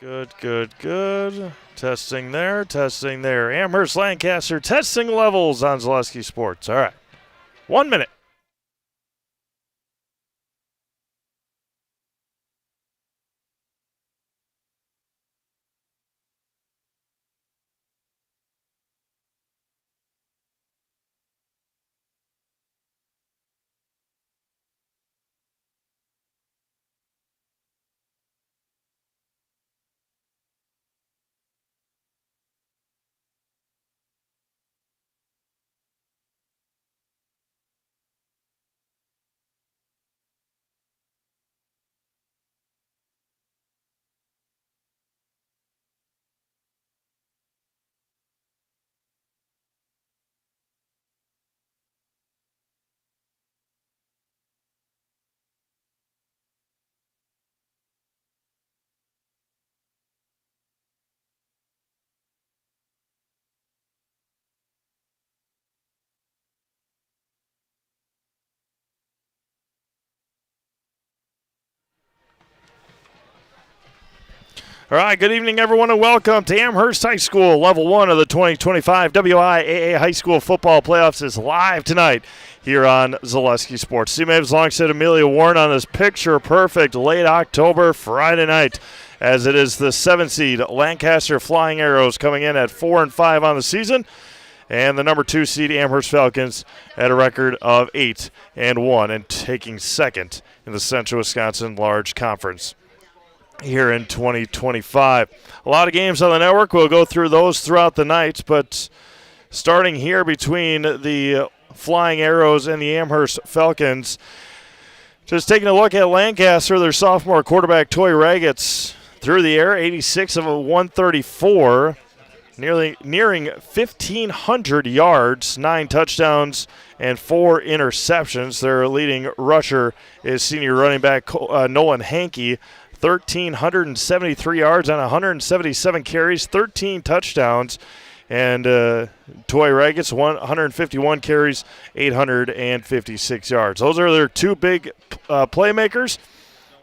Good. Testing there. Amherst, Lancaster, testing levels on Zaleski Sports. All right. 1 minute. All right, good evening, everyone, and welcome to Amherst High School. Level 1 of the 2025 WIAA High School Football Playoffs is live tonight here on Zaleski Sports. C-Mavs alongside Amelia Warren on this picture-perfect late October Friday night, as it is the 7th seed Lancaster Flying Arrows coming in at 4-5 on the season, and the number 2 seed Amherst Falcons at a record of 8-1 and taking second in the Central Wisconsin Large Conference here in 2025. A lot of games on the network. We'll go through those throughout the night, but starting here between the Flying Arrows and the Amherst Falcons, just taking a look at Lancaster, their sophomore quarterback Toy Raggets through the air, 86 of 134, nearing 1,500 yards, 9 touchdowns, and 4 interceptions. Their leading rusher is senior running back Nolan Hankey, 1,373 yards on 177 carries, 13 touchdowns. And Toy Raggets, 151 carries, 856 yards. Those are their 2 big playmakers.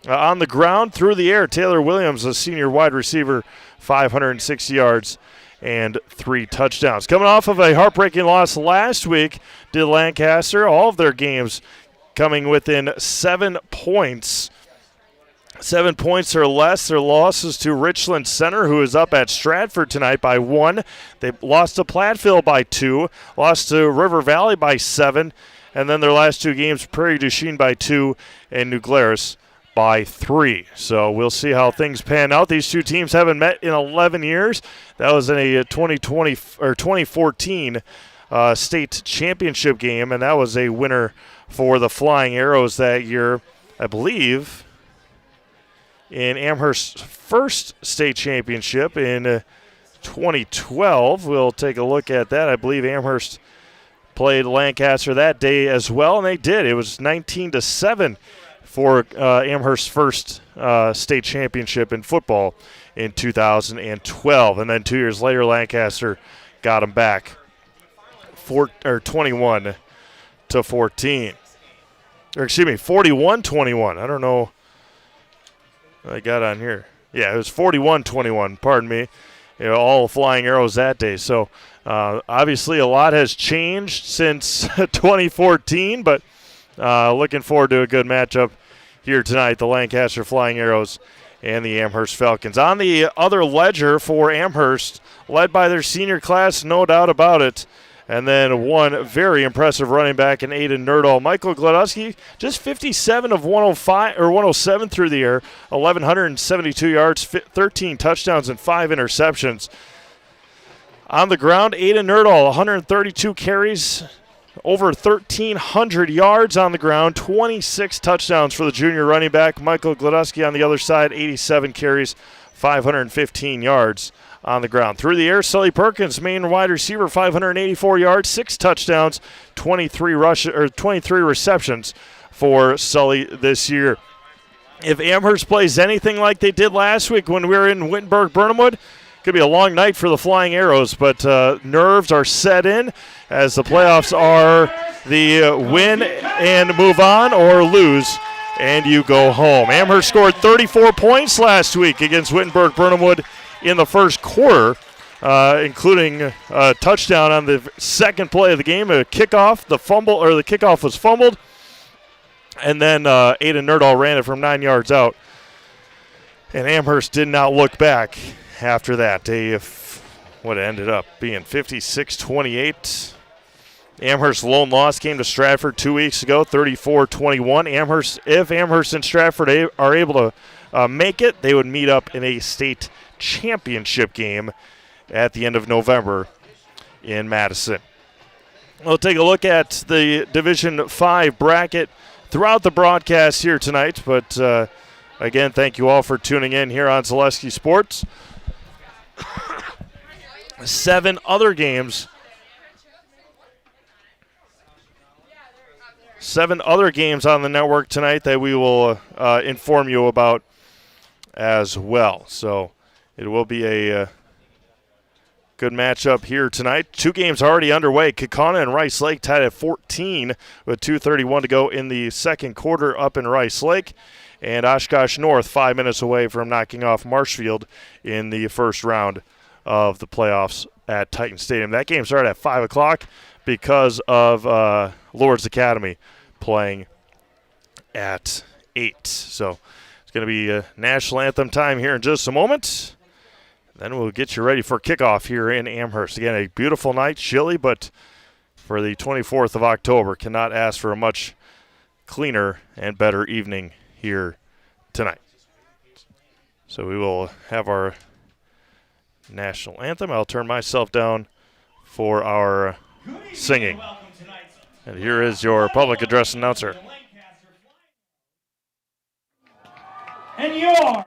On the ground, through the air, Taylor Williams, a senior wide receiver, 560 yards and 3 touchdowns. Coming off of a heartbreaking loss last week, did Lancaster, all of their games coming within 7 points. 7 points or less. Their losses to Richland Center, who is up at Stratford tonight by 1. They lost to Platteville by 2. Lost to River Valley by 7. And then their last 2 games, Prairie du Chien by 2 and New Glarus by 3. So we'll see how things pan out. These 2 teams haven't met in 11 years. That was in a 2014 state championship game, and that was a winner for the Flying Arrows that year, I believe, in Amherst's first state championship in 2012. We'll take a look at that. I believe Amherst played Lancaster that day as well, and they did. It was 19-7 for Amherst's first state championship in football in 2012. And then 2 years later, Lancaster got them back 21-14. Or excuse me, 41-21. I don't know. I got on here. Yeah, it was 41-21, pardon me. All Flying Arrows that day. So, obviously a lot has changed since 2014, but looking forward to a good matchup here tonight, the Lancaster Flying Arrows and the Amherst Falcons. On the other ledger for Amherst, led by their senior class, no doubt about it, and then one very impressive running back in Aiden Nerdahl. Michael Gladowski, just 57 of 107 through the air, 1,172 yards, 13 touchdowns, and 5 interceptions. On the ground, Aiden Nerdahl, 132 carries, over 1,300 yards on the ground, 26 touchdowns for the junior running back. Michael Gladowski on the other side, 87 carries, 515 yards on the ground. Through the air, Sully Perkins, main wide receiver, 584 yards, 6 touchdowns, 23 receptions for Sully this year. If Amherst plays anything like they did last week when we were in Wittenberg-Burnhamwood, could be a long night for the Flying Arrows, but nerves are set in as the playoffs are the win and move on or lose and you go home. Amherst scored 34 points last week against Wittenberg-Burnhamwood in the first quarter, including a touchdown on the second play of the game, a kickoff. The kickoff was fumbled, and then Aiden Nerdahl ran it from 9 yards out. And Amherst did not look back after that. What it ended up being 56-28. Amherst's lone loss came to Stratford 2 weeks ago, 34-21. If Amherst and Stratford are able to make it, they would meet up in a state championship game at the end of November in Madison. We'll take a look at the Division 5 bracket throughout the broadcast here tonight, but again, thank you all for tuning in here on Zaleski Sports. 7 other games on the network tonight that we will inform you about as well. So it will be a good matchup here tonight. 2 games already underway. Kaukauna and Rice Lake tied at 14 with 2:31 to go in the second quarter up in Rice Lake. And Oshkosh North 5 minutes away from knocking off Marshfield in the first round of the playoffs at Titan Stadium. That game started at 5 o'clock because of Lourdes Academy playing at 8. So it's going to be national anthem time here in just a moment. Then we'll get you ready for kickoff here in Amherst. Again, a beautiful night, chilly, but for the 24th of October, cannot ask for a much cleaner and better evening here tonight. So we will have our national anthem. I'll turn myself down for our singing. And here is your public address announcer. And your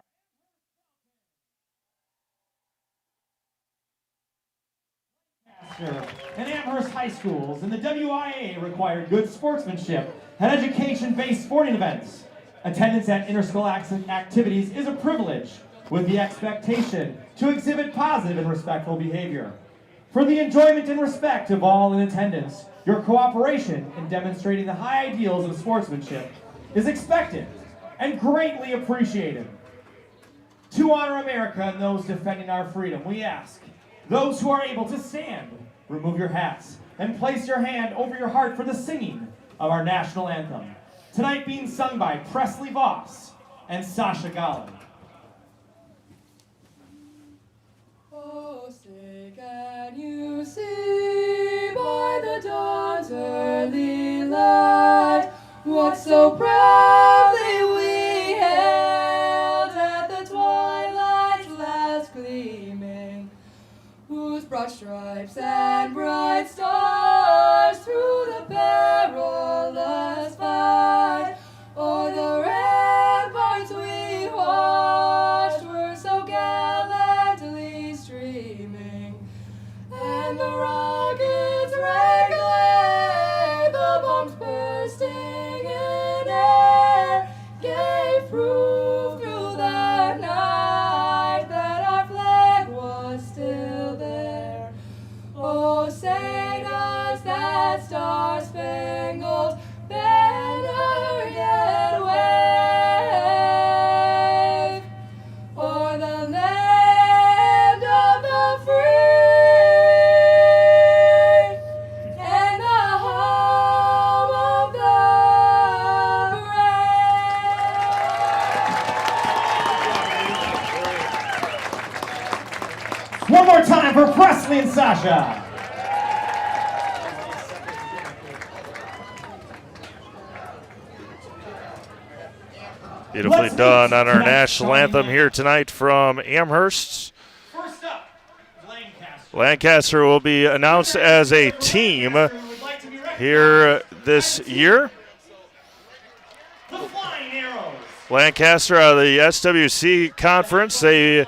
Lancaster and Amherst high schools and the WIAA require good sportsmanship at education-based sporting events. Attendance at interscholastic activities is a privilege, with the expectation to exhibit positive and respectful behavior. For the enjoyment and respect of all in attendance, your cooperation in demonstrating the high ideals of sportsmanship is expected and greatly appreciated. To honor America and those defending our freedom, we ask those who are able to stand, remove your hats and place your hand over your heart for the singing of our national anthem. Tonight being sung by Presley Voss and Sasha Gallen. Oh, say can you see by the dawn's early light what so proudly we hailed at the twilight's last gleaming, whose broad stripes and bright stars through the perilous fight o'er the ramparts we watched were so gallantly streaming, and the rockets' red glare, the bombs bursting in air, gave proof through the night that our flag was still there. Oh, say does that star-spangled banner yet wave o'er the land of the free and the home of the brave. One more time for Presley and Sasha. Beautifully done on our national anthem here tonight from Amherst. First up, Lancaster. Lancaster will be announced as a team here this year. The Flying Arrows. Lancaster out of the SWC conference. They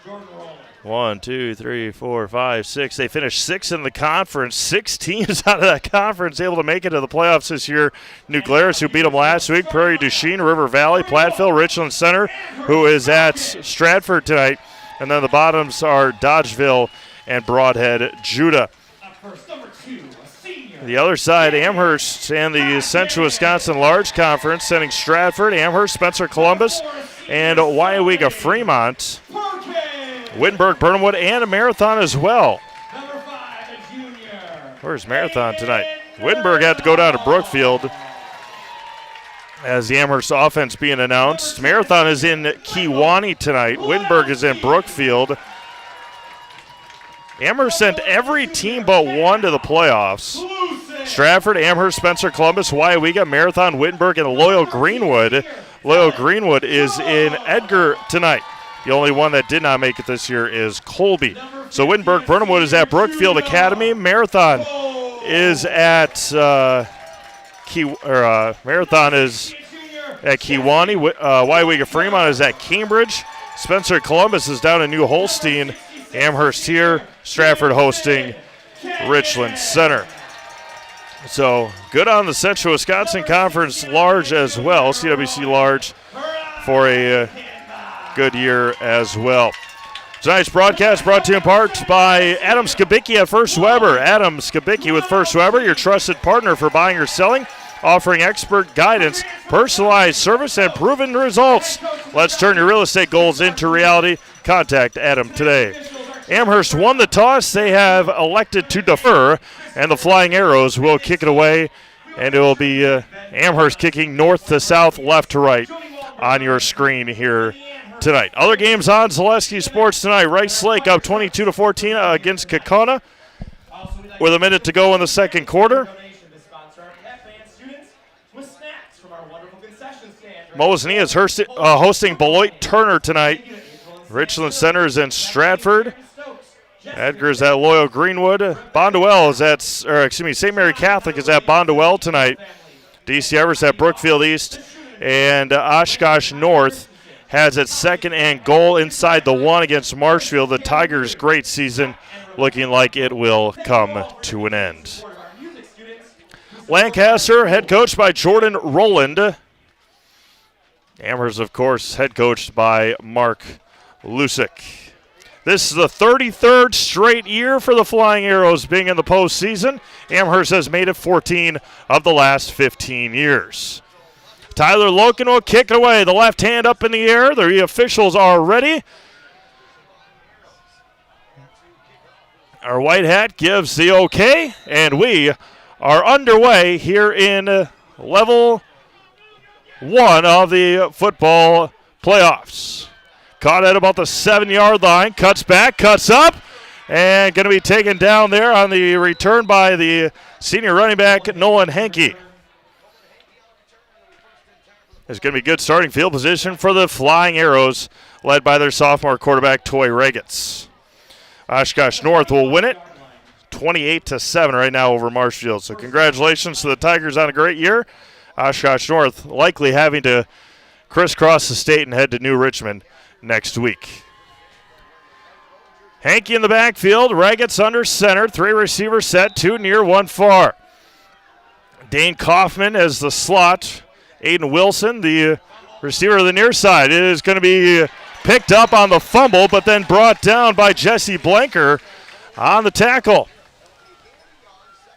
Jordan Rowland. 1, 2, 3, 4, 5, 6. They finished 6th in the conference. 6 teams out of that conference able to make it to the playoffs this year. New Glarus, who beat them last week. Prairie du Chien, River Valley, Platteville, Richland Center, who is at Stratford tonight. And then the bottoms are Dodgeville and Broadhead Judah. Up first, number 2, a senior. The other side, Amherst and the Central Wisconsin Large Conference sending Stratford, Amherst, Spencer Columbus, and WIAA Fremont. Wittenberg, Burnhamwood, and a Marathon as well. Where's Marathon tonight? Wittenberg had to go down to Brookfield as the Amherst offense being announced. Marathon is in Kewanee tonight. Wittenberg is in Brookfield. Amherst sent every team but one to the playoffs. Stratford, Amherst, Spencer Columbus, WIAA, Marathon, Wittenberg, and Loyal Greenwood. Loyal Greenwood is in Edgar tonight. The only one that did not make it this year is Colby. So Wittenberg, Burnhamwood is at Brookfield Academy. Marathon is at Marathon is at Kewanee. WIAA Fremont is at Cambridge. Spencer Columbus is down in New Holstein. Amherst here. Stratford hosting Richland Center. So good on the Central Wisconsin Conference Large as well. CWC Large for a good year as well. Tonight's broadcast brought to you in part by Adam Skibicki at First Weber. Adam Skibicki with First Weber, your trusted partner for buying or selling, offering expert guidance, personalized service, and proven results. Let's turn your real estate goals into reality. Contact Adam today. Amherst won the toss. They have elected to defer, and the Flying Arrows will kick it away, and it will be Amherst kicking north to south, left to right on your screen here tonight. Other games on Zaleski Sports tonight. Rice Lake up 22-14 against Kokona with a minute to go in the second quarter. Mosney is hosting Beloit Turner tonight. Richland Center is in Stratford. Edgar's at Loyal Greenwood. Bondwell is at, St. Mary Catholic is at Bondwell tonight. DC Everest at Brookfield East. And Oshkosh North has its second and goal inside the one against Marshfield. The Tigers' great season looking like it will come to an end. Lancaster, head coached by Jordan Rowland. Amherst, of course, head coached by Mark Lusick. This is the 33rd straight year for the Flying Arrows being in the postseason. Amherst has made it 14 of the last 15 years. Tyler Loken will kick it away. The left hand up in the air. The officials are ready. Our white hat gives the okay, and we are underway here in level 1 of the football playoffs. Caught at about the 7-yard line, cuts back, cuts up, and going to be taken down there on the return by the senior running back, Nolan Henke. There's going to be good starting field position for the Flying Arrows, led by their sophomore quarterback, Toy Regitz. Oshkosh North will win it 28-7 right now over Marshfield. So congratulations to the Tigers on a great year. Oshkosh North likely having to crisscross the state and head to New Richmond next week. Henke in the backfield. Regitz under center. 3 receivers set, 2 near, 1 far. Dane Kaufman as the slot. Aiden Wilson, the receiver of the near side. It is going to be picked up on the fumble, but then brought down by Jesse Blanker on the tackle.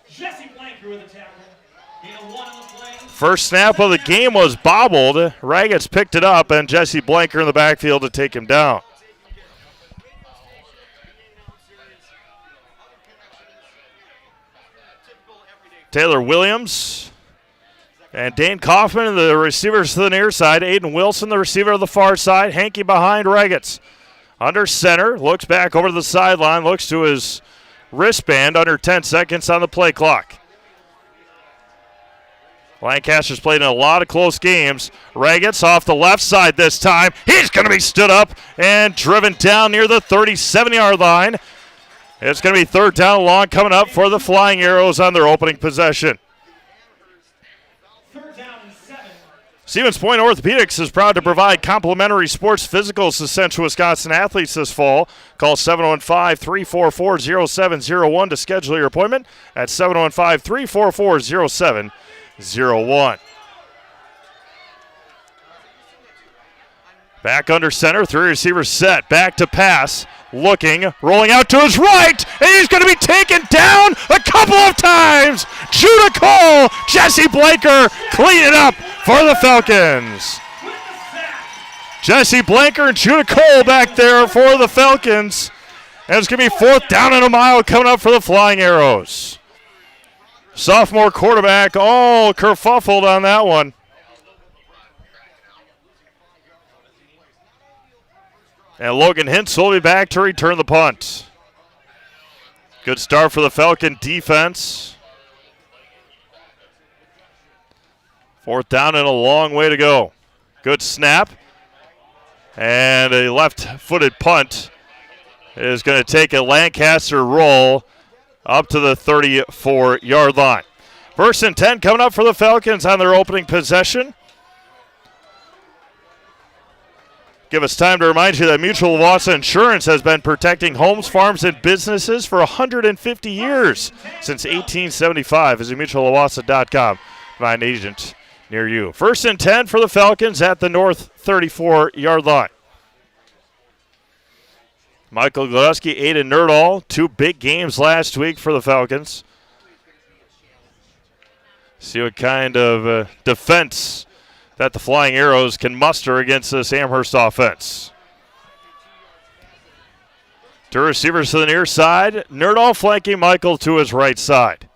Jesse Blanker with a tackle. First snap of the game was bobbled. Regitz picked it up, and Jesse Blanker in the backfield to take him down. Taylor Williams and Dane Kaufman, the receivers to the near side. Aiden Wilson, the receiver of the far side. Henke behind Regitz. Under center, looks back over to the sideline, looks to his wristband, under 10 seconds on the play clock. Lancaster's played in a lot of close games. Regitz off the left side this time. He's going to be stood up and driven down near the 37-yard line. It's going to be third down long coming up for the Flying Arrows on their opening possession. Stevens Point Orthopedics is proud to provide complimentary sports physicals to Central Wisconsin athletes this fall. Call 715-344-0701 to schedule your appointment at 715-344-0701. Back under center, 3 receivers set, back to pass, looking, rolling out to his right, and he's going to be taken down a couple of times, Judah Cole, Jesse Blanker clean it up for the Falcons. Jesse Blanker and Judah Cole back there for the Falcons. And it's going to be 4th down and a mile coming up for the Flying Arrows. Sophomore quarterback all kerfuffled on that one. And Logan Hintz will be back to return the punt. Good start for the Falcon defense. 4th down and a long way to go. Good snap. And a left-footed punt is going to take a Lancaster roll up to the 34-yard line. 1st and 10 coming up for the Falcons on their opening possession. Give us time to remind you that Mutual Wausau Insurance has been protecting homes, farms, and businesses for 150 years, since 1875. Visit mutualwausau.com. Find an agent near you. 1st and 10 for the Falcons at the north 34-yard line. Michael Gledeski, Aiden Nerdahl, 2 big games last week for the Falcons. See what kind of defense that the Flying Arrows can muster against this Amherst offense. 2 receivers to the near side. Nerdahl flanking Michael to his right side.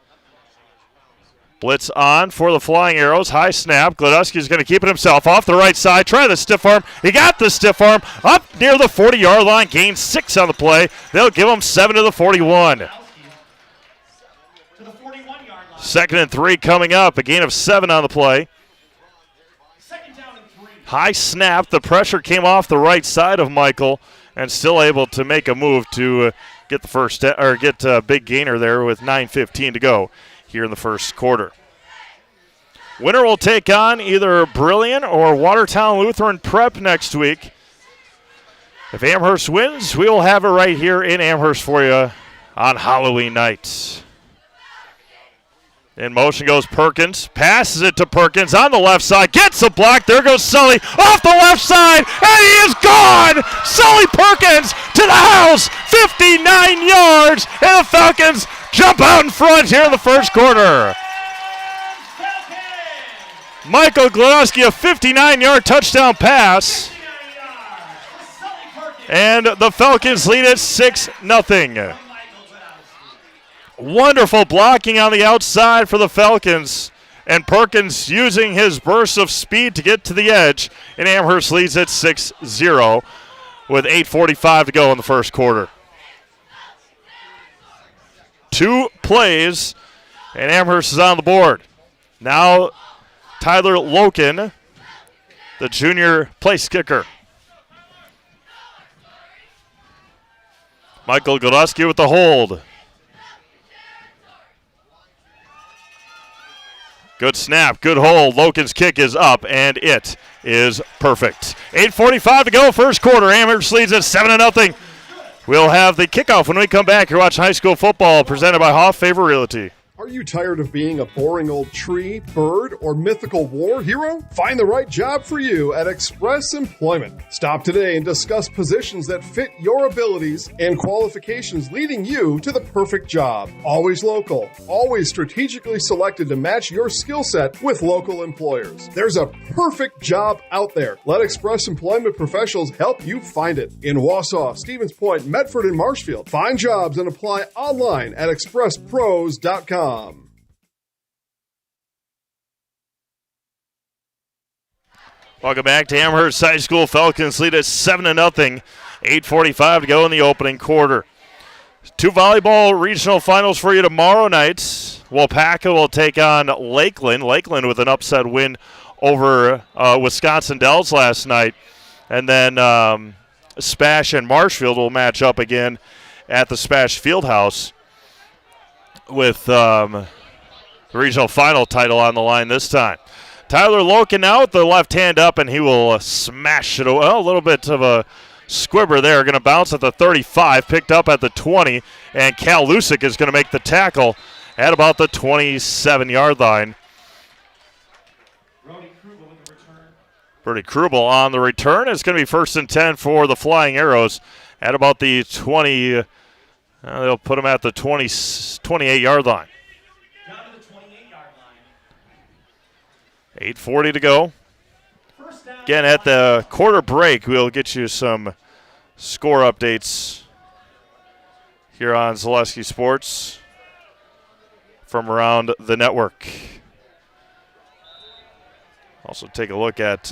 Blitz on for the Flying Arrows. High snap. Gledeski's going to keep it himself off the right side. Try the stiff arm. He got the stiff arm up near the 40-yard line. Gained 6 on the play. They'll give him 7 to the 41. 2nd and 3 coming up. A gain of 7 on the play. High snap. The pressure came off the right side of Michael, and still able to make a move to get the first or get a big gainer there with 9:15 to go here in the first quarter. Winner will take on either Brilliant or Watertown Lutheran Prep next week. If Amherst wins, we will have it right here in Amherst for you on Halloween night. In motion goes Perkins, passes it to Perkins on the left side, gets a block. There goes Sully off the left side, and he is gone. Sully Perkins to the house, 59 yards, and the Falcons jump out in front here in the first quarter. Michael Gledeski, a 59-yard touchdown pass, and the Falcons lead at 6-0. Wonderful blocking on the outside for the Falcons, and Perkins using his burst of speed to get to the edge, and Amherst leads at 6-0 with 8:45 to go in the first quarter. 2 plays, and Amherst is on the board. Now Tyler Loken, the junior place kicker. Michael Gledeski with the hold. Good snap, good hold. Loken's kick is up, and it is perfect. 8:45 to go, first quarter. Amherst leads at 7-0. We'll have the kickoff when we come back. You're watching high school football presented by Hoff Favor Realty. Are you tired of being a boring old tree, bird, or mythical war hero? Find the right job for you at Express Employment. Stop today and discuss positions that fit your abilities and qualifications, leading you to the perfect job. Always local, always strategically selected to match your skill set with local employers. There's a perfect job out there. Let Express Employment professionals help you find it. In Wausau, Stevens Point, Medford, and Marshfield. Find jobs and apply online at expresspros.com. Welcome back to Amherst High School. Falcons lead at 7-0. 8:45 to go in the opening quarter. 2 volleyball regional finals for you tomorrow night. Wapaka will take on Lakeland. Lakeland with an upset win over Wisconsin Dells last night. And then Spash and Marshfield will match up again at the Spash Fieldhouse with the regional final title on the line this time. Tyler Loken now with the left hand up, and he will smash it away. A little bit of a squibber there. Going to bounce at the 35, picked up at the 20, and Cal Lusick is going to make the tackle at about the 27-yard line. Brody Krubel on the return. It's going to be 1st and 10 for the Flying Arrows at about the 20. They'll put him at the 28-yard line. 8:40 to go. Again, at the quarter break, we'll get you some score updates here on Zaleski Sports from around the network. Also take a look at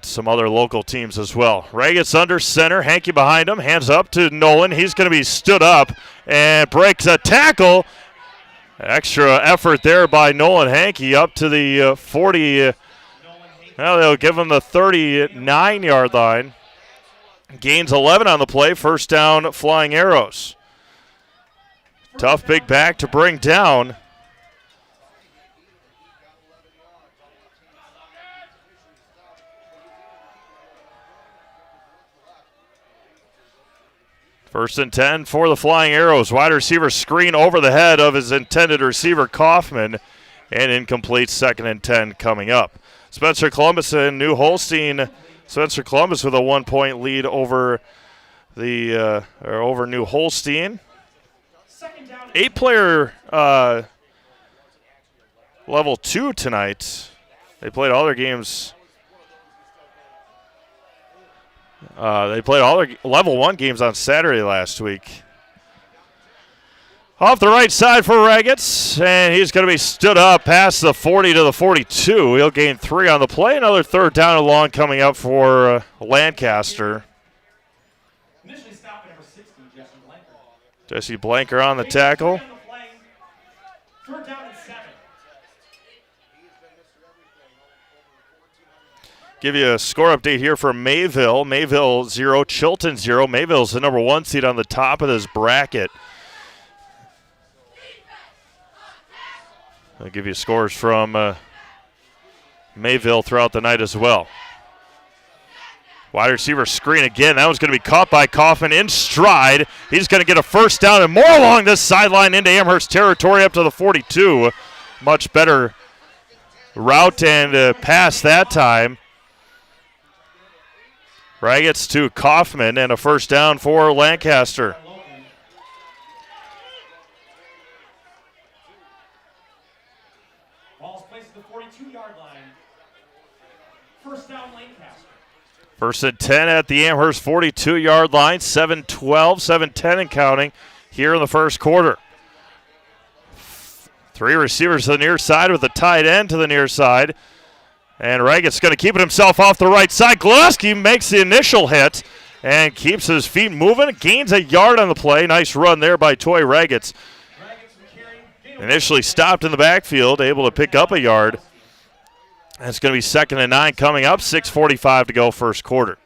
some other local teams as well. Ray gets under center. Hankey behind him. Hands up to Nolan. He's going to be stood up and breaks a tackle. Extra effort there by Nolan Hankey up to the 40. Now they'll give him the 39-yard line. Gains 11 on the play. First down, Flying Arrows. Tough big back to bring down. First and 10 for the Flying Arrows. Wide receiver screen over the head of his intended receiver, Kaufman, and incomplete. Second and 10 coming up. Spencer Columbus and New Holstein. Spencer Columbus with a 1-point lead over over New Holstein. 8-player level 2 tonight. They played all their games. They played all their level 1 games on Saturday last week. Off the right side for Raggets, and he's going to be stood up past the 40 to the 42. He'll gain 3 on the play. Another third down and long coming up for Lancaster. Initially stopped at number 60, Jesse Blanker. Jesse Blanker on the tackle. Third down and 7. Give you a score update here for Mayville. Mayville 0, Chilton 0. Mayville's the number 1 seed on the top of this bracket. I'll give you scores from Mayville throughout the night as well. Wide receiver screen again. That one's going to be caught by Kaufman in stride. He's going to get a first down and more along this sideline into Amherst territory up to the 42. Much better route and pass that time. Raggets to Kaufman and a first down for Lancaster. Ball's placed at the 42-yard line. First down, Lancaster. First and 10 at the Amherst 42-yard line. 7-12, 7-10 and counting here in the first quarter. 3 receivers to the near side with a tight end to the near side. And Raggets going to keep it himself off the right side. Gillespie makes the initial hit and keeps his feet moving. Gains a yard on the play. Nice run there by Toy Raggets. Initially stopped in the backfield, able to pick up a yard. And it's going to be 2nd and 9 coming up. 6:45 to go first quarter.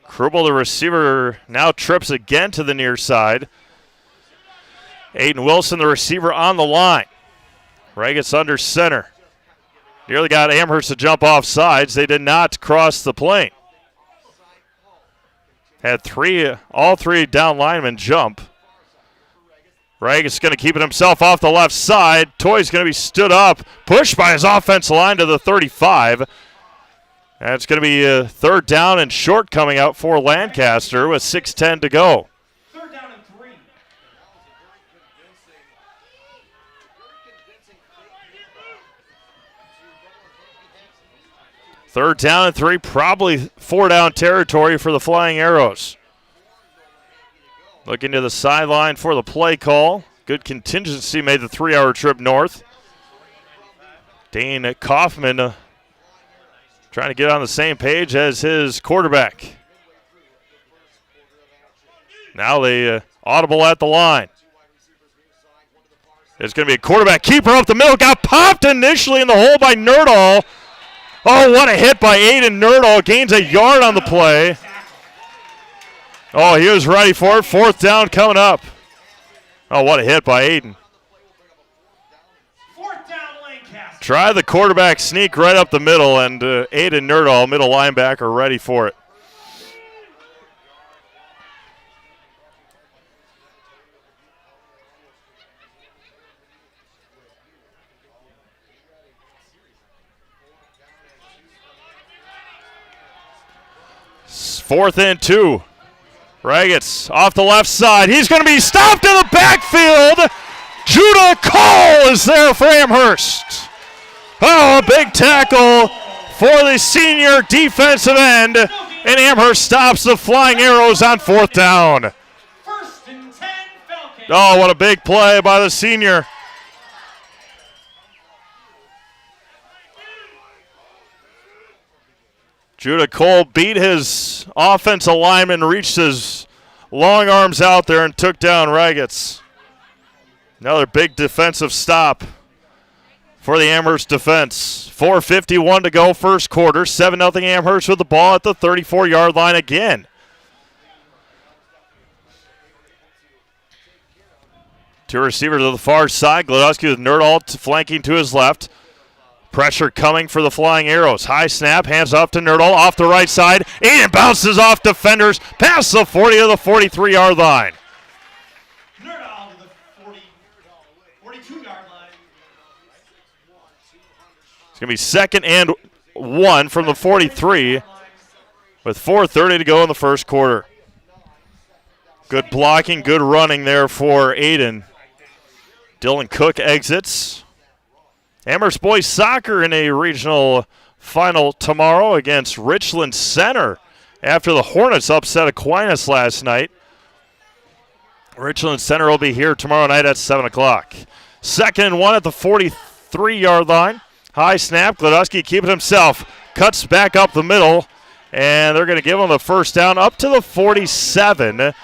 Krubel, the receiver, now trips again to the near side. Aiden Wilson, the receiver, on the line. Raggets under center. Nearly got Amherst to jump off sides. They did not cross the plane. Had all three down linemen jump. Raggets going to keep it himself off the left side. Toy's going to be stood up, pushed by his offensive line to the 35. And it's going to be a third down and short coming out for Lancaster with 6:10 to go. Third down and 3. Third down and 3, probably 4-down territory for the Flying Arrows. Looking to the sideline for the play call. Good contingency, made the 3-hour trip north. Dane Kaufman trying to get on the same page as his quarterback. Now they audible at the line. It's going to be a quarterback keeper up the middle. Got popped initially in the hole by Nerdall. Oh, what a hit by Aiden Nerdall. Gains a yard on the play. Oh, he was ready for it. Fourth down coming up. Oh, what a hit by Aiden. Fourth down, Lancaster. Try the quarterback sneak right up the middle, and Aiden Nerdall, middle linebacker, ready for it. Fourth and 2. Raggets off the left side. He's going to be stopped in the backfield Judah Cole is there for Amherst. Oh, a big tackle for the senior defensive end. And Amherst stops the Flying Arrows on 4th down. First and 10, Falcons. Oh, what a big play by the senior. Judah Cole beat his offensive lineman, reached his long arms out there and took down Raggets. Another big defensive stop for the Amherst defense. 4:51 to go, first quarter. 7-0 Amherst with the ball at the 34-yard line again. Two receivers to the far side. Glodowski with Nerdahl flanking to his left. Pressure coming for the Flying Arrows. High snap, hands off to Nerdahl off the right side. And bounces off defenders past the 40 to the 43-yard line. Nerdahl to the 42-yard line. It's going to be 2nd and 1 from the 43 with 4:30 to go in the first quarter. Good blocking, good running there for Aiden. Dylan Cook exits. Amherst boys soccer in a regional final tomorrow against Richland Center after the Hornets upset Aquinas last night. Richland Center will be here tomorrow night at 7 o'clock. 2nd and 1 at the 43-yard line. High snap. Glodowski keeping himself. Cuts back up the middle. And they're going to give him the first down up to the 47. The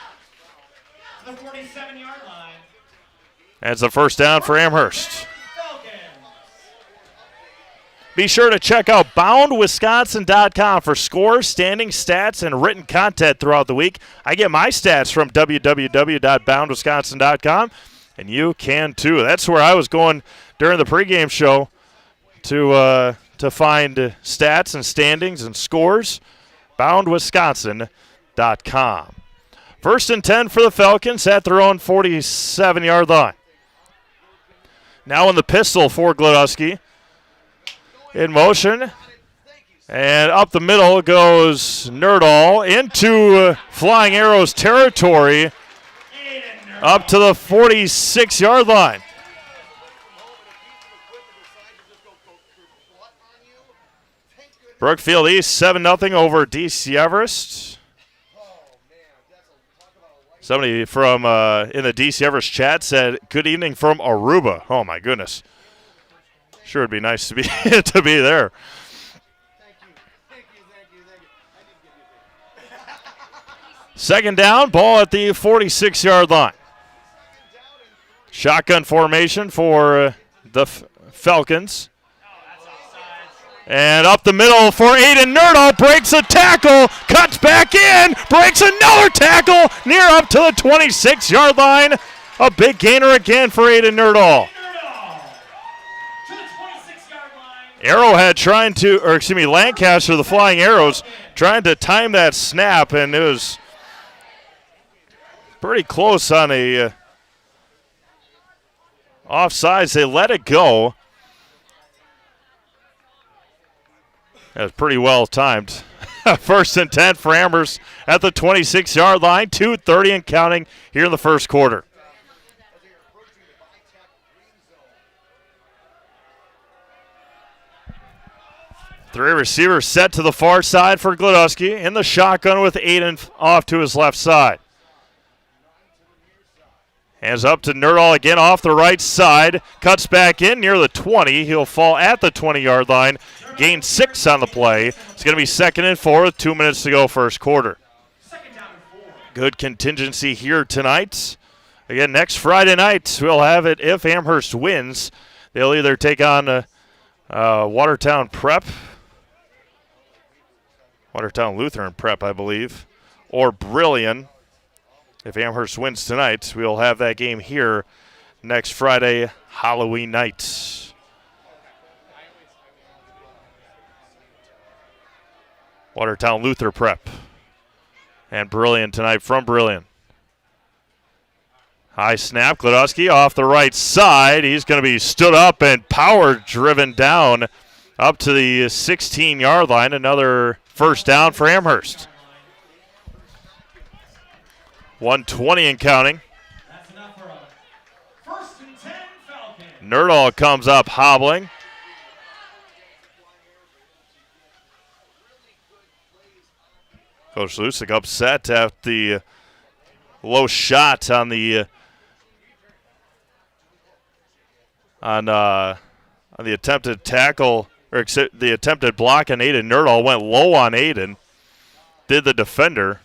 47-yard line. That's the first down for Amherst. Be sure to check out boundwisconsin.com for scores, standings, stats, and written content throughout the week. I get my stats from www.boundwisconsin.com, and you can too. That's where I was going during the pregame show to find stats and standings and scores. boundwisconsin.com. 1st and 10 for the Falcons at their own 47-yard line. Now in the pistol for Glodowski. In motion. And up the middle goes Nerdahl into Flying Arrows territory. Up to the 46-yard line. Brookfield East 7-0 over DC Everest. Somebody from in the DC Everest chat said, "Good evening from Aruba." Oh my goodness. Sure, it'd be nice to be to be there. Second down, ball at the 46-yard line. Shotgun formation for the Falcons. And up the middle for Aiden Nerdahl, breaks a tackle, cuts back in, breaks another tackle, near up to the 26-yard line. A big gainer again for Aiden Nerdahl. Arrowhead Lancaster, the Flying Arrows, trying to time that snap, and it was pretty close on a offsides. They let it go. That was pretty well timed. 1st and 10 for Amherst at the 26-yard line, 2:30 and counting here in the first quarter. Three receivers set to the far side for Glodowski. In the shotgun with Aiden off to his left side. Hands up to Nerdahl again off the right side. Cuts back in near the 20. He'll fall at the 20-yard line. Gain 6 on the play. It's going to be 2nd and 4 with 2 minutes to go first quarter. Good contingency here tonight. Again, next Friday night we'll have it if Amherst wins. They'll either take on Watertown Lutheran Prep, I believe, or Brillion. If Amherst wins tonight, we'll have that game here next Friday, Halloween night. Watertown Luther Prep and Brillion tonight from Brillion. High snap, Glodowski off the right side. He's going to be stood up and power driven down up to the 16-yard line. Another first down for Amherst. 1:20 and counting. That's enough for a 1st and 10 Nerdahl comes up hobbling. Coach Lusick upset at the low shot on the attempted tackle, or the attempted block on Aiden Nerdahl went low on Aiden. Did the defender.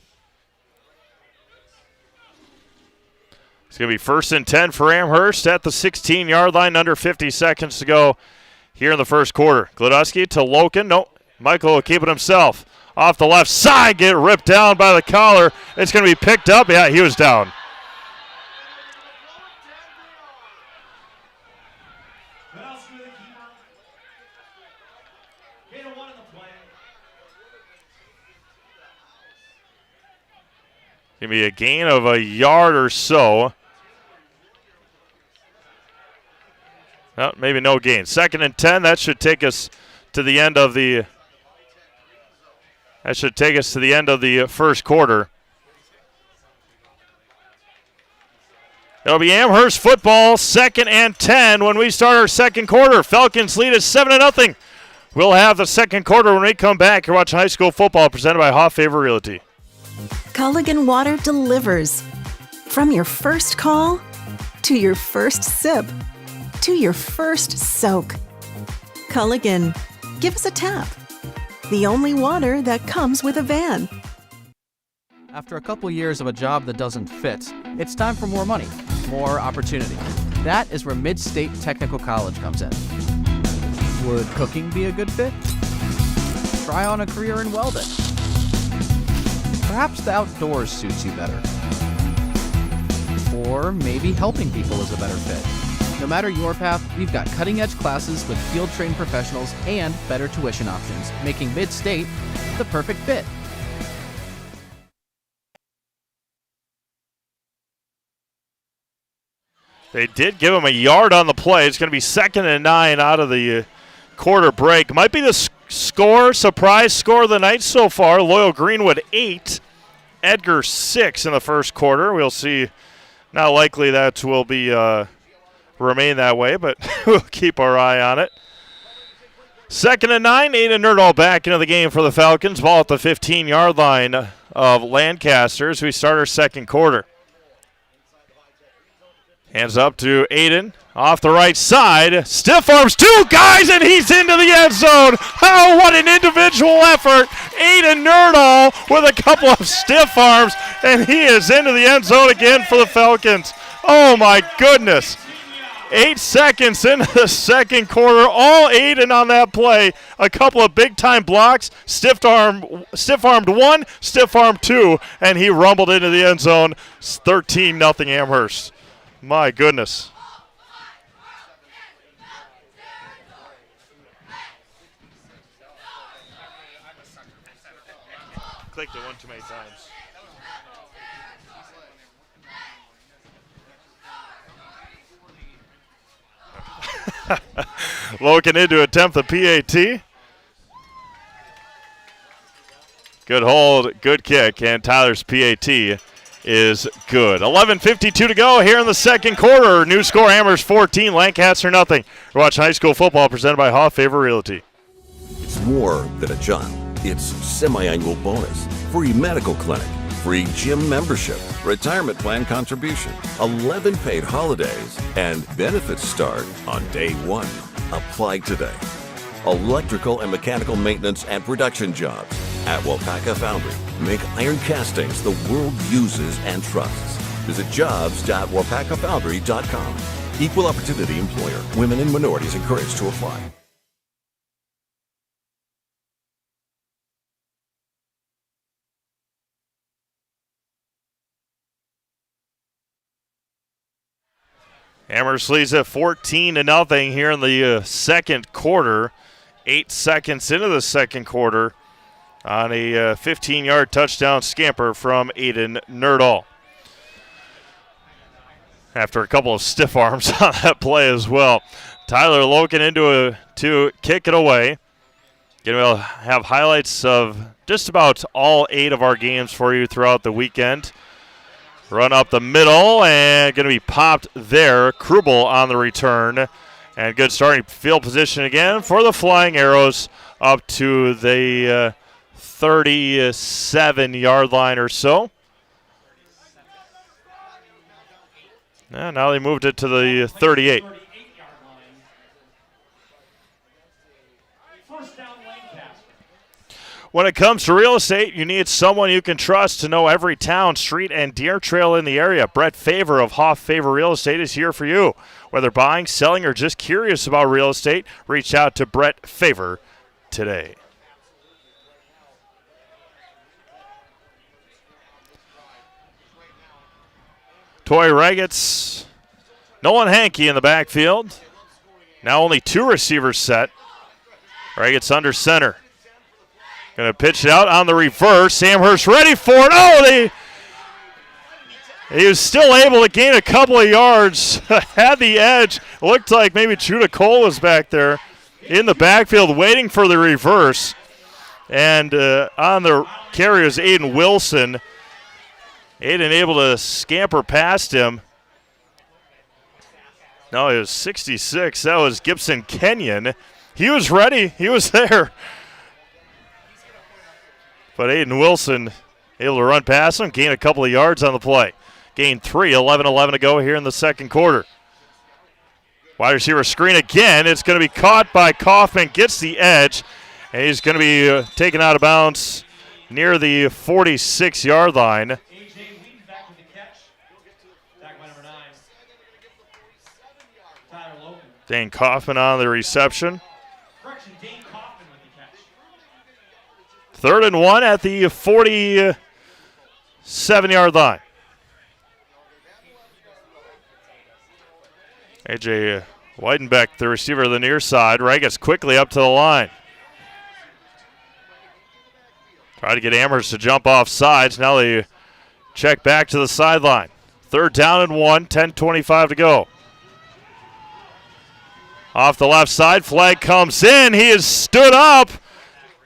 It's going to be 1st and 10 for Amherst at the 16-yard line, under 50 seconds to go here in the first quarter. Gladowski to Loken. No, Michael will keep it himself. Off the left side, get ripped down by the collar. It's going to be picked up. Yeah, he was down. Give me a gain of a yard or so. Well, maybe no gain. 2nd and 10. That should take us to the end of the. That should take us to the end of the first quarter. It'll be Amherst football, 2nd and 10 when we start our second quarter. Falcons lead us 7-0. We'll have the second quarter when we come back. You're watching high school football presented by Hoff Favor Realty. Culligan Water delivers. From your first call, to your first sip, to your first soak. Culligan, give us a tap. The only water that comes with a van. After a couple years of a job that doesn't fit, it's time for more money, more opportunity. That is where Mid-State Technical College comes in. Would cooking be a good fit? Try on a career in welding. Perhaps the outdoors suits you better. Or maybe helping people is a better fit. No matter your path, we've got cutting-edge classes with field-trained professionals and better tuition options, making Mid-State the perfect fit. They did give him a yard on the play. It's going to be 2nd and 9 out of the quarter break. Might be the surprise score of the night so far. Loyal Greenwood 8, Edgar 6 in the first quarter. We'll see. Not likely that will be remain that way, but we'll keep our eye on it. 2nd and 9, Aiden Nerdahl back into the game for the Falcons. Ball at the 15-yard line of Lancaster as we start our second quarter. Hands up to Aiden. Off the right side. Stiff arms 2 guys, and he's into the end zone. Oh, what an individual effort. Aiden Nerdahl with a couple of stiff arms, and he is into the end zone again for the Falcons. Oh, my goodness. 8 seconds into the second quarter. All Aiden on that play. A couple of big-time blocks. Stiff-armed 1, stiff-armed 2, and he rumbled into the end zone. 13-0 Amherst. My goodness. Clicked it one too many times. Loken in to attempt the PAT. Good hold, good kick, and Tyler's PAT is good. 11:52 to go here in the second quarter. New score, Amherst 14, Lancaster nothing. We're watching high school football presented by Hoff Favor Realty. It's more than a job. It's semi-annual bonus, free medical clinic, free gym membership, retirement plan contribution, 11 paid holidays, and benefits start on day 1. Apply today. Electrical and mechanical maintenance and production jobs at WIAA Foundry. Make iron castings the world uses and trusts. Visit jobs.wapakafoundry.com. Equal opportunity employer. Women and minorities encouraged to apply. Amherst leads at 14-0 here in the second quarter. 8 seconds into the second quarter on a 15-yard touchdown scamper from Aiden Nerdahl. After a couple of stiff arms on that play as well. Tyler Loken to kick it away. Going to have highlights of just about all 8 of our games for you throughout the weekend. Run up the middle and going to be popped there. Krubel on the return. And good starting field position again for the Flying Arrows up to the 37-yard line or so. Now they moved it to the 38. When it comes to real estate, you need someone you can trust to know every town, street, and deer trail in the area. Brett Favor of Hoff Favor Real Estate is here for you. Whether buying, selling, or just curious about real estate, reach out to Brett Favor today. Toy Raggets, Nolan Hankey in the backfield. Now only 2 receivers set. Raggets under center. Going to pitch it out on the reverse. Amherst ready for it. Oh, he was still able to gain a couple of yards. Had the edge. Looked like maybe Judah Cole was back there in the backfield waiting for the reverse. And on the carry was Aiden Wilson. Aiden able to scamper past him. No, it was 66. That was Gibson Kenyon. He was ready. He was there. But Aiden Wilson able to run past him, gain a couple of yards on the play. Gain 3, 11-11 to go here in the second quarter. Wide receiver screen again. It's going to be caught by Kaufman, gets the edge, and he's going to be taken out of bounds near the 46-yard line. Dane Kaufman on the reception. 3rd and 1 at the 47-yard line. A.J. Weidenbeck, the receiver of the near side. Raggets quickly up to the line. Try to get Amherst to jump off sides. Now they check back to the sideline. 3rd down and 1, 10:25 to go. Off the left side, flag comes in. He is stood up.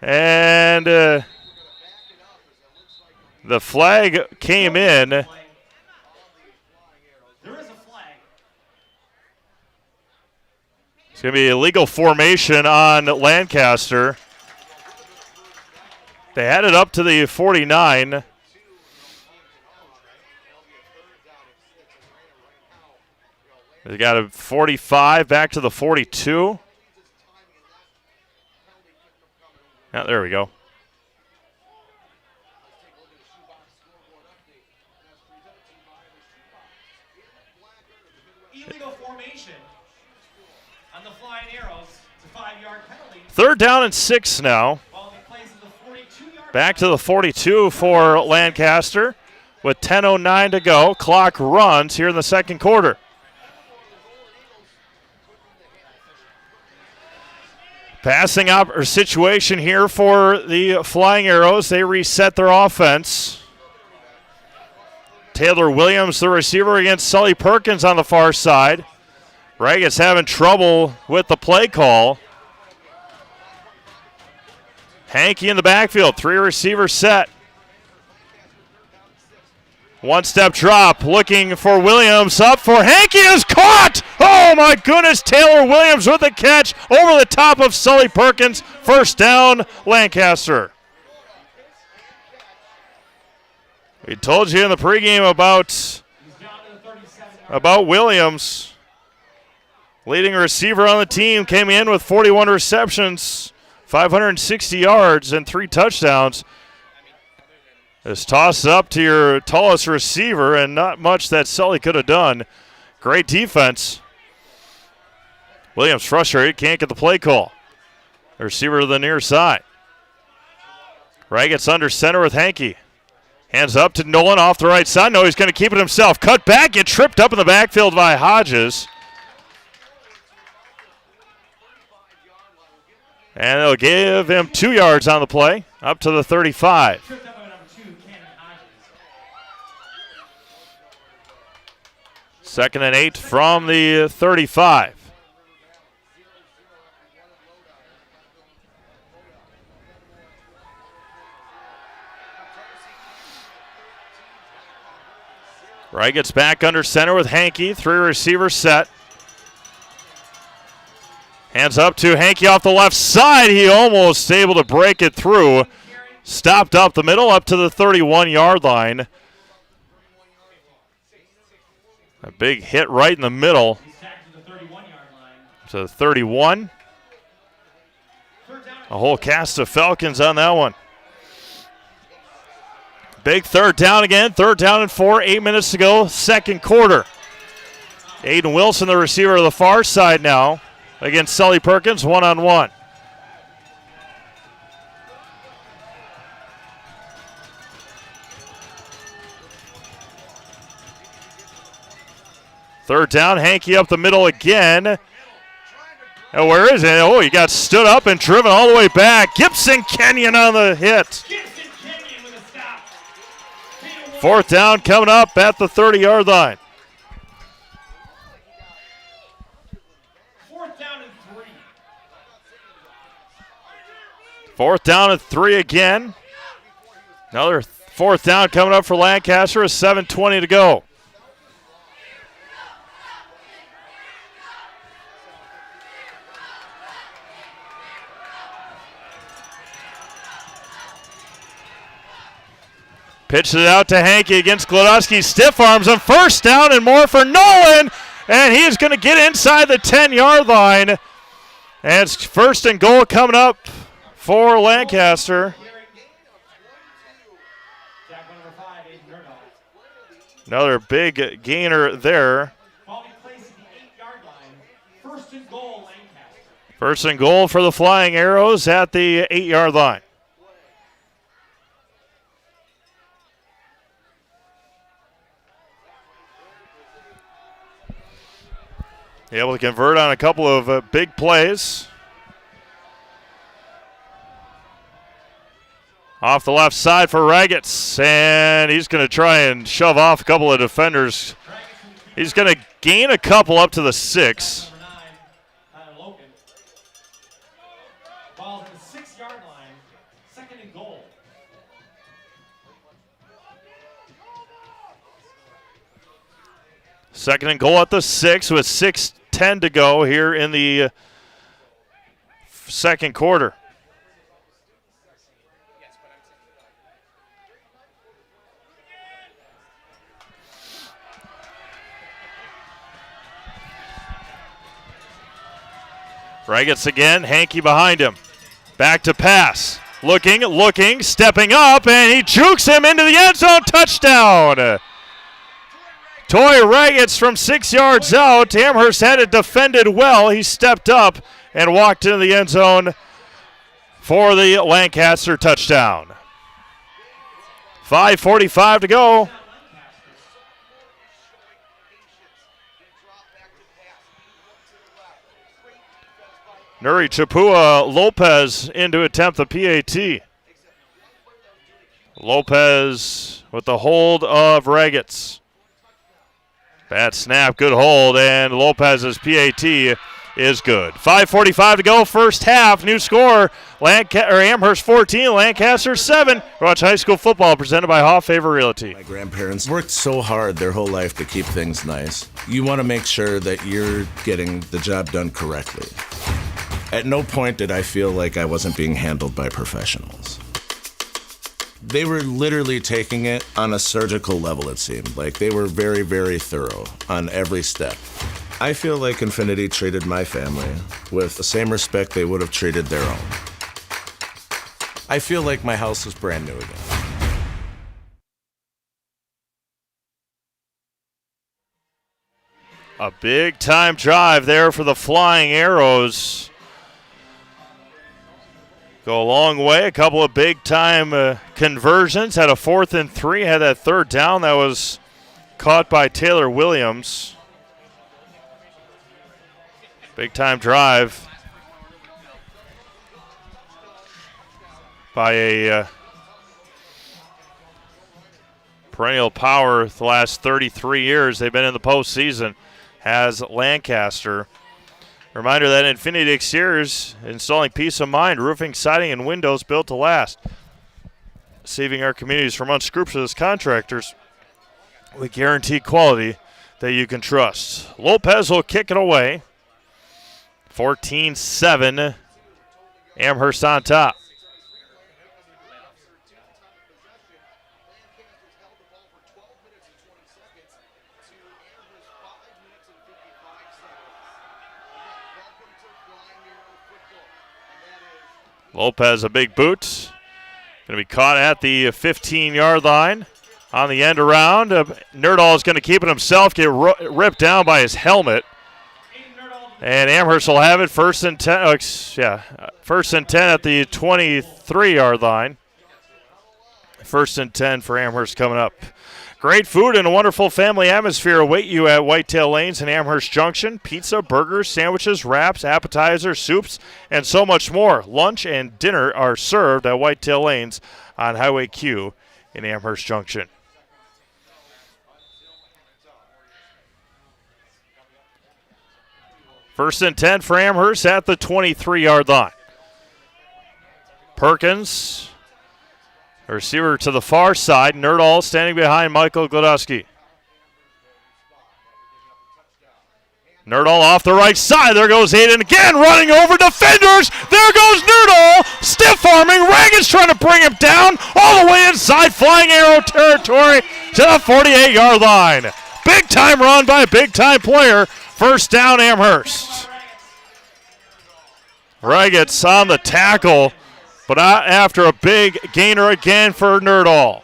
And the flag came in. There is a flag. It's going to be illegal formation on Lancaster. They had it up to the 49. They got a 45 back to the 42. Yeah, there we go. Illegal formation on the Flying Arrows. It's a 5-yard penalty. 3rd down and 6 now. Back to the 42 for Lancaster with 10:09 to go. Clock runs here in the second quarter. Passing up or situation here for the Flying Arrows. They reset their offense. Taylor Williams, the receiver, against Sully Perkins on the far side. Raggets having trouble with the play call. Hankey in the backfield, 3 receivers set. 1-step drop, looking for Williams, up for Hankey, is caught! Oh my goodness, Taylor Williams with the catch over the top of Sully Perkins. 1st down, Lancaster. We told you in the pregame about Williams. Leading receiver on the team, came in with 41 receptions, 560 yards, and 3 touchdowns. Just toss it up to your tallest receiver, and not much that Sully could have done. Great defense. Williams frustrated, can't get the play call. The receiver to the near side. Raggets under center with Hankey. Hands up to Nolan off the right side. No, he's going to keep it himself. Cut back, get tripped up in the backfield by Hodges. And they'll give him 2 yards on the play, up to the 35. 2nd and 8 from the 35. Wright gets back under center with Hankey. 3 receivers set. Hands up to Hankey off the left side. He almost able to break it through. Stopped up the middle, up to the 31-yard line. A big hit right in the middle. To the 31. A whole cast of Falcons on that one. Big third down again. Third down and 4. 8 minutes to go. Second quarter. Aiden Wilson, the receiver of the far side now, against Sully Perkins, one-on-one. Third down, Hankey up the middle again. Oh, where is it? Oh, he got stood up and driven all the way back. Gibson Kenyon on the hit. Fourth down coming up at the 30-yard line. Fourth down and 3 again. Another fourth down coming up for Lancaster with 7:20 to go. Pitched it out to Hankey against Glodowski. Stiff arms on first down and more for Nolan. And he is going to get inside the 10-yard line. And it's first and goal coming up for Lancaster. Another big gainer there. First and goal for the Flying Arrows at the 8-yard line. Able to convert on a couple of big plays. Off the left side for Raggets, and he's going to try and shove off a couple of defenders. He's going to gain a couple up to the 6. Ball to the 6-yard line, second and goal. Second and goal at the 6 with 6:10 to go here in the second quarter. Raggets again, Hankey behind him. Back to pass. Looking, stepping up, and he jukes him into the end zone. Touchdown! Toy Raggets from 6 yards out. Amherst had it defended well. He stepped up and walked into the end zone for the Lancaster touchdown. 5:45 to go. Nuri Chapua Lopez in to attempt the PAT. Lopez with the hold of Raggets. Bad snap, good hold, and Lopez's PAT is good. 5:45 to go, first half. New score, Amherst 14, Lancaster 7. Watch high school football presented by Hoff Favor Realty. My grandparents worked so hard their whole life to keep things nice. You want to make sure that you're getting the job done correctly. At no point did I feel like I wasn't being handled by professionals. They were literally taking it on a surgical level, it seemed. Like they were very, very thorough on every step. I feel like Infinity treated my family with the same respect they would have treated their own. I feel like my house is brand new again. A big time drive there for the Flying Arrows. Go a long way. A couple of big time conversions. Had a 4th and 3. Had that third down that was caught by Taylor Williams. Big time drive by a perennial power the last 33 years. They've been in the postseason. Has Lancaster. Reminder that Infinity Exteriors, installing peace of mind, roofing, siding, and windows built to last. Saving our communities from unscrupulous contractors with guaranteed quality that you can trust. Lopez will kick it away. 14-7. Amherst on top. Lopez, a big boot. Going to be caught at the 15-yard line. On the end around. Nerdahl is going to keep it himself, get ripped down by his helmet. And Amherst will have it first and 10. First and 10 at the 23-yard line. First and 10 for Amherst coming up. Great food and a wonderful family atmosphere await you at Whitetail Lanes in Amherst Junction. Pizza, burgers, sandwiches, wraps, appetizers, soups, and so much more. Lunch and dinner are served at Whitetail Lanes on Highway Q in Amherst Junction. First and 10 for Amherst at the 23-yard line. Perkins, a receiver to the far side. Nerdahl standing behind Michael Glodowski. Nerdahl off the right side. There goes Aiden again, running over defenders. There goes Nerdahl, stiff arming. Reagan's trying to bring him down all the way inside Flying Arrow territory to the 48-yard line. Big time run by a big time player. First down, Amherst. Reagan's on the tackle, but after a big gainer again for Nerdahl.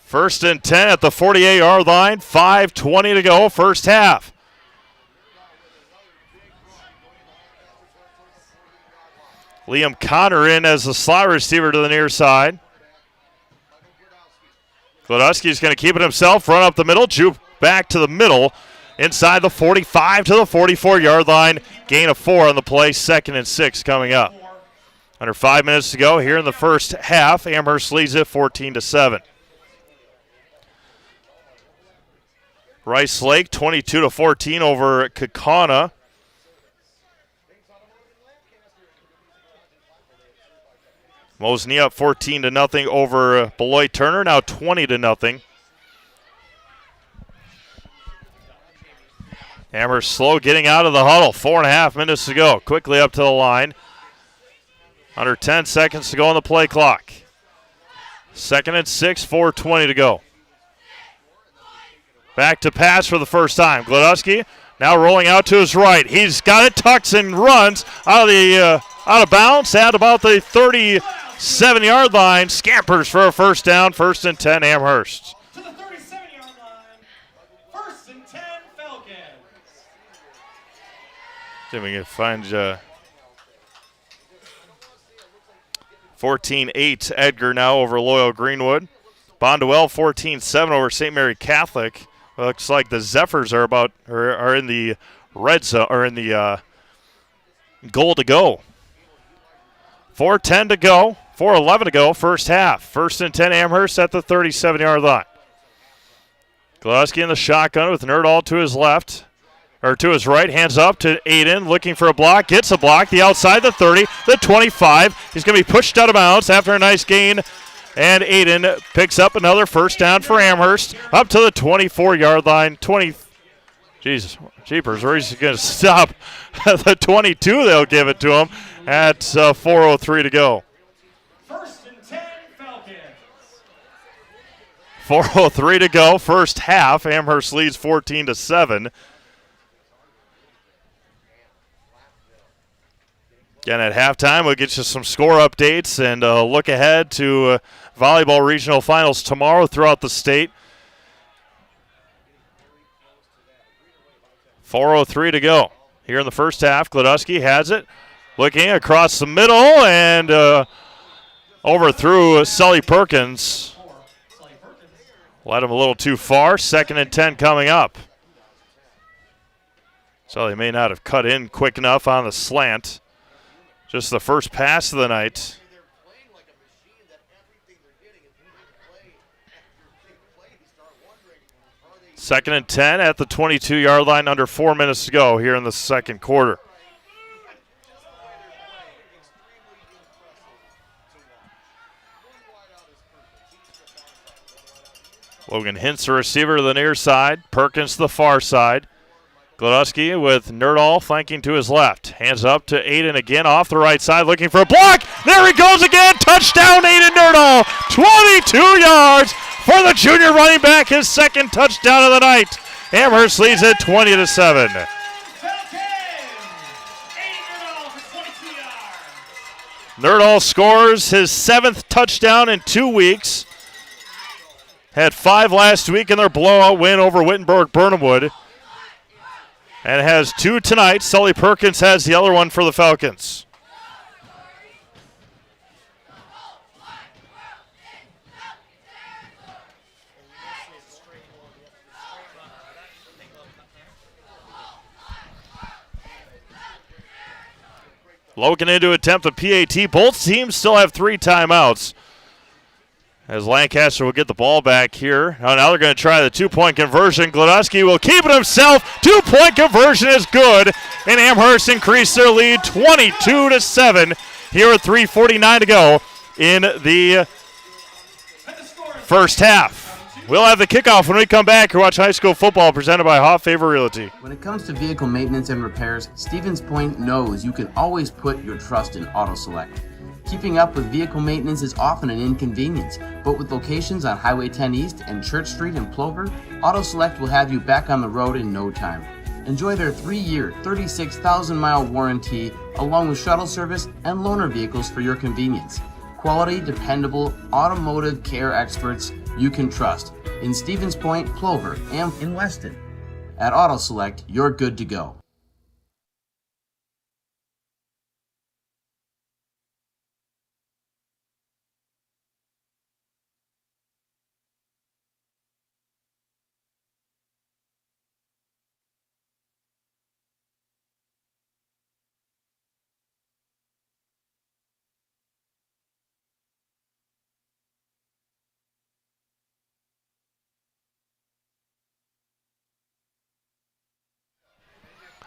First and 10 at the 48-yard line, 5:20 to go, first half. Liam Connor in as the slot receiver to the near side. Glodowski's going to keep it himself, run up the middle, juke back to the middle, inside the 45 to the 44-yard line. Gain of 4 on the play, 2nd and 6 coming up. Under 5 minutes to go here in the first half. Amherst leads it 14-7. Rice Lake 22-14 over Kaukauna. Mosney up 14-0 over Beloit Turner, now 20-0. Amherst slow getting out of the huddle. 4.5 minutes to go. Quickly up to the line. Under 10 seconds to go on the play clock. 2nd and 6, 4:20 to go. Back to pass for the first time. Glodowski now rolling out to his right. He's got it, tucks and runs out of bounds at about the 37-yard line. Scampers for a first down. 1st and 10, Amherst. To the 37-yard line. 1st and 10, Falcons. See if we can find 14-8 Edgar now over Loyal Greenwood. Bonduel 14-7 over St. Mary Catholic. Looks like the Zephyrs are in the red zone, or in the goal to go. 4:10 to go, 4:11 to go, first half. 1st and 10 Amherst at the 37-yard line. Glodowski in the shotgun with Nerdahl to his left, or to his right, hands up to Aiden, looking for a block, gets a block, the outside, the 30, the 25. He's going to be pushed out of bounds after a nice gain. And Aiden picks up another first down for Amherst, up to the 24-yard line. Jesus, jeepers, where is he going to stop? The 22, they'll give it to him at 4:03 to go. 1st and 10, Falcons. 4:03 to go, first half. Amherst leads 14-7. Again, at halftime, we'll get you some score updates and look ahead to volleyball regional finals tomorrow throughout the state. 4:03 to go. Here in the first half, Glodowski has it. Looking across the middle and overthrew Sully Perkins. Led him a little too far. 2nd and 10 coming up. Sully may not have cut in quick enough on the slant. Just the first pass of the night. Second and 10 at the 22-yard line, under 4 minutes to go here in the second quarter. Logan Hintz, the receiver to the near side. Perkins to the far side. Glodowski with Nerdahl flanking to his left. Hands up to Aiden again off the right side, looking for a block. There he goes again. Touchdown, Aiden Nerdahl. 22 yards for the junior running back, his second touchdown of the night. Amherst leads it 20-7. Nerdahl scores his 7th touchdown in 2 weeks. Had 5 last week in their blowout win over Wittenberg-Burnhamwood. And has 2 tonight. Sully Perkins has the other one for the Falcons. Logan in to attempt a PAT. Both teams still have 3 timeouts. As Lancaster will get the ball back here. Now they're going to try the 2-point conversion. Glodowski will keep it himself. 2-point conversion is good. And Amherst increased their lead 22-7. Here with 3:49 to go in the first half. We'll have the kickoff when we come back. You watch high school football presented by Hoff Favor Realty. When it comes to vehicle maintenance and repairs, Stevens Point knows you can always put your trust in Auto Select. Keeping up with vehicle maintenance is often an inconvenience, but with locations on Highway 10 East and Church Street in Plover, Auto Select will have you back on the road in no time. Enjoy their 3-year, 36,000-mile warranty, along with shuttle service and loaner vehicles for your convenience. Quality, dependable, automotive care experts you can trust in Stevens Point, Plover, and in Weston. At Auto Select, you're good to go.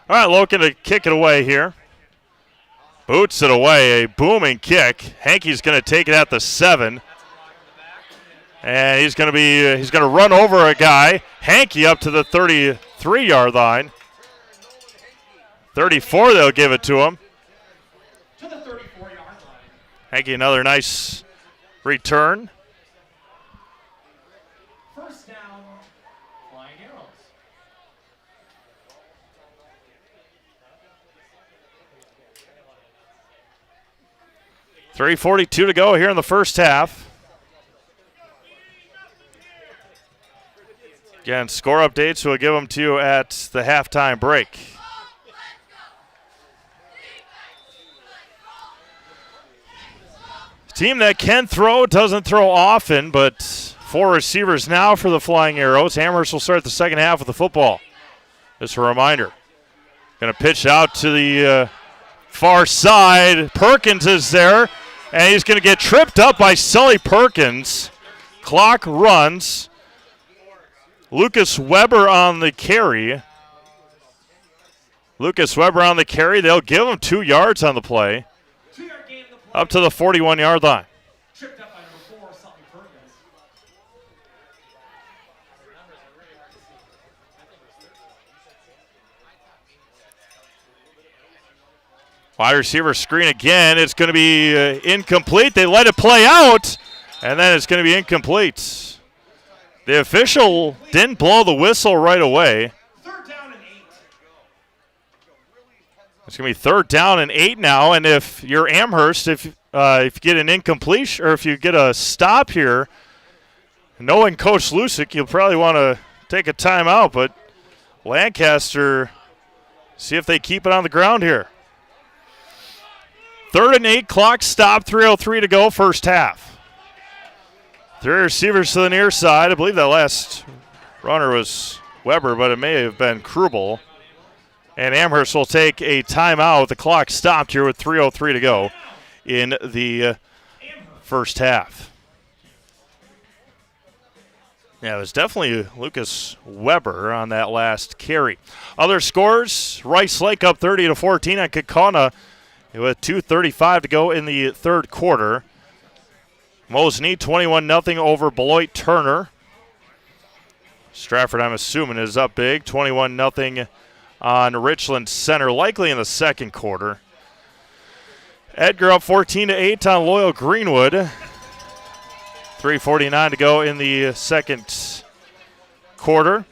All right, Logan to kick it away here. Boots it away, a booming kick. Hankey's going to take it at the 7. And he's going to run over a guy. Hankey up to the 33-yard line. 34, they'll give it to him. To the 34-yard line. Hankey, another nice return. First down, Flying Arrows. 3:42 to go here in the first half. Again, score updates, we'll give them to you at the halftime break. Team that can throw, doesn't throw often, but 4 receivers now for the Flying Arrows. Amherst will start the second half with the football. Just a reminder. Going to pitch out to the far side. Perkins is there, and he's going to get tripped up by Sully Perkins. Clock runs. Lucas Weber on the carry. They'll give him 2 yards on the play. Up to the 41-yard line. Tripped up by number 4, Sully Perkins. Wide receiver screen again. It's going to be incomplete. They let it play out, and then it's going to be incomplete. The official didn't blow the whistle right away. Third down and 8. It's going to be 3rd down and 8 now, and if you're Amherst, if you get an incompletion or if you get a stop here, knowing Coach Lusick, you'll probably want to take a timeout, but Lancaster, see if they keep it on the ground here. 3rd and 8, clock stopped, 3:03 to go, first half. 3 receivers to the near side. I believe that last runner was Weber, but it may have been Krubel. And Amherst will take a timeout. The clock stopped here with 3:03 to go in the first half. Yeah, it was definitely Lucas Weber on that last carry. Other scores, Rice Lake up 30-14 on Kaukauna with 2:35 to go in the third quarter. Mosney 21-0 over Beloit Turner. Stratford, I'm assuming, is up big. 21-0 on Richland Center, likely in the second quarter. Edgar up 14-8 on Loyal Greenwood. 3:49 to go in the second quarter.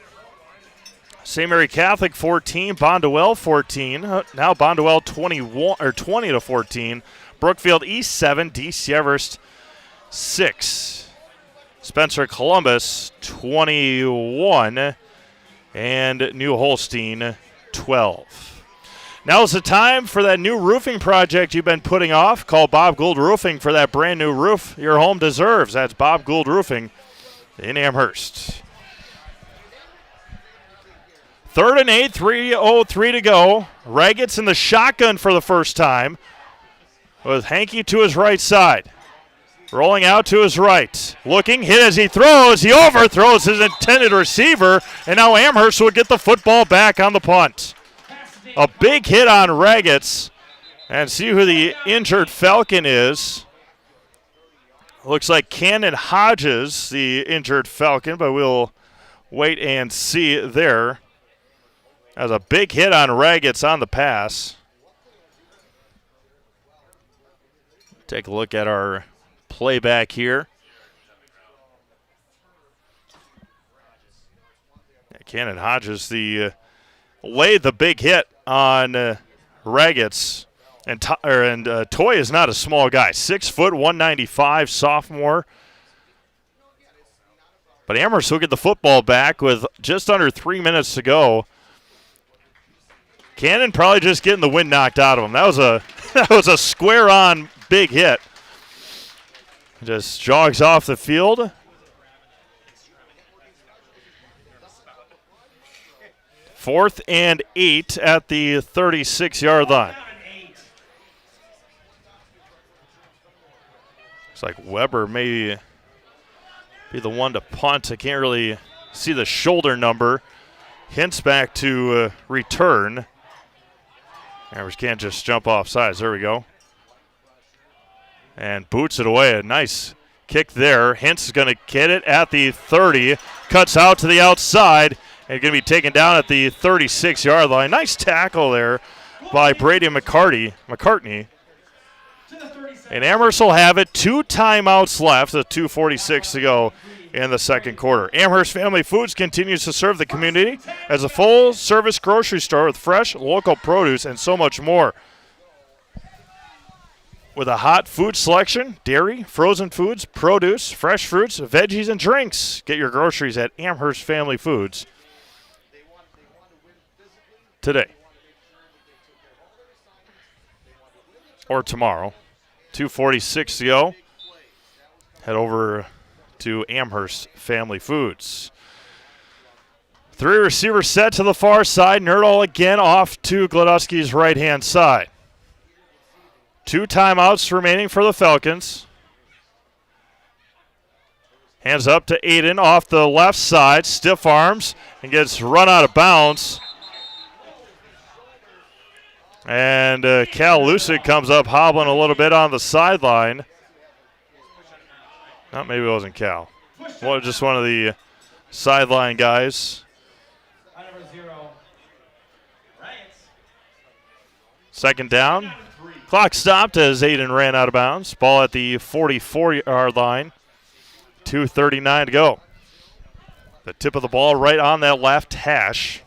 St. Mary Catholic 14, Bondwell 14. Now Bondwell 20-14. Brookfield East 7, DC Everest 6. Spencer Columbus 21, and New Holstein 12. Now is the time for that new roofing project you've been putting off. Call Bob Gould Roofing for that brand new roof your home deserves. That's Bob Gould Roofing in Amherst. 3rd and 8, 3:03 to go. Raggett's in the shotgun for the first time with Hankey to his right side. Rolling out to his right. Looking, hit as he throws. He overthrows his intended receiver, and now Amherst will get the football back on the punt. A big hit on Raggett's, and see who the injured Falcon is. Looks like Cannon Hodges, the injured Falcon, but we'll wait and see there. As a big hit on Raggett's on the pass. Take a look at our playback here. Cannon Hodges laid the big hit on Raggett's. And Toy is not a small guy. 6 foot, 195, sophomore. But Amherst will get the football back with just under 3 minutes to go. Cannon probably just getting the wind knocked out of him. That was a square-on big hit. Just jogs off the field. 4th and 8 at the 36-yard line. Looks like Weber may be the one to punt. I can't really see the shoulder number. Hints back to return. Amherst can't just jump off sides. There we go. And boots it away. A nice kick there. Hintz is going to get it at the 30. Cuts out to the outside. And going to be taken down at the 36-yard line. Nice tackle there by Brady McCartney. And Amherst will have it. 2 timeouts left. 2:46 to go in the second quarter. Amherst Family Foods continues to serve the community as a full-service grocery store with fresh, local produce and so much more. With a hot food selection, dairy, frozen foods, produce, fresh fruits, veggies, and drinks. Get your groceries at Amherst Family Foods today or tomorrow. 2:46 to go. Head over to Amherst Family Foods. 3 receivers set to the far side. Nerdahl again off to Gladowski's right-hand side. 2 timeouts remaining for the Falcons. Hands up to Aiden off the left side. Stiff arms and gets run out of bounds. And Cal Lucic comes up hobbling a little bit on the sideline. No, maybe it wasn't Cal. Well, just one of the sideline guys. Second down. Clock stopped as Aiden ran out of bounds. Ball at the 44-yard line. 2:39 to go. The tip of the ball right on that left hash.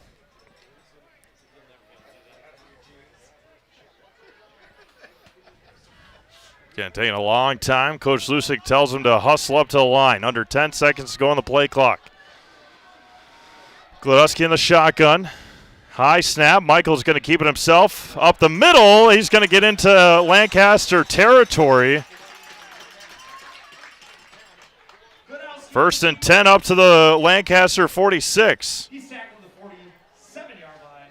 Again, taking a long time. Coach Lucic tells him to hustle up to the line. Under 10 seconds to go on the play clock. Gladowski in the shotgun. High snap. Michael's going to keep it himself. Up the middle. He's going to get into Lancaster territory. 1st and 10 up to the Lancaster 46. He's tackled the 47-yard line.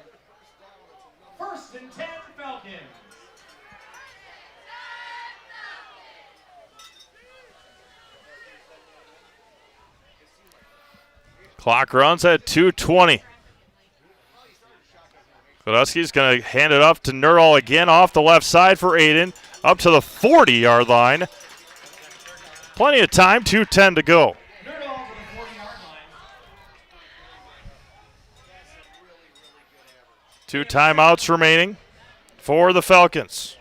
1st and 10 Falcons. Clock runs at 2:20. Gladowski's going to hand it off to Nerdahl again off the left side for Aiden. Up to the 40-yard line. Plenty of time, 2:10 to go. 2 timeouts remaining for the Falcons.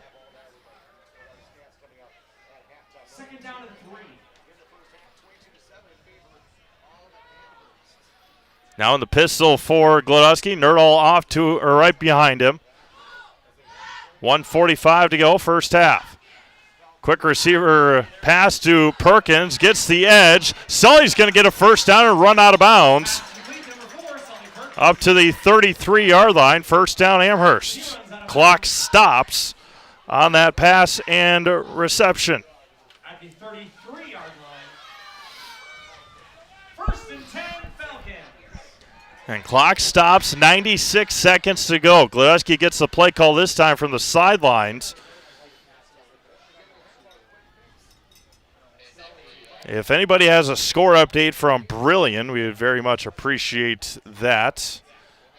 Second down and 3. Now in the pistol for Glodowski. Nerdahl off to or right behind him. 1:45 to go, first half. Quick receiver pass to Perkins, gets the edge. Sully's going to get a first down and run out of bounds. Up to the 33-yard line, first down Amherst. Clock stops on that pass and reception. At the 33-yard line. First and 10, Falcons. And clock stops, 96 seconds to go. Glodowski gets the play call this time from the sidelines. If anybody has a score update from Brillion, we would very much appreciate that.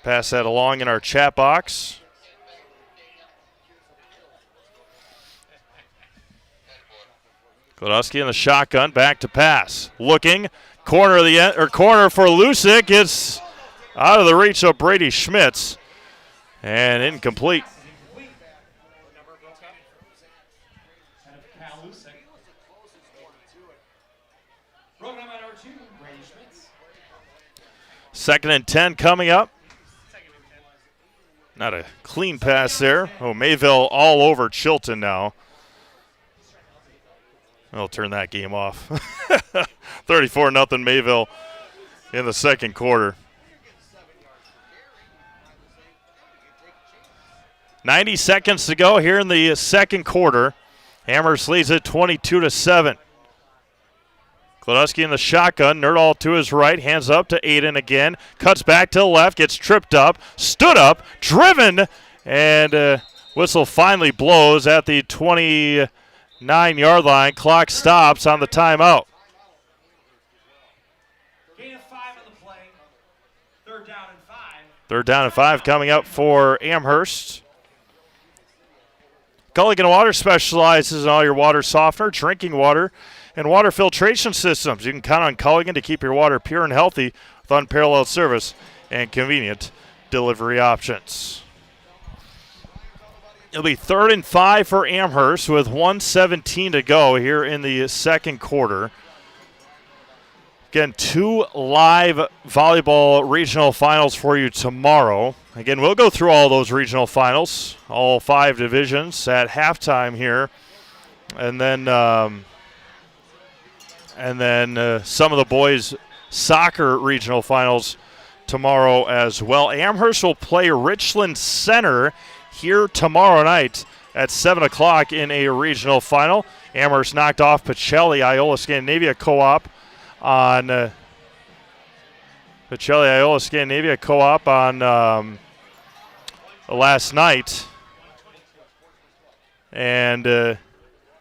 Pass that along in our chat box. Glodowski in the shotgun, back to pass. Looking, corner of the corner for Lusick. It's out of the reach of Brady Schmitz and incomplete. Second and 10 coming up. Not a clean pass there. Oh, Mayville all over Chilton now. I'll turn that game off. 34-0 Mayville in the second quarter. 90 seconds to go here in the second quarter. Amherst leads it 22-7. Glodowski in the shotgun. Nerdahl to his right. Hands up to Aiden again. Cuts back to the left. Gets tripped up. Stood up. Driven. And whistle finally blows at the 29-yard line. Clock stops on the timeout. Gain of 5 on the play. Third down and 5. Third down and 5 coming up for Amherst. Culligan Water specializes in all your water softener, drinking water, and water filtration systems. You can count on Culligan to keep your water pure and healthy with unparalleled service and convenient delivery options. It'll be 3rd and 5 for Amherst with 1:17 to go here in the second quarter. Again, 2 live volleyball regional finals for you tomorrow. Again, we'll go through all those regional finals, all 5 divisions at halftime here. And then some of the boys' soccer regional finals tomorrow as well. Amherst will play Richland Center here tomorrow night at 7 o'clock in a regional final. Amherst knocked off Pacelli Iola Scandinavia Co-op on last night. And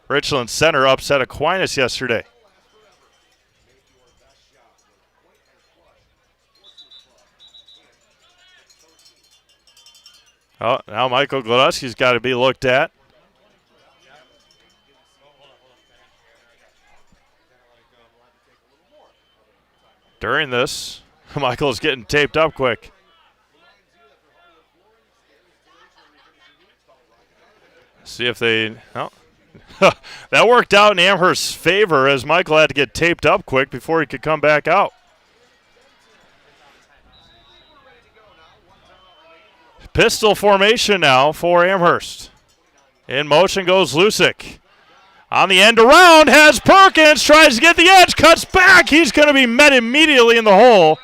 Richland Center upset Aquinas yesterday. Oh, now Michael Glodowski's got to be looked at. During this, Michael's getting taped up quick. See if they... Oh. That worked out in Amherst's favor as Michael had to get taped up quick before he could come back out. Pistol formation now for Amherst. In motion goes Lusick. On the end around has Perkins, tries to get the edge, cuts back. He's going to be met immediately in the hole.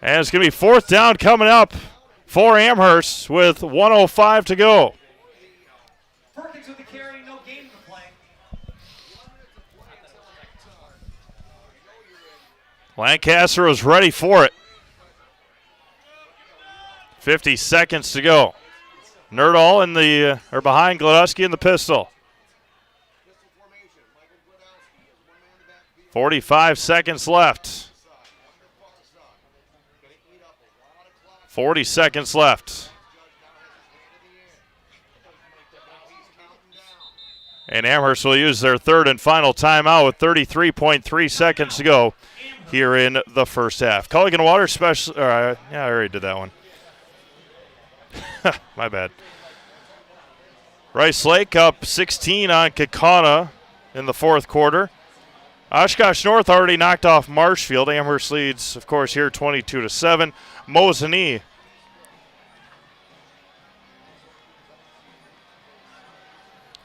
And it's going to be 4th down coming up for Amherst with 1:05 to go. Perkins with the carry, no gain in the play. Lancaster was ready for it. 50 seconds to go. Nerdahl in the behind Glodowski in the pistol. 45 seconds left. 40 seconds left. And Amherst will use their third and final timeout with 33.3 seconds to go here in the first half. Culligan Water special. Yeah, I already did that one. My bad. Rice Lake up 16 on Kaukauna in the fourth quarter. Oshkosh North already knocked off Marshfield. Amherst leads, of course, here 22-7.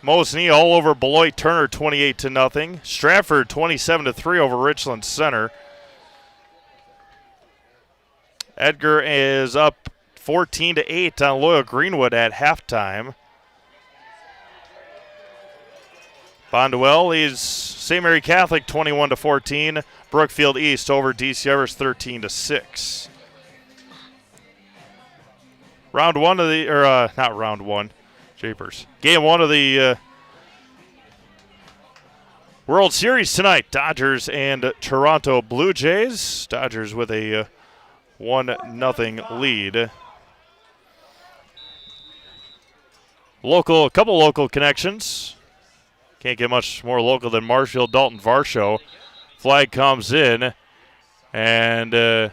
Mosinee all over Beloit Turner 28-0. Stratford 27-3 over Richland Center. Edgar is up 14-8 on Loyal Greenwood at halftime. Bonduel leads St. Mary Catholic 21-14. Brookfield East over DC Everest 13-6. Round one of the, or not round one, Japers. Game one of the World Series tonight. Dodgers and Toronto Blue Jays. Dodgers with a 1-0 lead. Couple local connections. Can't get much more local than Marshfield, Dalton, Varsho. Flag comes in, and who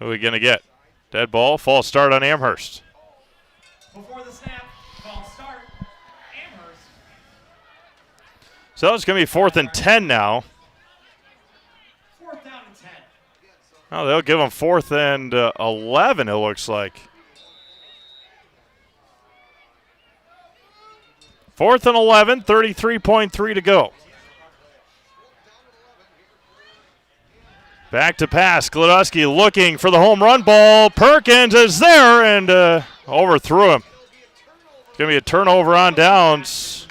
are we going to get? Dead ball, false start on Amherst. Before the snap, false start, Amherst. So it's going to be 4th and 10 now. 4th down and 10. Oh, they'll give them 4th and 11, it looks like. 4th and 11, 33.3 to go. Back to pass. Glodowski looking for the home run ball. Perkins is there and overthrew him. It's going to be a turnover on downs.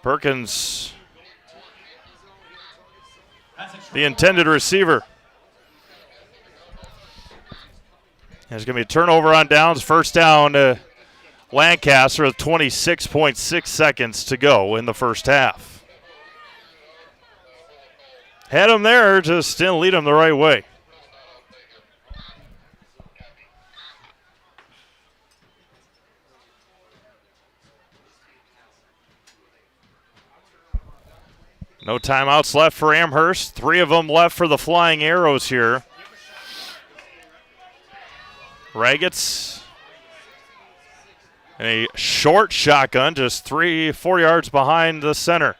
Perkins, the intended receiver. There's going to be a turnover on downs. First down, Lancaster with 26.6 seconds to go in the first half. Had him there, just didn't lead him the right way. No timeouts left for Amherst. 3 of them left for the Flying Arrows here. Raggets. And a short shotgun, just 3-4 yards behind the center.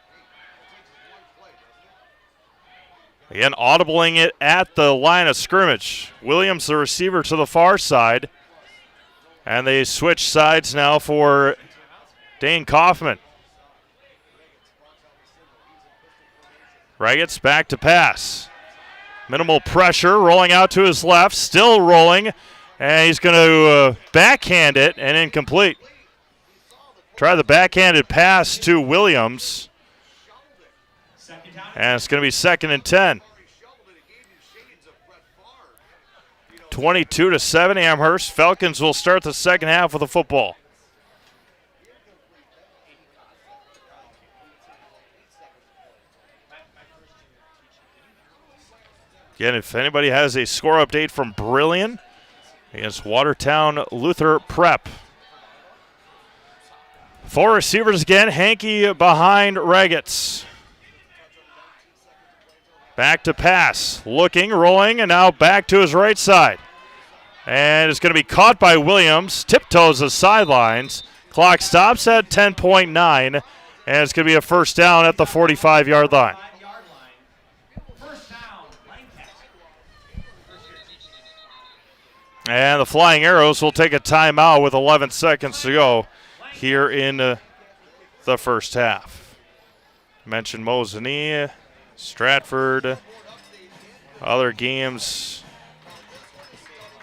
Again, audibling it at the line of scrimmage. Williams, the receiver, to the far side. And they switch sides now for Dane Kaufman. Raggets back to pass. Minimal pressure, rolling out to his left, still rolling. And he's going to backhand it and incomplete. Try the backhanded pass to Williams. And it's going to be 2nd and 10. 22-7 Amherst. Falcons will start the second half with the football. Again, if anybody has a score update from Brillion against Watertown Luther Prep. 4 receivers again. Hankey behind Raggets. Back to pass. Looking, rolling, and now back to his right side. And it's going to be caught by Williams. Tiptoes the sidelines. Clock stops at 10.9. And it's going to be a first down at the 45-yard line. And the Flying Arrows will take a timeout with 11 seconds to go here in the first half. Mentioned Mosinee, Stratford, other games.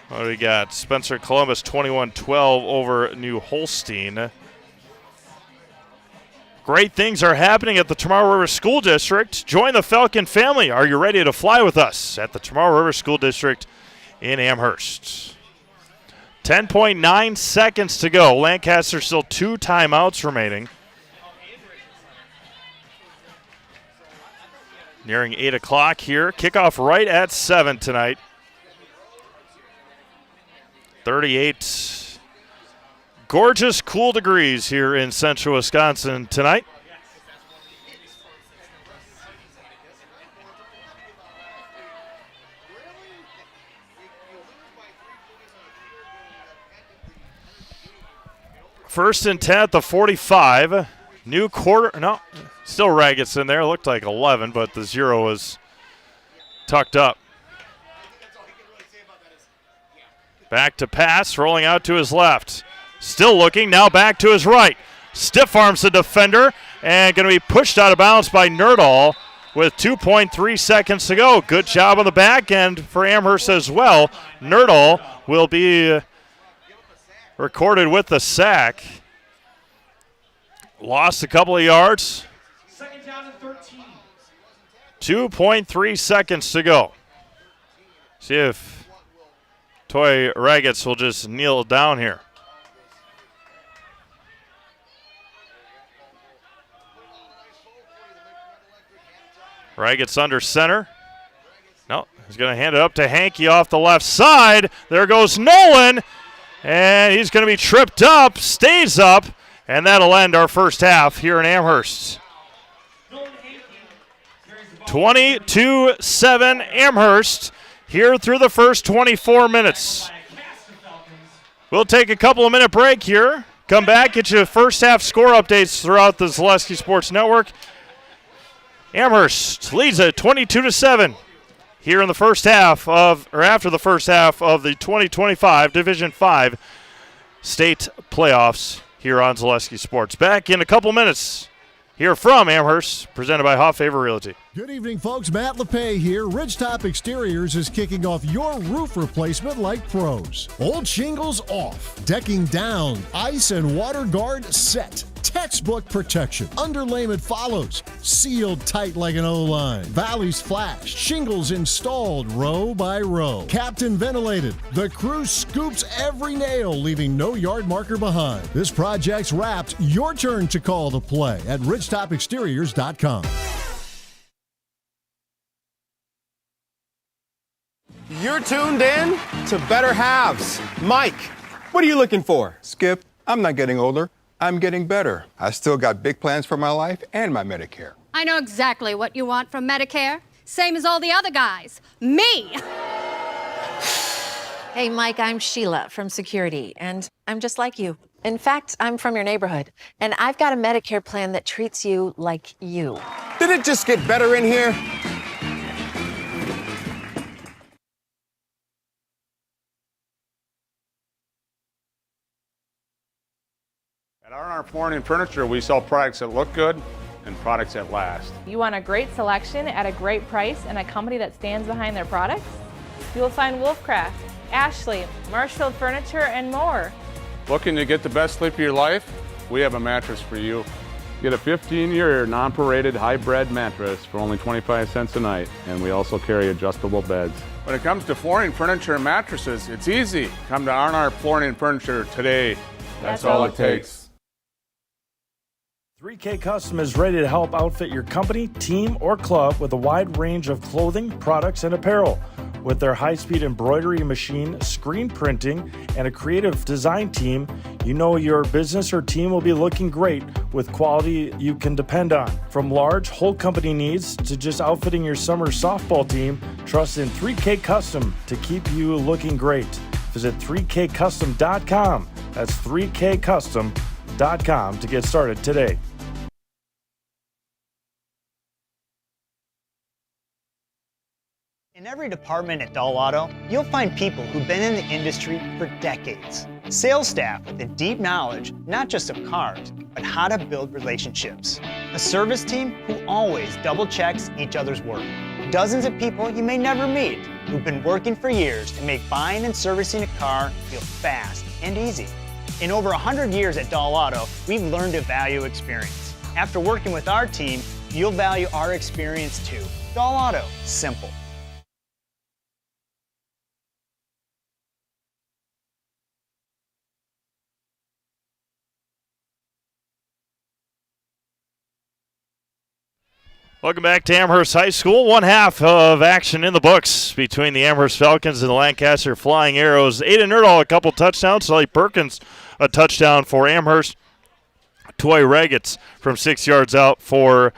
What do we got? Spencer Columbus 21-12 over New Holstein. Great things are happening at the Tomorrow River School District. Join the Falcon family. Are you ready to fly with us at the Tomorrow River School District in Amherst? 10.9 seconds to go. Lancaster still 2 timeouts remaining. Nearing 8 o'clock here. Kickoff right at 7 tonight. 38 gorgeous, cool degrees here in central Wisconsin tonight. First and 10 at the 45. New quarter. No, still Raggets in there. Looked like 11, but the 0 was tucked up. Back to pass, rolling out to his left. Still looking, now back to his right. Stiff arms the defender and going to be pushed out of bounds by Nerdahl with 2.3 seconds to go. Good job on the back end for Amherst as well. Nerdahl will be recorded with the sack. Lost a couple of yards. Second down and 13. 2.3 seconds to go. See if Toy Raggets will just kneel down here. Raggets under center. No, he's going to hand it up to Hankey off the left side. There goes Nolan. And he's going to be tripped up, stays up, and that'll end our first half here in Amherst. 22-7 Amherst here through the first 24 minutes. We'll take a couple of minute break here. Come back, get you first half score updates throughout the Zaleski Sports Network. Amherst leads at 22-7 here in the first half of, or after the first half of the 2025 Division 5 state playoffs here on Zaleski Sports. Back in a couple minutes here from Amherst, presented by Hoff Favor Realty. Good evening, folks. Matt LePay here. Ridgetop Exteriors is kicking off your roof replacement like pros. Old shingles off, decking down, ice and water guard set. Textbook protection. Underlayment follows. Sealed tight like an O-line. Valleys flashed. Shingles installed row by row. Captain ventilated. The crew scoops every nail, leaving no yard marker behind. This project's wrapped. Your turn to call the play at ridgetopexteriors.com. You're tuned in to Better Halves. Mike, what are you looking for? Skip, I'm not getting older. I'm getting better. I still got big plans for my life and my Medicare. I know exactly what you want from Medicare. Same as all the other guys. Me! Hey, Mike, I'm Sheila from Security, and I'm just like you. In fact, I'm from your neighborhood, and I've got a Medicare plan that treats you like you. Did it just get better in here? At R&R Flooring and Furniture, we sell products that look good and products that last. You want a great selection at a great price and a company that stands behind their products? You will find Wolfcraft, Ashley, Marshfield Furniture, and more. Looking to get the best sleep of your life? We have a mattress for you. Get a 15-year non-paraded hybrid mattress for only 25 cents a night, and we also carry adjustable beds. When it comes to flooring, furniture, and mattresses, it's easy. Come to R&R Flooring and Furniture today. That's all it takes. 3K Custom is ready to help outfit your company, team, or club with a wide range of clothing, products, and apparel. With their high-speed embroidery machine, screen printing, and a creative design team, you know your business or team will be looking great with quality you can depend on. From large whole company needs to just outfitting your summer softball team, trust in 3K Custom to keep you looking great. Visit 3kcustom.com. That's 3kcustom.com to get started today. In every department at Dahl Auto, you'll find people who've been in the industry for decades. Sales staff with a deep knowledge, not just of cars, but how to build relationships. A service team who always double checks each other's work. Dozens of people you may never meet who've been working for years to make buying and servicing a car feel fast and easy. In over 100 years at Dahl Auto, we've learned to value experience. After working with our team, you'll value our experience too. Dahl Auto, simple. Welcome back to Amherst High School. One half of action in the books between the Amherst Falcons and the Lancaster Flying Arrows. Aiden Nerdahl, a couple touchdowns. Sully Perkins, a touchdown for Amherst. Toy Regetz from 6 yards out for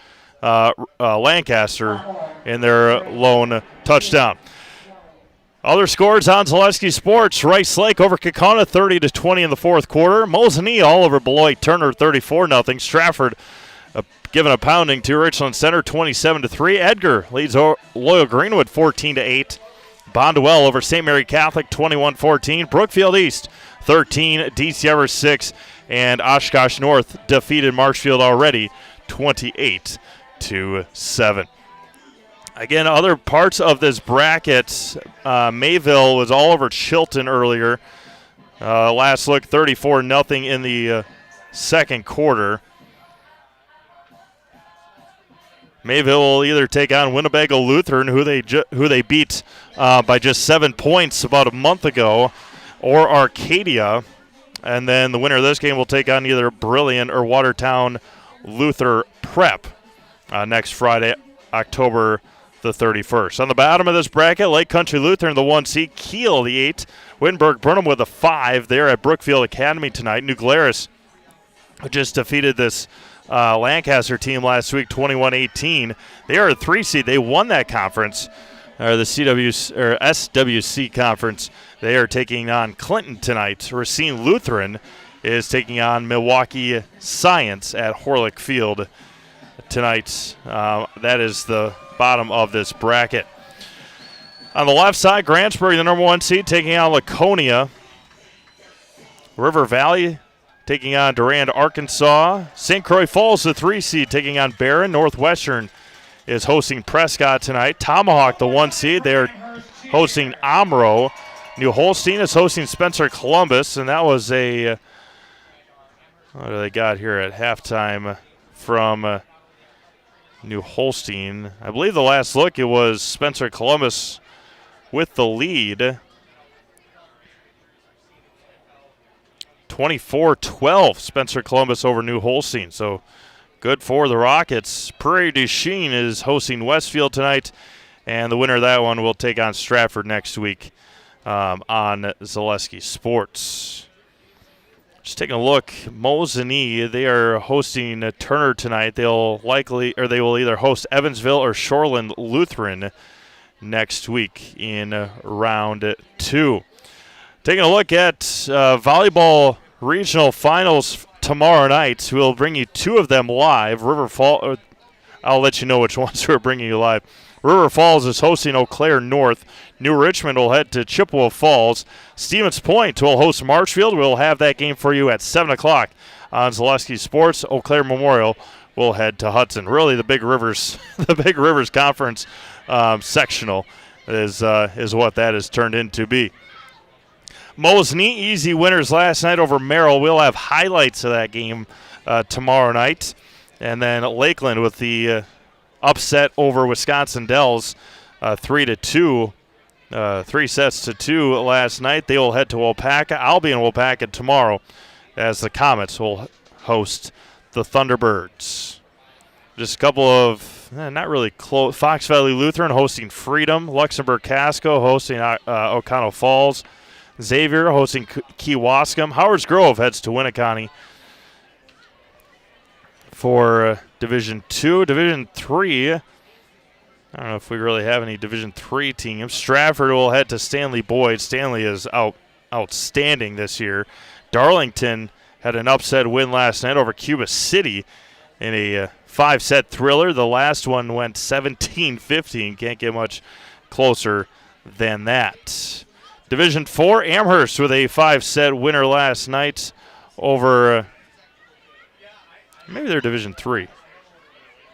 Lancaster in their lone touchdown. Other scores on Zaleski Sports. Rice Lake over Kaukauna 30-20 in the fourth quarter. Mosinee all over Beloit Turner 34-0. Stratford given a pounding to Richland Center 27-3. Edgar leads Loyal Greenwood 14-8. Bondwell over St. Mary Catholic 21-14. Brookfield East 13, DC Everest 6, and Oshkosh North defeated Marshfield already 28-7. Again, other parts of this bracket, Mayville was all over Chilton earlier. Last look, 34-0 in the second quarter. Mayville will either take on Winnebago Lutheran, who they beat by just 7 points about a month ago, or Arcadia. And then the winner of this game will take on either Brilliant or Watertown Luther Prep next Friday, October the 31st. On the bottom of this bracket, Lake Country Lutheran, the 1 seed, Kiel, the 8, Wittenberg Burnham with a 5 there at Brookfield Academy tonight. New Glarus just defeated this Lancaster team last week, 21-18. They are a 3 seed. They won that conference, or the SWC conference. They are taking on Clinton tonight. Racine Lutheran is taking on Milwaukee Science at Horlick Field tonight. That is the bottom of this bracket. On the left side, Grantsburg, the number 1 seed, taking on Laconia. River Valley taking on Durand, Arkansas. St. Croix Falls, the 3 seed, taking on Barron. Northwestern is hosting Prescott tonight. Tomahawk, the 1 seed, they are hosting Omro. New Holstein is hosting Spencer Columbus, and that was a what do they got here at halftime from New Holstein? I believe the last look, it was Spencer Columbus with the lead. 24-12, Spencer Columbus over New Holstein. So good for the Rockets. Prairie du Chien is hosting Westfield tonight, and the winner of that one will take on Stratford next week on Zaleski Sports. Just taking a look, Mosinee, they are hosting Turner tonight. They will either host Evansville or Shoreland Lutheran next week in round 2. Taking a look at volleyball regional finals tomorrow night. We'll bring you 2 of them live. I'll let you know which ones we're bringing you live. River Falls is hosting Eau Claire North. New Richmond will head to Chippewa Falls. Stevens Point will host Marshfield. We'll have that game for you at 7 o'clock on Zaleski Sports. Eau Claire Memorial will head to Hudson. Really, the Big Rivers Conference sectional is what that has turned into be. Mosinee, easy winners last night over Merrill. We'll have highlights of that game tomorrow night. And then Lakeland with the upset over Wisconsin Dells, 3-2, 3-2 last night. They will head to Waupaca. I'll be in Waupaca tomorrow as the Comets will host the Thunderbirds. Just a couple of not really close. Fox Valley Lutheran hosting Freedom. Luxembourg Casco hosting O'Connell Falls. Xavier hosting Kewaskum. Howard's Grove heads to Winneconne for Division 2. Division 3, I don't know if we really have any Division 3 teams. Stratford will head to Stanley Boyd. Stanley is outstanding this year. Darlington had an upset win last night over Cuba City in a 5-set thriller. The last one went 17-15. Can't get much closer than that. Division 4, Amherst with a 5-set winner last night over maybe they're Division 3.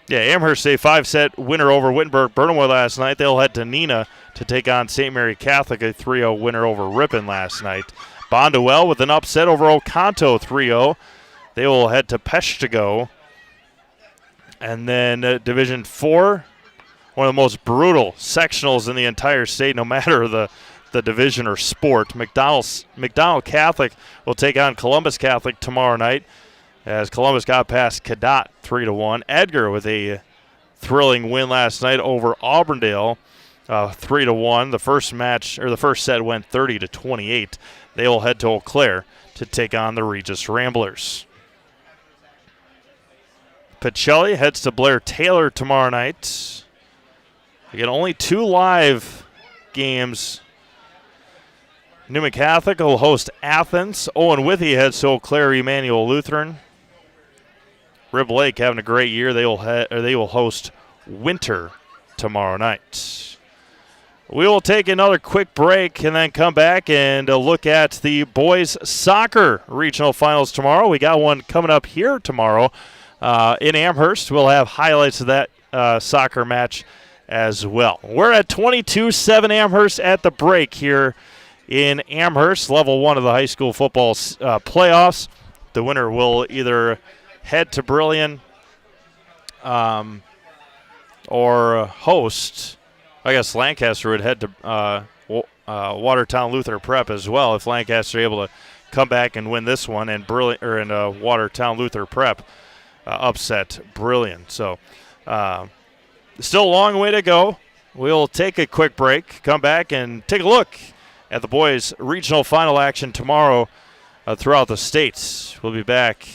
Yeah, Amherst a 5-set winner over Wittenberg Burnham last night. They'll head to Neenah to take on St. Mary Catholic, a 3-0 winner over Ripon last night. Bondwell with an upset over Oconto, 3-0. They will head to Peshtigo. And then Division 4, one of the most brutal sectionals in the entire state, no matter the division or sport. McDonald Catholic will take on Columbus Catholic tomorrow night, as Columbus got past Cadott 3-1. Edgar with a thrilling win last night over Auburndale, 3-1. The first set went 30-28. They will head to Eau Claire to take on the Regis Ramblers. Pacelli heads to Blair Taylor tomorrow night. Again, only 2 live games. Newman Catholic will host Athens. Owen Withy heads to Eau Claire Emmanuel Lutheran. Rib Lake having a great year. They will host Winter tomorrow night. We will take another quick break and then come back and look at the boys soccer regional finals tomorrow. We got one coming up here tomorrow in Amherst. We'll have highlights of that soccer match as well. We're at 22-7 Amherst at the break here in Amherst, level 1 of the high school football playoffs. The winner will either head to Brillion or host. I guess Lancaster would head to Watertown Luther Prep as well if Lancaster are able to come back and win this one, and Watertown Luther Prep upset Brillion. So still a long way to go. We'll take a quick break, come back, and take a look at the boys' regional final action tomorrow throughout the states. We'll be back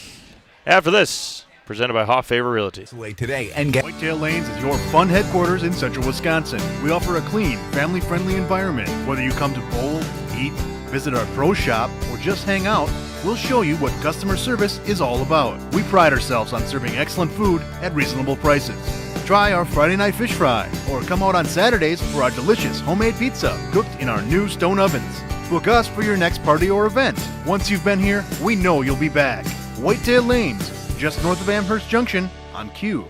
after this, presented by Hoff Favor Realty. Today and get Whitetail Lanes is your fun headquarters in central Wisconsin. We offer a clean, family-friendly environment. Whether you come to bowl, eat, visit our pro shop, or just hang out, we'll show you what customer service is all about. We pride ourselves on serving excellent food at reasonable prices. Try our Friday night fish fry, or come out on Saturdays for our delicious homemade pizza cooked in our new stone ovens. Book us for your next party or event. Once you've been here, we know you'll be back. Whitetail Lanes, just north of Amherst Junction on Q.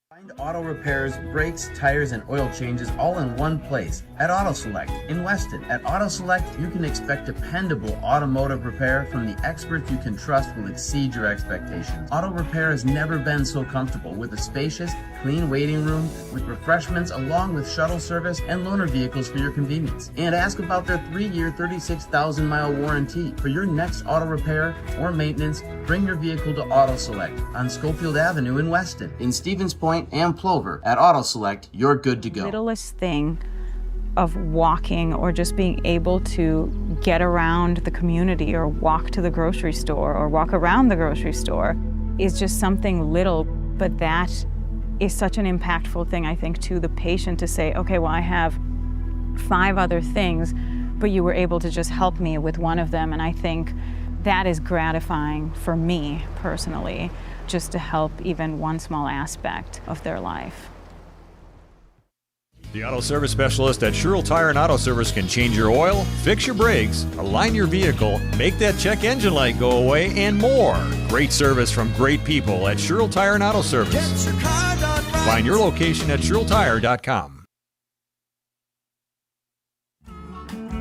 Find auto repairs, brakes, tires, and oil changes all in one place at Auto Select in Weston. At Auto Select, you can expect dependable automotive repair from the experts you can trust will exceed your expectations. Auto repair has never been so comfortable, with a spacious, clean waiting room with refreshments along with shuttle service and loaner vehicles for your convenience. And ask about their 3-year, 36,000-mile warranty. For your next auto repair or maintenance, bring your vehicle to Auto Select on Schofield Avenue in Weston. In Stevens Point and Plover, at Auto Select, you're good to go. Littlest thing of walking or just being able to get around the community or walk to the grocery store or walk around the grocery store is just something little, but that is such an impactful thing, I think, to the patient to say, okay, well, I have 5 other things, but you were able to just help me with one of them. And I think that is gratifying for me personally, just to help even one small aspect of their life. The Auto Service Specialist at Sherrill Tire and Auto Service can change your oil, fix your brakes, align your vehicle, make that check engine light go away, and more. Great service from great people at Sherrill Tire and Auto Service. Find your location at SherrillTire.com.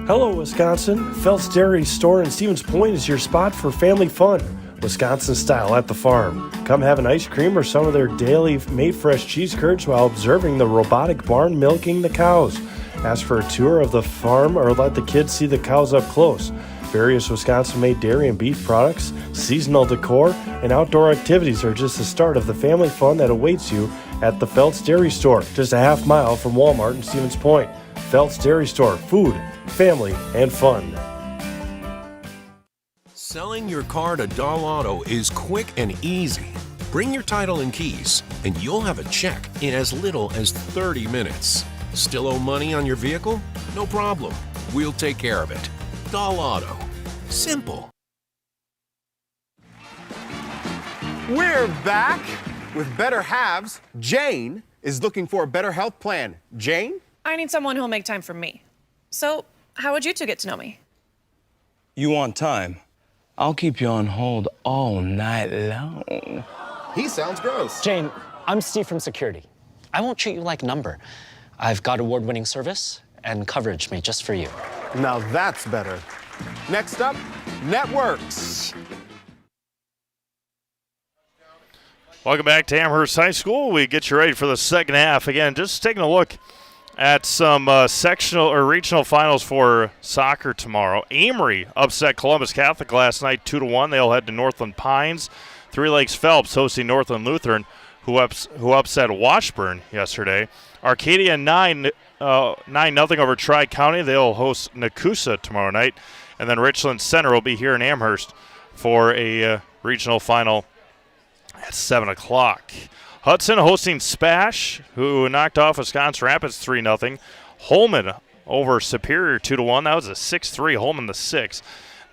Hello, Wisconsin. Phelps Dairy Store in Stevens Point is your spot for family fun. Wisconsin style at the farm. Come have an ice cream or some of their daily made fresh cheese curds while observing the robotic barn milking the cows. Ask for a tour of the farm or let the kids see the cows up close. Various Wisconsin-made dairy and beef products, seasonal decor, and outdoor activities are just the start of the family fun that awaits you at the Phelps Dairy Store, just a half mile from Walmart in Stevens Point. Phelps Dairy Store, food, family, and fun. Selling your car to Dahl Auto is quick and easy. Bring your title and keys, and you'll have a check in as little as 30 minutes. Still owe money on your vehicle? No problem. We'll take care of it. Dahl Auto. Simple. We're back with Better Halves. Jane is looking for a better health plan. Jane? I need someone who'll make time for me. So, how would you two get to know me? You want time? I'll keep you on hold all night long. He sounds gross. Jane, I'm Steve from security. I won't treat you like a number. I've got award-winning service and coverage made just for you. Now that's better. Next up, networks. Welcome back to Amherst High School. We get you ready for the second half. Again, just taking a look at some sectional or regional finals for soccer tomorrow. Amory upset Columbus Catholic last night 2-1. They'll head to Northland Pines. Three Lakes Phelps hosting Northland Lutheran. who upset Washburn yesterday. Arcadia 9-0 over Tri-County. They'll host Nakusa tomorrow night. And then Richland Center will be here in Amherst for a regional final at 7 o'clock. Hudson hosting Spash, who knocked off Wisconsin Rapids 3-0. Holman over Superior 2-1. That was a 6-3. Holman the 6.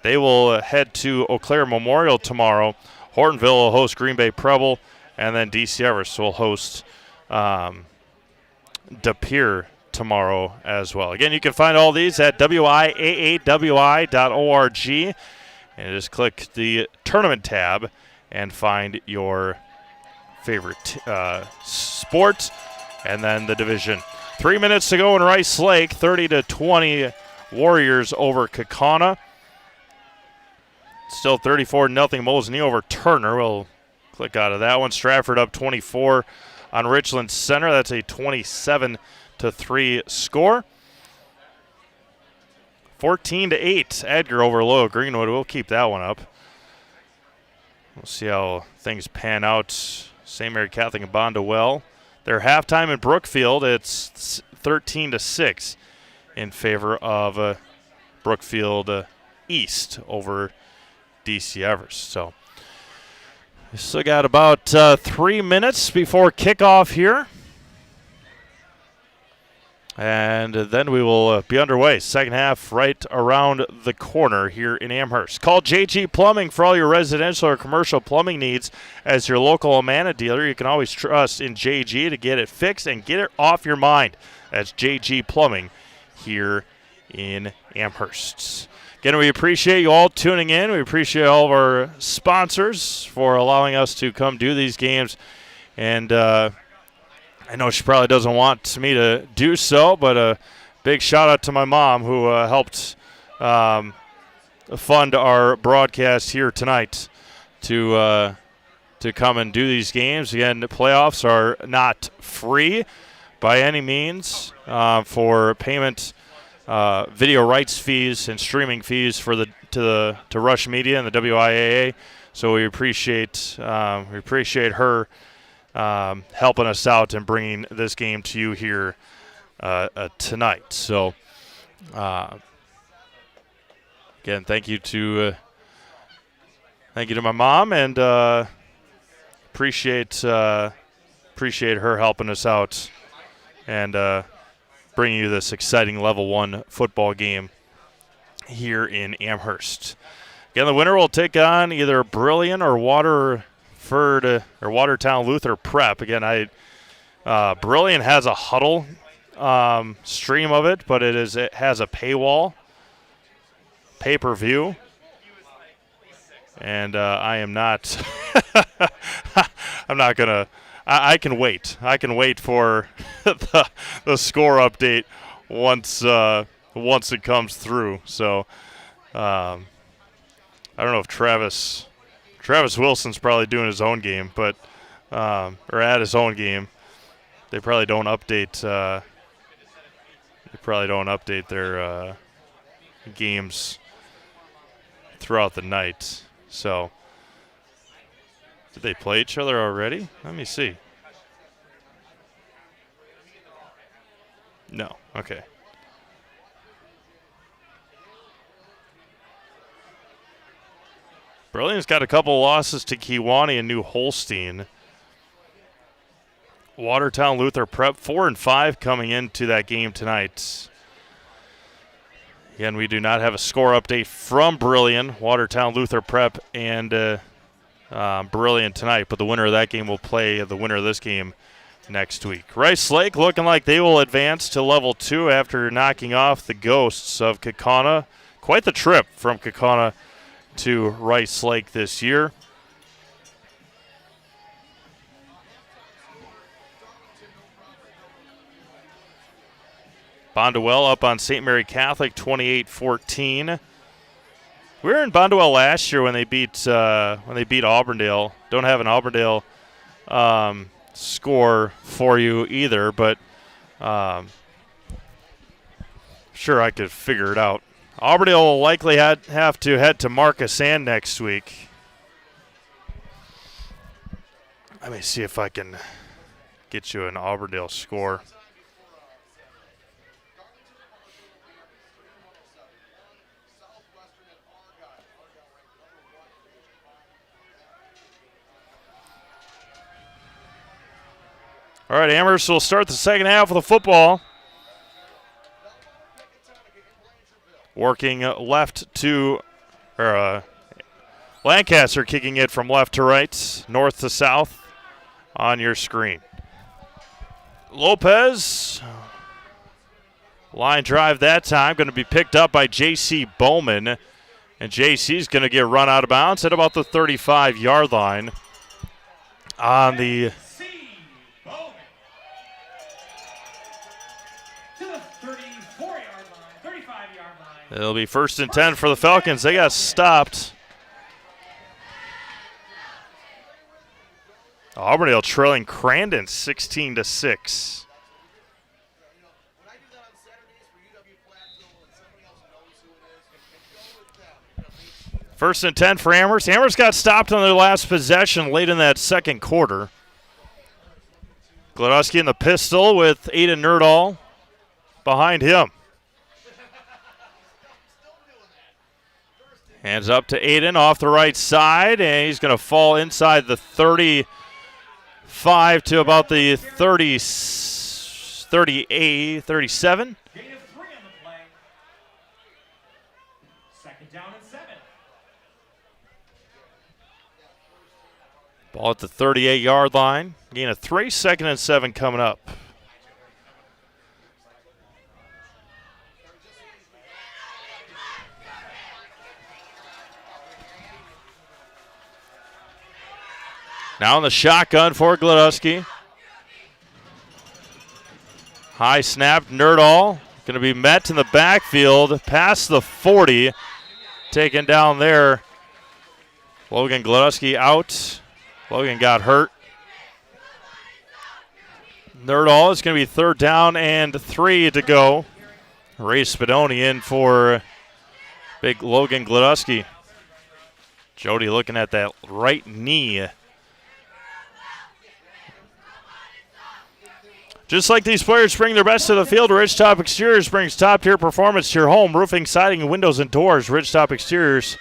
They will head to Eau Claire Memorial tomorrow. Hortonville will host Green Bay Preble. And then DC Everest will host De Pere tomorrow as well. Again, you can find all these at WIAAWI.org. And just click the tournament tab and find your favorite sport and then the division. 3 minutes to go in Rice Lake. 30-20 Warriors over Kaukauna. Still 34-0 Mosinee over Turner. We'll click out of that one. Stratford up 24 on Richland Center. That's a 27-3 score. 14-8 Edgar over Loyal Greenwood. We'll keep that one up. We'll see how things pan out. St. Mary Catholic and Bondwell. Their halftime in Brookfield, it's 13-6 in favor of Brookfield East over DC Everest. So we still got about 3 minutes before kickoff here. And then we will be underway. Second half right around the corner here in Amherst. Call JG Plumbing for all your residential or commercial plumbing needs. As your local Amana dealer, you can always trust in JG to get it fixed and get it off your mind. That's JG Plumbing here in Amherst. Again, we appreciate you all tuning in. We appreciate all of our sponsors for allowing us to come do these games. And I know she probably doesn't want me to do so, but a big shout out to my mom who helped fund our broadcast here tonight to come and do these games. Again, the playoffs are not free by any means for payment, video rights fees and streaming fees for to Rush Media and the WIAA. So we appreciate her helping us out and bringing this game to you here tonight. So, again, thank you to my mom, and appreciate her helping us out and bringing you this exciting Level 1 football game here in Amherst. Again, the winner will take on either Brilliant or Watertown Luther Prep. Again, Brilliant has a huddle stream of it, but it has a paywall, pay-per-view, and I am not. I'm not gonna. I can wait. I can wait for the score update once it comes through. So I don't know if Travis Wilson's probably doing his own game, but or at his own game. They probably don't update. Their games throughout the night. So, did they play each other already? Let me see. No. Okay. Brilliant's got a couple losses to Kewanee and New Holstein. Watertown Luther Prep 4-5 coming into that game tonight. Again, we do not have a score update from Brilliant, Watertown Luther Prep, and Brilliant tonight, but the winner of that game will play the winner of this game next week. Rice Lake looking like they will advance to Level 2 after knocking off the Ghosts of Kaukauna. Quite the trip from Kaukauna to Rice Lake this year. Bondwell up on St. Mary Catholic 28-14. We were in Bondwell last year when they beat Auburndale. Don't have an Auburndale score for you either, but sure I could figure it out. Auburndale will likely have to head to Marcus Ann next week. Let me see if I can get you an Auburndale score. All right, Amherst will start the second half of the football. Working left to, Lancaster kicking it from left to right, north to south on your screen. Lopez, line drive that time, going to be picked up by J.C. Bowman. And J.C.'s going to get run out of bounds at about the 35-yard line on the It'll be 1st and 10 for the Falcons. They got stopped. Auburndale trailing Crandon 16-6. First and 10 for Amherst. Amherst got stopped on their last possession late in that second quarter. Glodowski in the pistol with Aiden Nerdahl behind him. Hands up to Aiden off the right side, and he's going to fall inside the 35 to about the 38, 37. Gain of 3 on the play. 2nd down and 7. Ball at the 38-yard line. Gain of 3, 2nd and 7 coming up. Now in the shotgun for Glodowski. High snap, Nerdahl. Going to be met in the backfield, past the 40. Taken down there. Logan Glodowski out. Logan got hurt. Nerdahl is going to be 3rd down and 3 to go. Ray Spadoni in for big Logan Glodowski. Jody looking at that right knee. Just like these players bring their best to the field, Ridgetop Exteriors brings top-tier performance to your home. Roofing, siding, windows, and doors. Ridgetop Exteriors.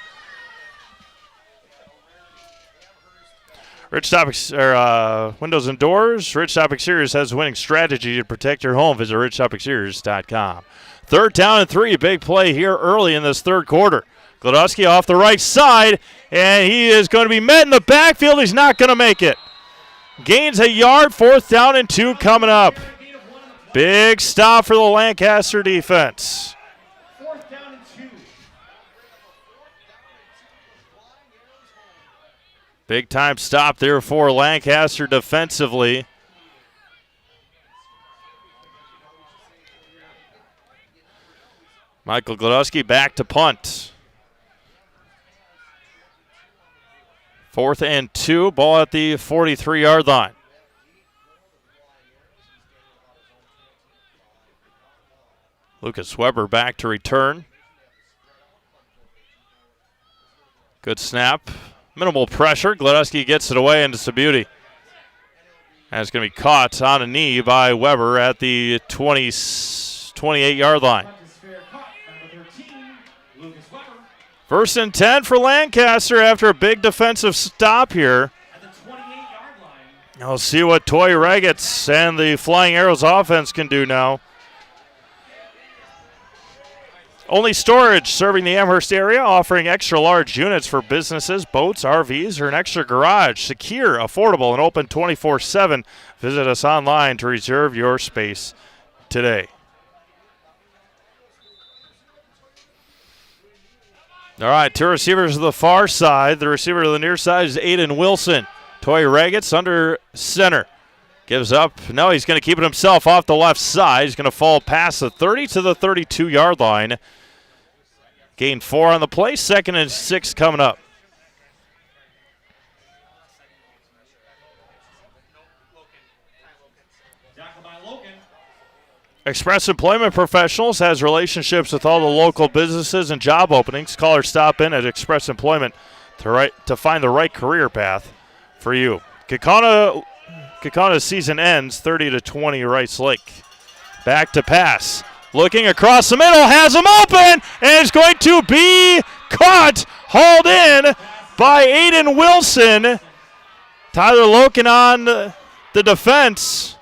Windows and doors. Ridgetop Exteriors has a winning strategy to protect your home. Visit ridgetopexteriors.com. 3rd down and 3. Big play here early in this third quarter. Glodowski off the right side, and he is going to be met in the backfield. He's not going to make it. Gains a yard, 4th down and 2 coming up. Big stop for the Lancaster defense. 4th down and 2. Big time stop there for Lancaster defensively. Michael Glodowski back to punt. 4th and 2, ball at the 43-yard line. Lucas Weber back to return. Good snap. Minimal pressure. Glodowski gets it away, and it's a beauty. And it's going to be caught on a knee by Weber at the 28-yard line. 1st and 10 for Lancaster after a big defensive stop here. I'll see what Toy Raggets and the Flying Arrows offense can do now. Only Storage serving the Amherst area, offering extra large units for businesses, boats, RVs, or an extra garage. Secure, affordable, and open 24/7. Visit us online to reserve your space today. All right, 2 receivers to the far side. The receiver to the near side is Aiden Wilson. Toy Raggets under center. Gives up. No, he's going to keep it himself off the left side. He's going to fall past the 30 to the 32-yard line. Gain 4 on the play. 2nd and 6 coming up. Express Employment Professionals has relationships with all the local businesses and job openings. Call or stop in at Express Employment to find the right career path for you. Kaukauna season ends 30-20 Rice Lake. Back to pass. Looking across the middle, has him open, and is going to be caught, hauled in by Aiden Wilson. Tyler Loken on the defense.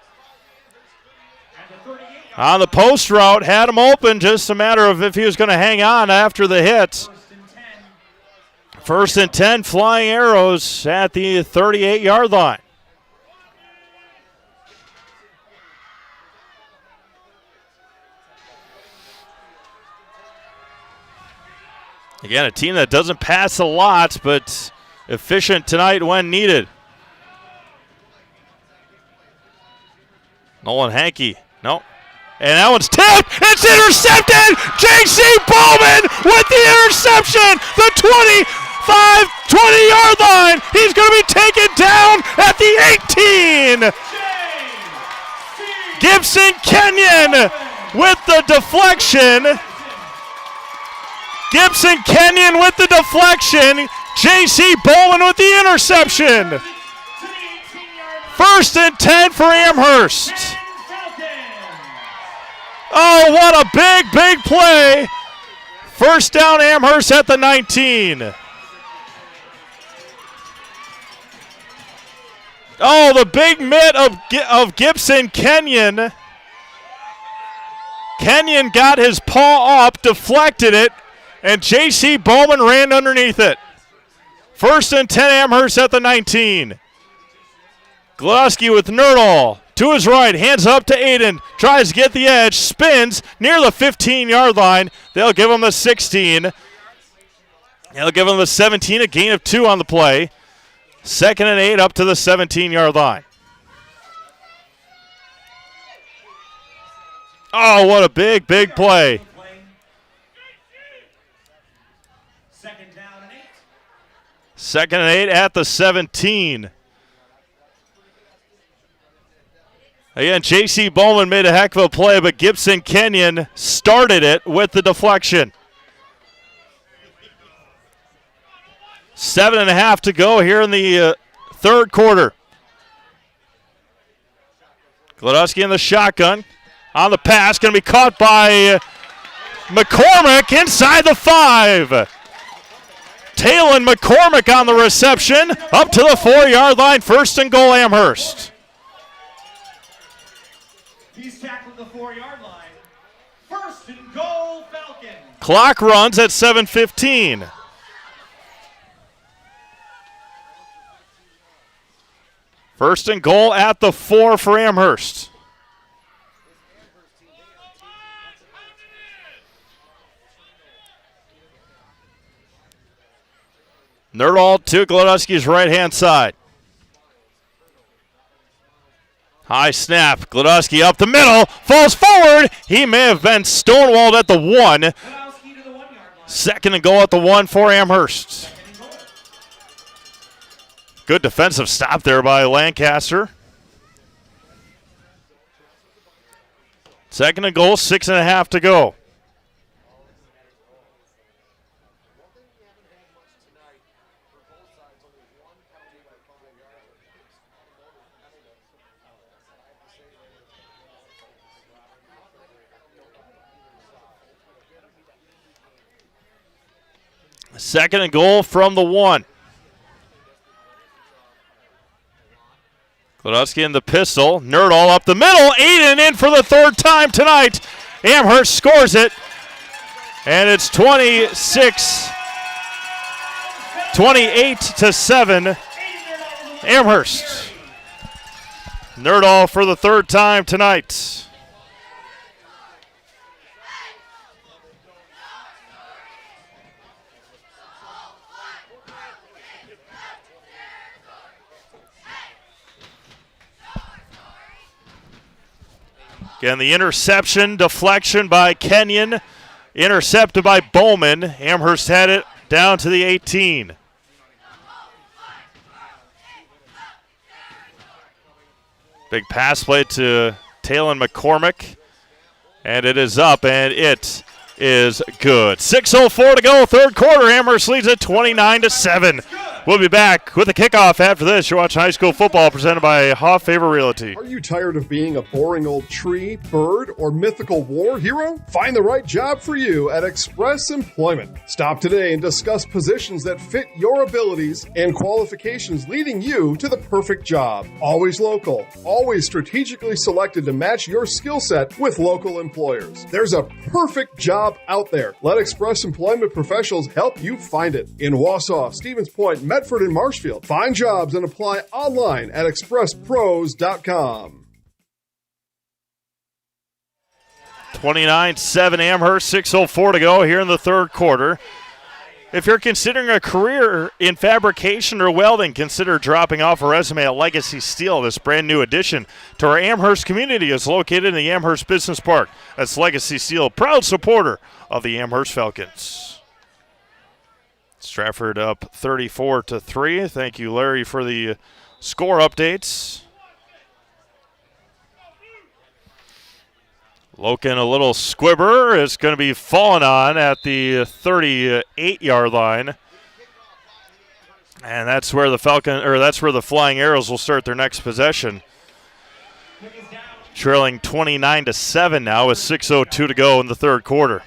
On the post route, had him open, just a matter of if he was going to hang on after the hit. 1st and 10, Flying Arrows at the 38-yard line. Again, a team that doesn't pass a lot, but efficient tonight when needed. Nolan Hankey, no. And that one's tipped. It's intercepted. J.C. Bowman with the interception. The 20-yard line. He's going to be taken down at the 18. Gibson Kenyon with the deflection. Gibson Kenyon with the deflection. J.C. Bowman with the interception. 1st and 10 for Amherst. Oh, what a big play. 1st down, Amherst at the 19. Oh, the big mitt of Gibson Kenyon. Kenyon got his paw up, deflected it, and J.C. Bowman ran underneath it. 1st and 10, Amherst at the 19. Glusky with Nerdall. To his right, hands up to Aiden. Tries to get the edge, spins near the 15-yard line. They'll give him the 16. They'll give him the 17, a gain of 2 on the play. 2nd and 8 up to the 17-yard line. Oh, what a big play. 2nd and 8 at the 17. Again, J.C. Bowman made a heck of a play, but Gibson Kenyon started it with the deflection. 7.5 to go here in the third quarter. Gladowski in the shotgun. On the pass, going to be caught by McCormick inside the 5. Talon McCormick on the reception. Up to the 4-yard line. 1st and goal, Amherst. He's tackled the 4-yard line. 1st and goal, Falcons. Clock runs at 7:15. First and goal at the 4 for Amherst. Nerdall to Gladowski's right-hand side. High snap. Gladowski up the middle. Falls forward. He may have been stonewalled at the 1. 2nd and goal at the 1 for Amherst. Good defensive stop there by Lancaster. 2nd and goal, 6.5 to go. Second and goal from the 1. Gladowski in the pistol. Nerdall up the middle. Aiden in for the 3rd time tonight. Amherst scores it. And it's 28-7. Amherst. Nerdall for the 3rd time tonight. Again, the interception, deflection by Kenyon, intercepted by Bowman. Amherst had it down to the 18. Big pass play to Talon McCormick, and it is up, and it is good. 6:04 to go, third quarter. Amherst leads it 29-7. We'll be back with a kickoff after this. You're watching high school football presented by Hoff Favor Realty. Are you tired of being a boring old tree, bird, or mythical war hero? Find the right job for you at Express Employment. Stop today and discuss positions that fit your abilities and qualifications, leading you to the perfect job. Always local, always strategically selected to match your skill set with local employers. There's a perfect job out there. Let Express Employment professionals help you find it. In Wausau, Stevens Point, Medford, and Marshfield. Find jobs and apply online at expresspros.com. 29-7 Amherst, 6:04 to go here in the third quarter. If you're considering a career in fabrication or welding, consider dropping off a resume at Legacy Steel. This brand new addition to our Amherst community is located in the Amherst Business Park. That's Legacy Steel, proud supporter of the Amherst Falcons. Stratford up 34-3. Thank you, Larry, for the score updates. Loken, a little squibber, is going to be falling on at the 38-yard line. And that's where the Flying Arrows will start their next possession. Trailing 29-7 now with 6:02 to go in the third quarter.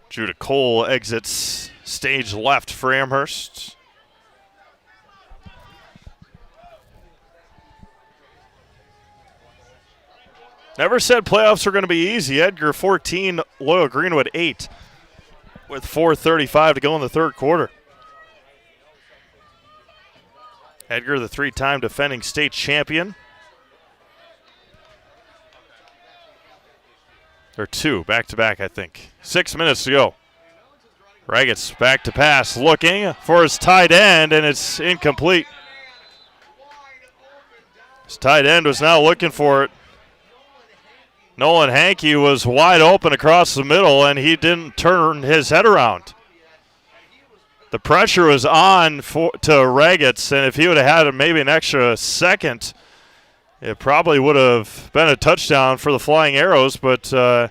Judah Cole exits stage left for Amherst. Never said playoffs are going to be easy. Edgar 14, Loyal Greenwood 8 with 4:35 to go in the third quarter. Edgar, the three-time defending state champion. Or two, back-to-back, I think. 6 minutes to go. Raget's back to pass, looking for his tight end, and it's incomplete. His tight end was now looking for it. Nolan Hankey was wide open across the middle, and he didn't turn his head around. The pressure was on to Raget's, and if he would have had maybe an extra second, it probably would have been a touchdown for the Flying Arrows, but the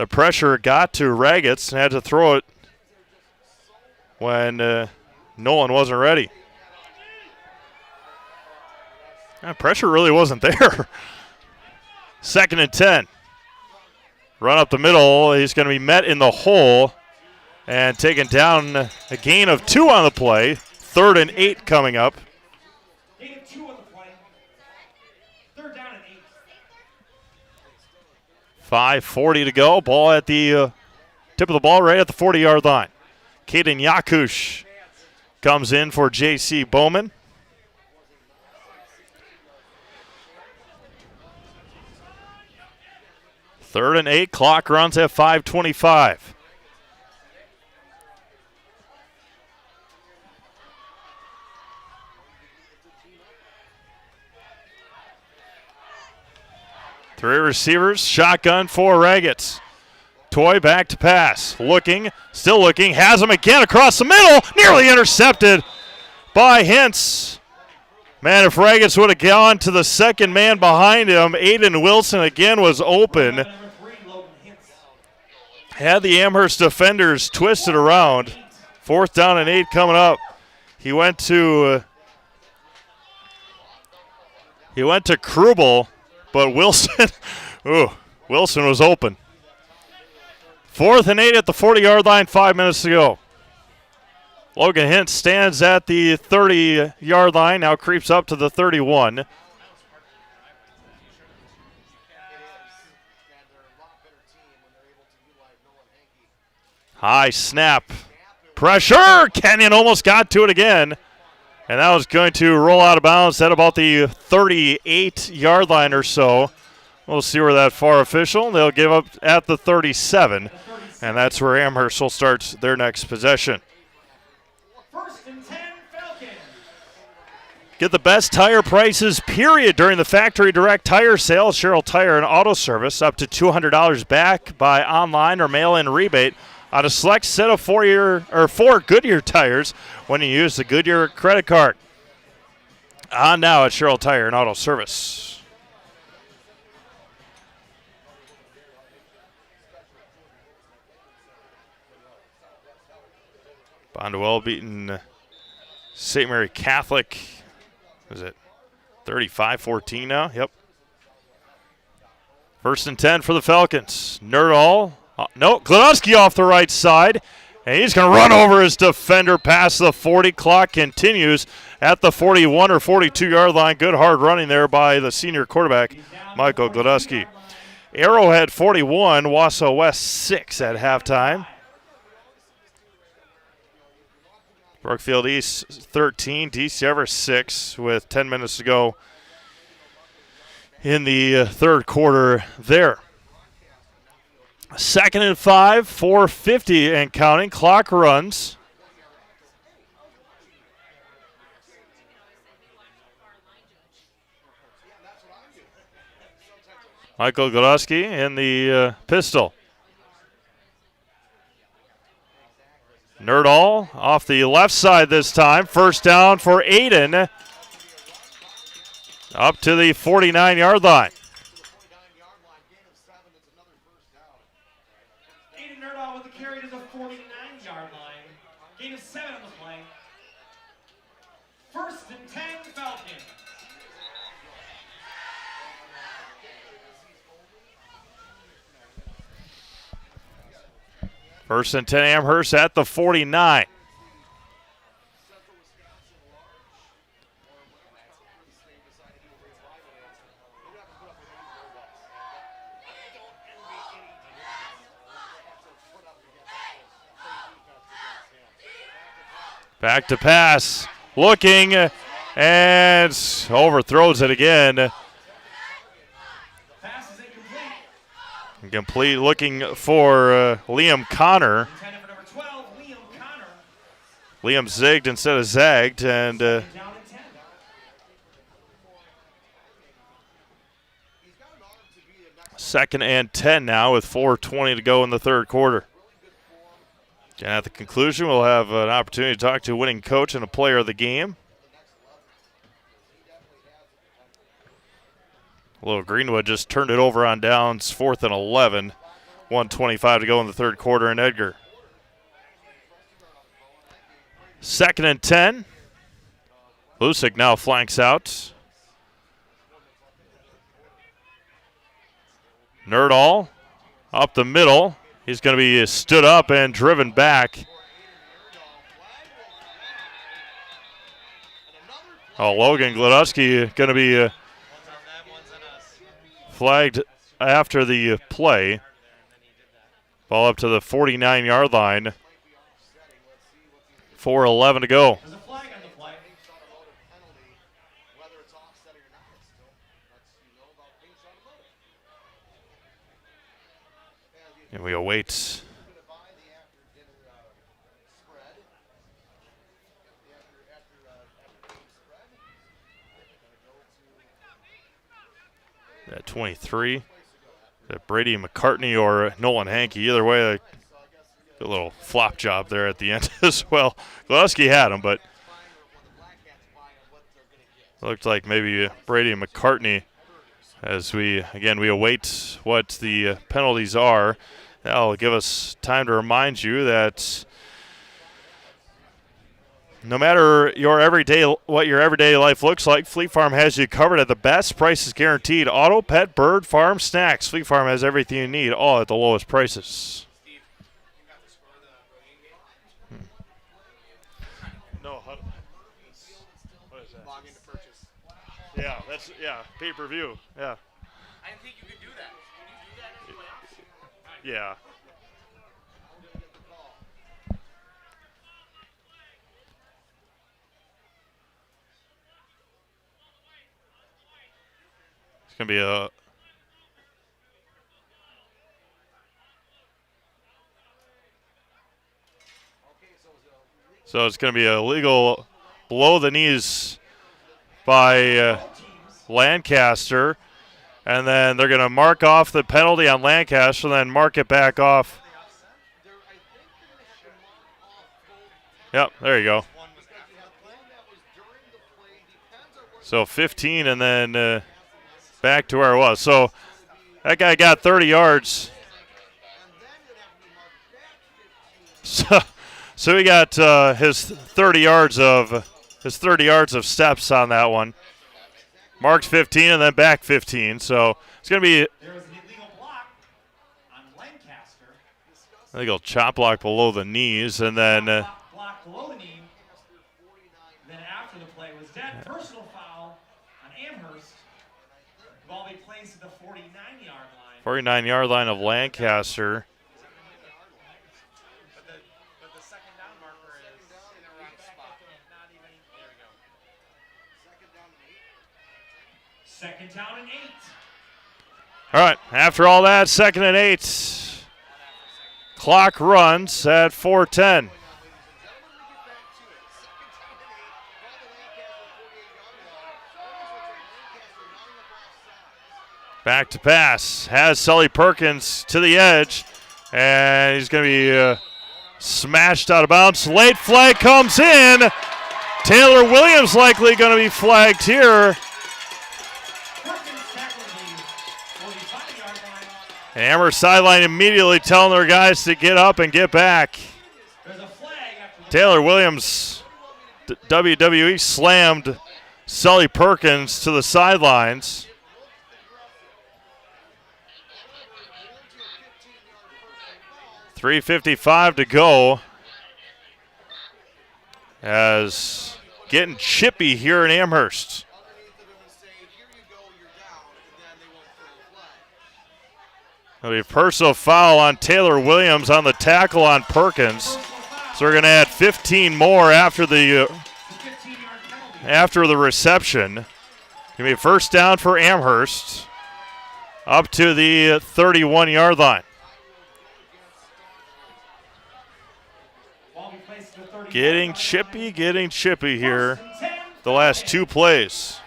pressure got to Raget's and had to throw it when Nolan wasn't ready. Pressure really wasn't there. 2nd and 10. Run up the middle. He's going to be met in the hole and taken down, a gain of 2 on the play. 3rd and 8 coming up. 5:40 to go. Ball at the tip of the ball right at the 40-yard line. Caden Yakush comes in for J.C. Bowman. Third and 8. Clock runs at 5:25. Three receivers, shotgun for Raget's. Toy back to pass, still looking, has him again across the middle, nearly intercepted by Hintz. Man, if Raget's would have gone to the second man behind him, Aiden Wilson again was open. Had the Amherst defenders twisted around. 4th down and 8 coming up. He went to Krubel. But Wilson, Wilson was open. 4th and 8 at the 40-yard line, 5 minutes to go. Logan Hintz stands at the 30-yard line, now creeps up to the 31. High snap. Pressure! Kenyon almost got to it again. And that was going to roll out of bounds at about the 38-yard line or so. We'll see where that far official. They'll give up at the 37. And that's where Amherst will start their next possession. Get the best tire prices, period, during the Factory Direct Tire Sale. Sherrill Tire and Auto Service, up to $200 back by online or mail-in rebate on a select set of 4 Goodyear tires when you use the Goodyear credit card. On now at Sherrill Tire and Auto Service. Bondwell beating St. Mary Catholic. Is it 35-14 now? Yep. 1st and 10 for the Falcons. Nerdall. No, Glodowski off the right side. And he's going to run over his defender past the 40. Clock continues at the 41 or 42-yard line. Good hard running there by the senior quarterback, Michael Glodowski. Arrowhead 41, Wausau West 6 at halftime. Brookfield East 13, DC Everest 6 with 10 minutes to go in the third quarter there. 2nd and 5, 4:50 and counting. Clock runs. Michael Glodowski in the pistol. Nerdall off the left side this time. 1st down for Aiden. Up to the 49-yard line. Aiden Nerdall with the carry to the 49-yard line. Gain of 7 on the play. 1st and 10 Falcons. First and 10 Amherst at the 49. Back to pass, looking, and overthrows it again. Incomplete, looking for Liam Connor. Liam zigged instead of zagged, and second and 10 now with 4:20 to go in the third quarter. And at the conclusion, we'll have an opportunity to talk to a winning coach and a player of the game. Little Greenwood just turned it over on downs, 4th and 11. 1:25 to go in the third quarter in Edgar. 2nd and 10. Lusick now flanks out. Nerdall up the middle. He's going to be stood up and driven back. Logan Glodowski going to be flagged after the play. Ball up to the 49-yard line. 4:11 to go. And we await at 23. Brady McCartney or Nolan Hankey. Either way, a little flop job there at the end as well. Glodowski had him, but looked like maybe Brady McCartney as we await what the penalties are. That'll give us time to remind you that no matter what your everyday life looks like, Fleet Farm has you covered at the best prices guaranteed. Auto, pet, bird, farm, snacks. Fleet Farm has everything you need, all at the lowest prices. No, what is that? Log in to purchase. Yeah, pay-per-view. Yeah. I didn't think you could do that. Can you do that anyway else? Yeah. It's going to be a So it's going to be a legal below the knees by Lancaster. And then they're going to mark off the penalty on Lancaster and then mark it back off. Yep, there you go. So 15 and then back to where it was. So that guy got 30 yards. So he got his 30 yards of steps on that one. Marks 15 and then back 15. So it's going to be There was an illegal block on Lancaster. illegal chop block below the knees, and then Block below the knee. Then after the play was dead. Personal foul on Amherst. The ball be placed at the 49-yard line. 49-yard line of Lancaster. But the second down marker is in the wrong spot. Not even, there we go. Second down and 8. All right, after all that, 2nd and 8. Clock runs at 4:10. Back to pass. Has Sully Perkins to the edge. And he's going to be smashed out of bounds. Late flag comes in. Taylor Williams likely going to be flagged here. And Amherst sideline immediately telling their guys to get up and get back. Taylor Williams, WWE slammed Sully Perkins to the sidelines. .355 to go. As getting chippy here in Amherst. There'll be a personal foul on Taylor Williams on the tackle on Perkins. So we're going to add 15 more after the reception. Going to be a first down for Amherst up to the 31-yard line. Getting chippy here the last two plays.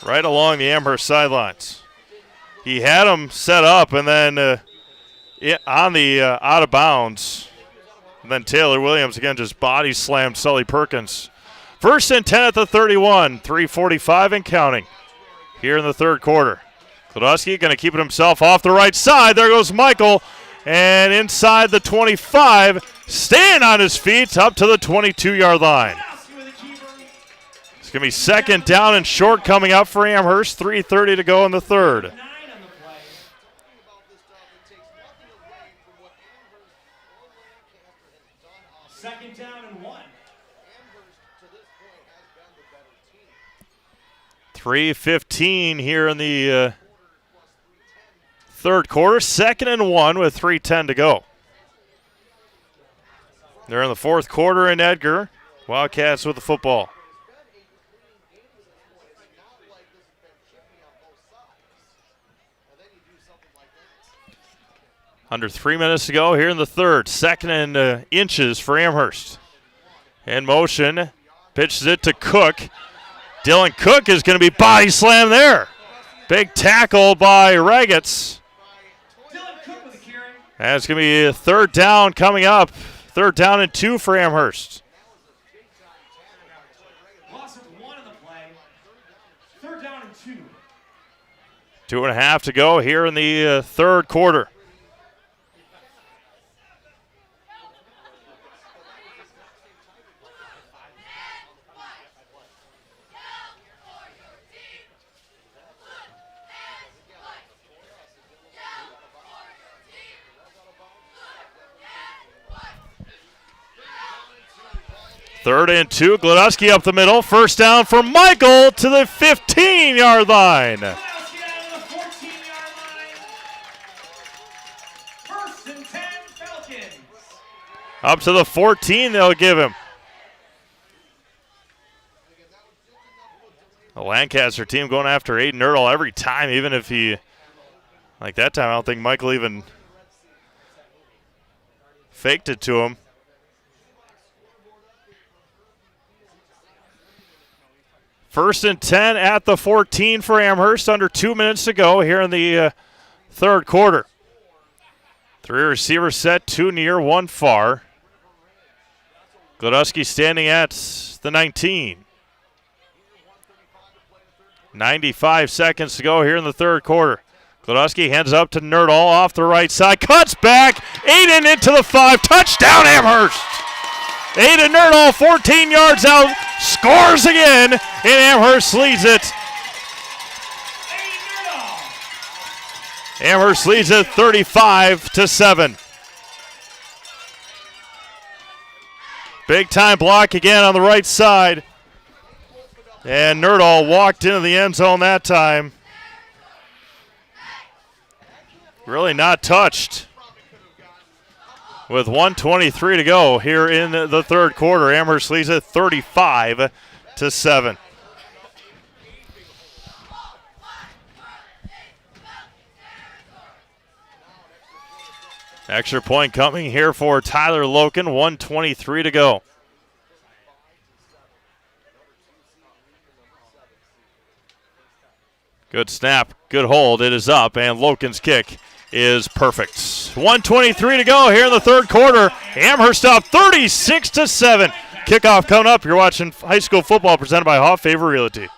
Right along the Amherst sidelines. He had him set up and then on the out of bounds. And then Taylor Williams again just body slammed Sully Perkins. 1st and 10 at the 31. 3:45 and counting here in the third quarter. Klodowski going to keep it himself off the right side. There goes Michael. And inside the 25, staying on his feet up to the 22-yard line. It's going to be 2nd down and short coming up for Amherst. 3:30 to go in the third. Second down and 1. 3:15 here in the third quarter. 2nd and 1 with 3:10 to go. They're in the fourth quarter in Edgar. Wildcats with the football. Under 3 minutes to go here in the third. 2nd and inches for Amherst. In motion. Pitches it to Cook. Dylan Cook is going to be body slammed there. Big tackle by Ragetz. That's going to be a 3rd down coming up. 3rd down and 2 for Amherst. Loss of 1 in the play. 3rd down and 2. 2.5 to go here in the third quarter. Third and 2, Glodowski up the middle. First down for Michael to the 15-yard line. First and 10, Falcons. Up to the 14 they'll give him. The Lancaster team going after Aiden Ertl every time, even if he, like that time, I don't think Michael even faked it to him. First and 10 at the 14 for Amherst. Under 2 minutes to go here in the third quarter. 3 receivers set, 2 near, 1 far. Glodowski standing at the 19. 95 seconds to go here in the third quarter. Glodowski hands up to Nerdall off the right side. Cuts back. Aiden into the 5. Touchdown, Amherst. Aiden Nerdall, 14 yards out. Scores again. And Amherst leads it. Amherst leads it 35-7. Big time block again on the right side. And Nerdall walked into the end zone that time. Really not touched. With 1:23 to go here in the third quarter, Amherst leads it 35-7. Extra point coming here for Tyler Loken, 1:23 to go. Good snap, good hold, it is up, and Loken's kick is perfect. 1:23 to go here in the third quarter. Amherst up 36-7. Kickoff coming up. You're watching high school football presented by Hoff Favor Realty.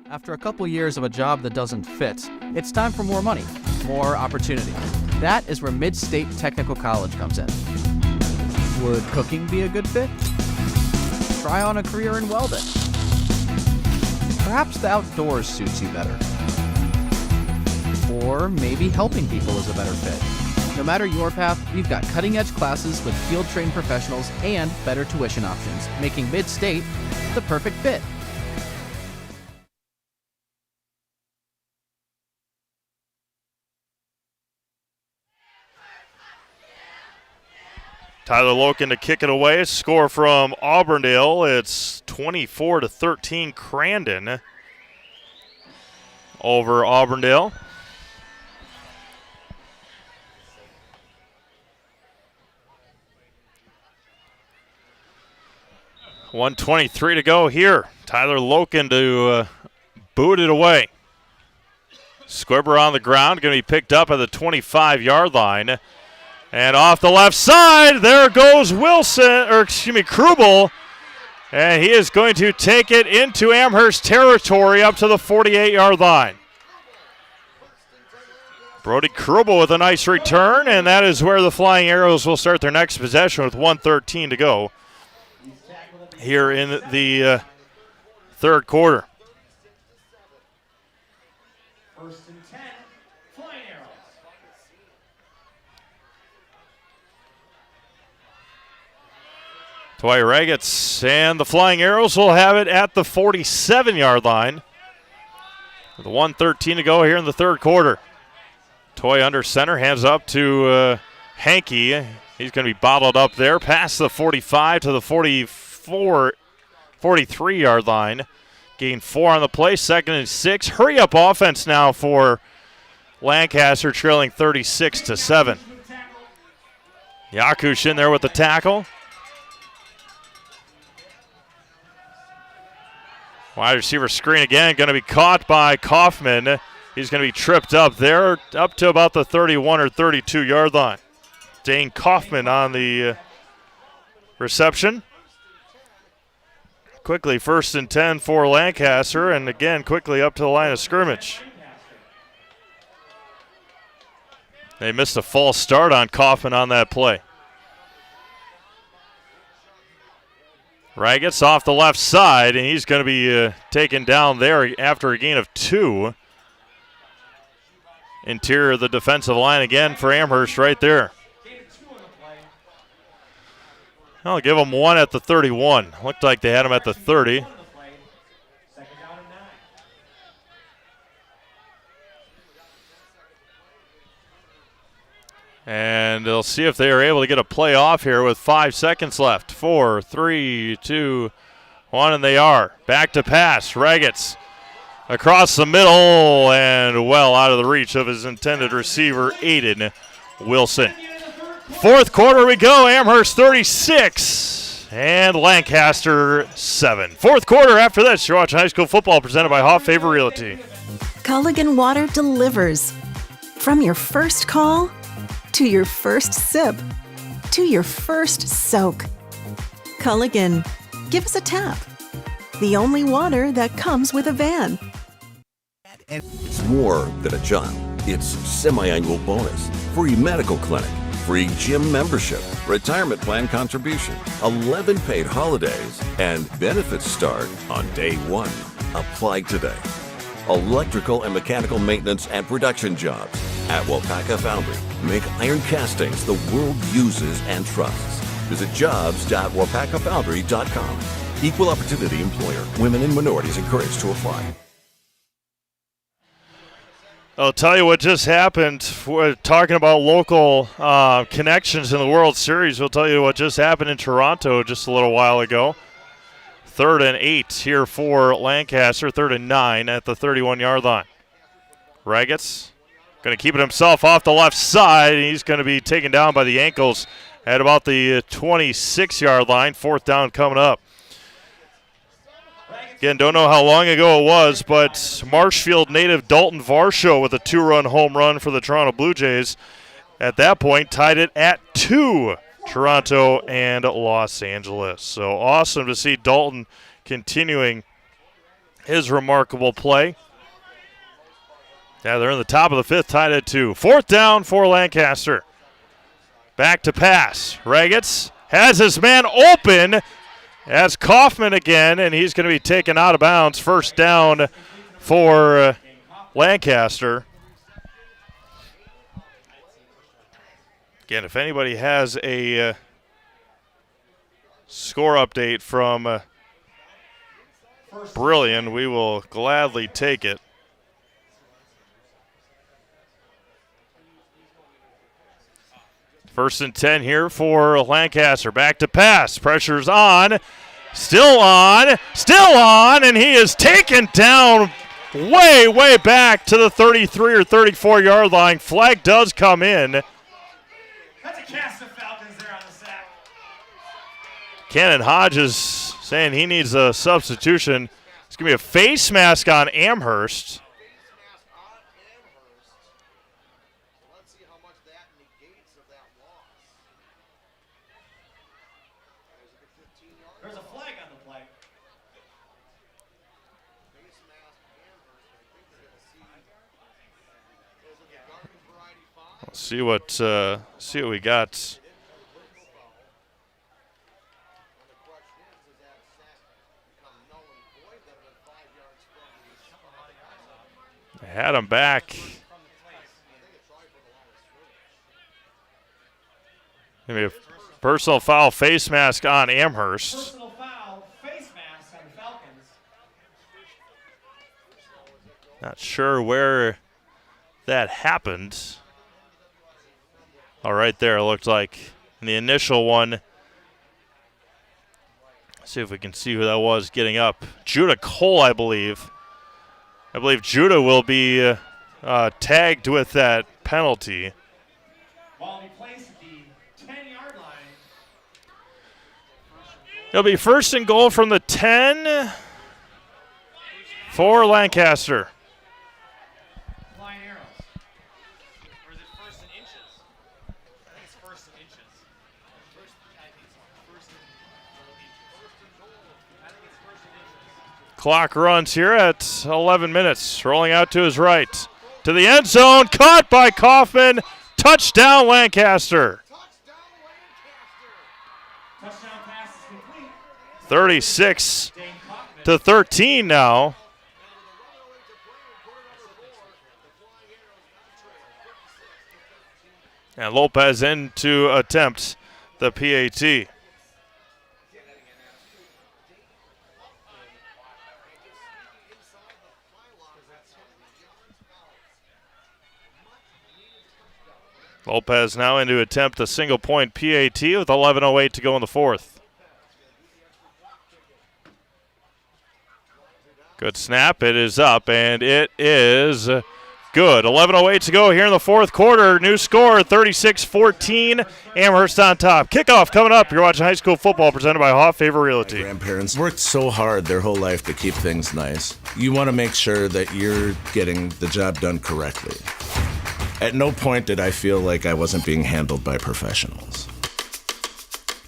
After a couple years of a job that doesn't fit, it's time for more money, more opportunity. That is where Mid-State Technical College comes in. Would cooking be a good fit? Try on a career in welding. Perhaps the outdoors suits you better. Or maybe helping people is a better fit. No matter your path, we've got cutting-edge classes with field-trained professionals and better tuition options, making Mid-State the perfect fit. Tyler Loken to kick it away. Score from Auburndale. It's 24-13 Crandon over Auburndale. .123 to go here. Tyler Loken to boot it away. Squibber on the ground, going to be picked up at the 25-yard line. And off the left side, there goes Krubel. And he is going to take it into Amherst territory up to the 48-yard line. Brody Krubel with a nice return, and that is where the Flying Arrows will start their next possession with 1:13 to go here in the third quarter. First and 10, Flying Arrows. Dwight Ragetz and the Flying Arrows will have it at the 47-yard line. With 1:13 to go here in the third quarter. Toy under center, hands up to Hankey. He's going to be bottled up there past the 45 to the 43-yard line. Gain 4 on the play, 2nd and 6. Hurry up offense now for Lancaster, trailing 36-7. Yakush in there with the tackle. Wide receiver screen again, going to be caught by Kaufman. He's going to be tripped up there, up to about the 31 or 32-yard line. Dane Kaufman on the reception. Quickly, 1st and 10 for Lancaster, and again, quickly up to the line of scrimmage. They missed a false start on Kaufman on that play. Ragetz off the left side, and he's going to be taken down there after a gain of 2. Interior of the defensive line again for Amherst right there. I'll give them 1 at the 31. Looked like they had him at the 30. And they'll see if they are able to get a play off here with 5 seconds left. 4, 3, 2, 1, and they are. Back to pass. Ragetz across the middle and well out of the reach of his intended receiver, Aiden Wilson. Fourth quarter we go. Amherst 36 and Lancaster 7. Fourth quarter after this. You're watching high school football presented by Hoff Favor Realty. Culligan Water delivers. From your first call to your first sip to your first soak. Culligan, give us a tap. The only water that comes with a van. It's more than a job. It's semi-annual bonus, free medical clinic, free gym membership, retirement plan contribution, 11 paid holidays, and benefits start on day 1. Apply today. Electrical and mechanical maintenance and production jobs at WIAA Foundry. Make iron castings the world uses and trusts. Visit jobs.wapakafoundry.com. Equal opportunity employer. Women and minorities encouraged to apply. I'll tell you what just happened. We're talking about local connections in the World Series. We'll tell you what just happened in Toronto just a little while ago. 3rd and 8 here for Lancaster. 3rd and 9 at the 31-yard line. Ragetz going to keep it himself off the left side. He's going to be taken down by the ankles at about the 26-yard line. 4th down coming up. Again, don't know how long ago it was, but Marshfield native Dalton Varsho with a 2-run home run for the Toronto Blue Jays. At that point, tied it at 2, Toronto and Los Angeles. So awesome to see Dalton continuing his remarkable play. Yeah, they're in the top of the 5th, tied at 2. 4th down for Lancaster. Back to pass. Ragetz has his man open. That's Kaufman again, and he's going to be taken out of bounds. 1st down for Lancaster. Again, if anybody has a score update from Brilliant, we will gladly take it. First and 10 here for Lancaster. Back to pass. Pressure's on. Still on. Still on. And he is taken down way, way back to the 33 or 34-yard line. Flag does come in. That's a cast of Falcons there on the sack. Cannon Hodges saying he needs a substitution. It's going to be a face mask on Amherst. There's a flag on the play. Let's see what we got. They had him back. Maybe a personal foul face mask on Amherst. Personal foul, face mask on the Falcons. Not sure where that happened. Oh, right there, it looked like in the initial one. Let's see if we can see who that was getting up. Judah Cole, I believe. I believe Judah will be tagged with that penalty. While he plays at the 10-yard line. It'll be 1st and goal from the 10 for Lancaster. Flying arrows. Or is it 1st and inches? I think it's 1st and inches. Clock runs here at 11 minutes. Rolling out to his right. To the end zone. Caught by Kaufman. Touchdown, Lancaster. Touchdown pass is complete. 36-13 now. And Lopez in to attempt the PAT. Lopez now in to attempt a single-point PAT with 11:08 to go in the 4th. Good snap. It is up, and it is good. 11:08 to go here in the 4th quarter. New score, 36-14. Amherst on top. Kickoff coming up. You're watching high school football presented by Hoff Favor Realty. My grandparents worked so hard their whole life to keep things nice. You want to make sure that you're getting the job done correctly. At no point did I feel like I wasn't being handled by professionals.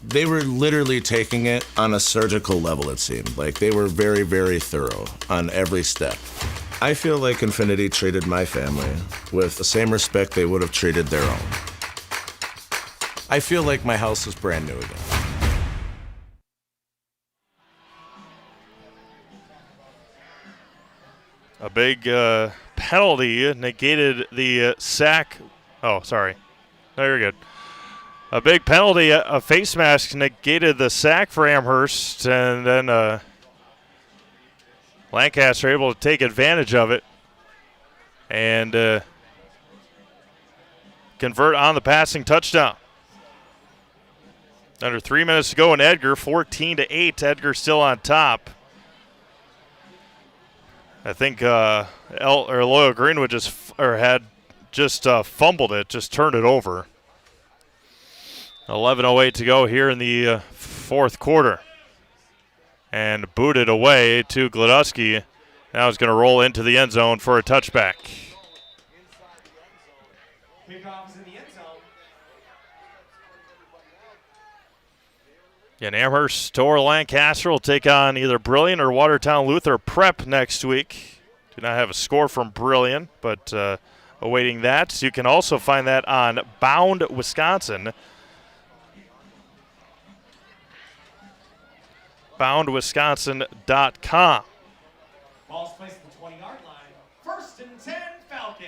They were literally taking it on a surgical level, it seemed. Like they were very, very thorough on every step. I feel like Infinity treated my family with the same respect they would have treated their own. I feel like my house is brand new again. A big penalty negated the sack. Oh, sorry. No, you're good. A big penalty, a face mask negated the sack for Amherst, and then Lancaster able to take advantage of it and convert on the passing touchdown. Under 3 minutes to go in Edgar, 14-8. Edgar still on top. I think Loyal Greenwood had just fumbled it, just turned it over. 11:08 to go here in the fourth quarter. And booted away to Gladusky. Now he's going to roll into the end zone for a touchback. Kickoff is in the end zone. And Amherst or Lancaster will take on either Brilliant or Watertown Luther Prep next week. Do not have a score from Brilliant, but awaiting that. You can also find that on Bound Wisconsin. BoundWisconsin.com. Ball's placed at the 20-yard line. 1st and 10, Falcons.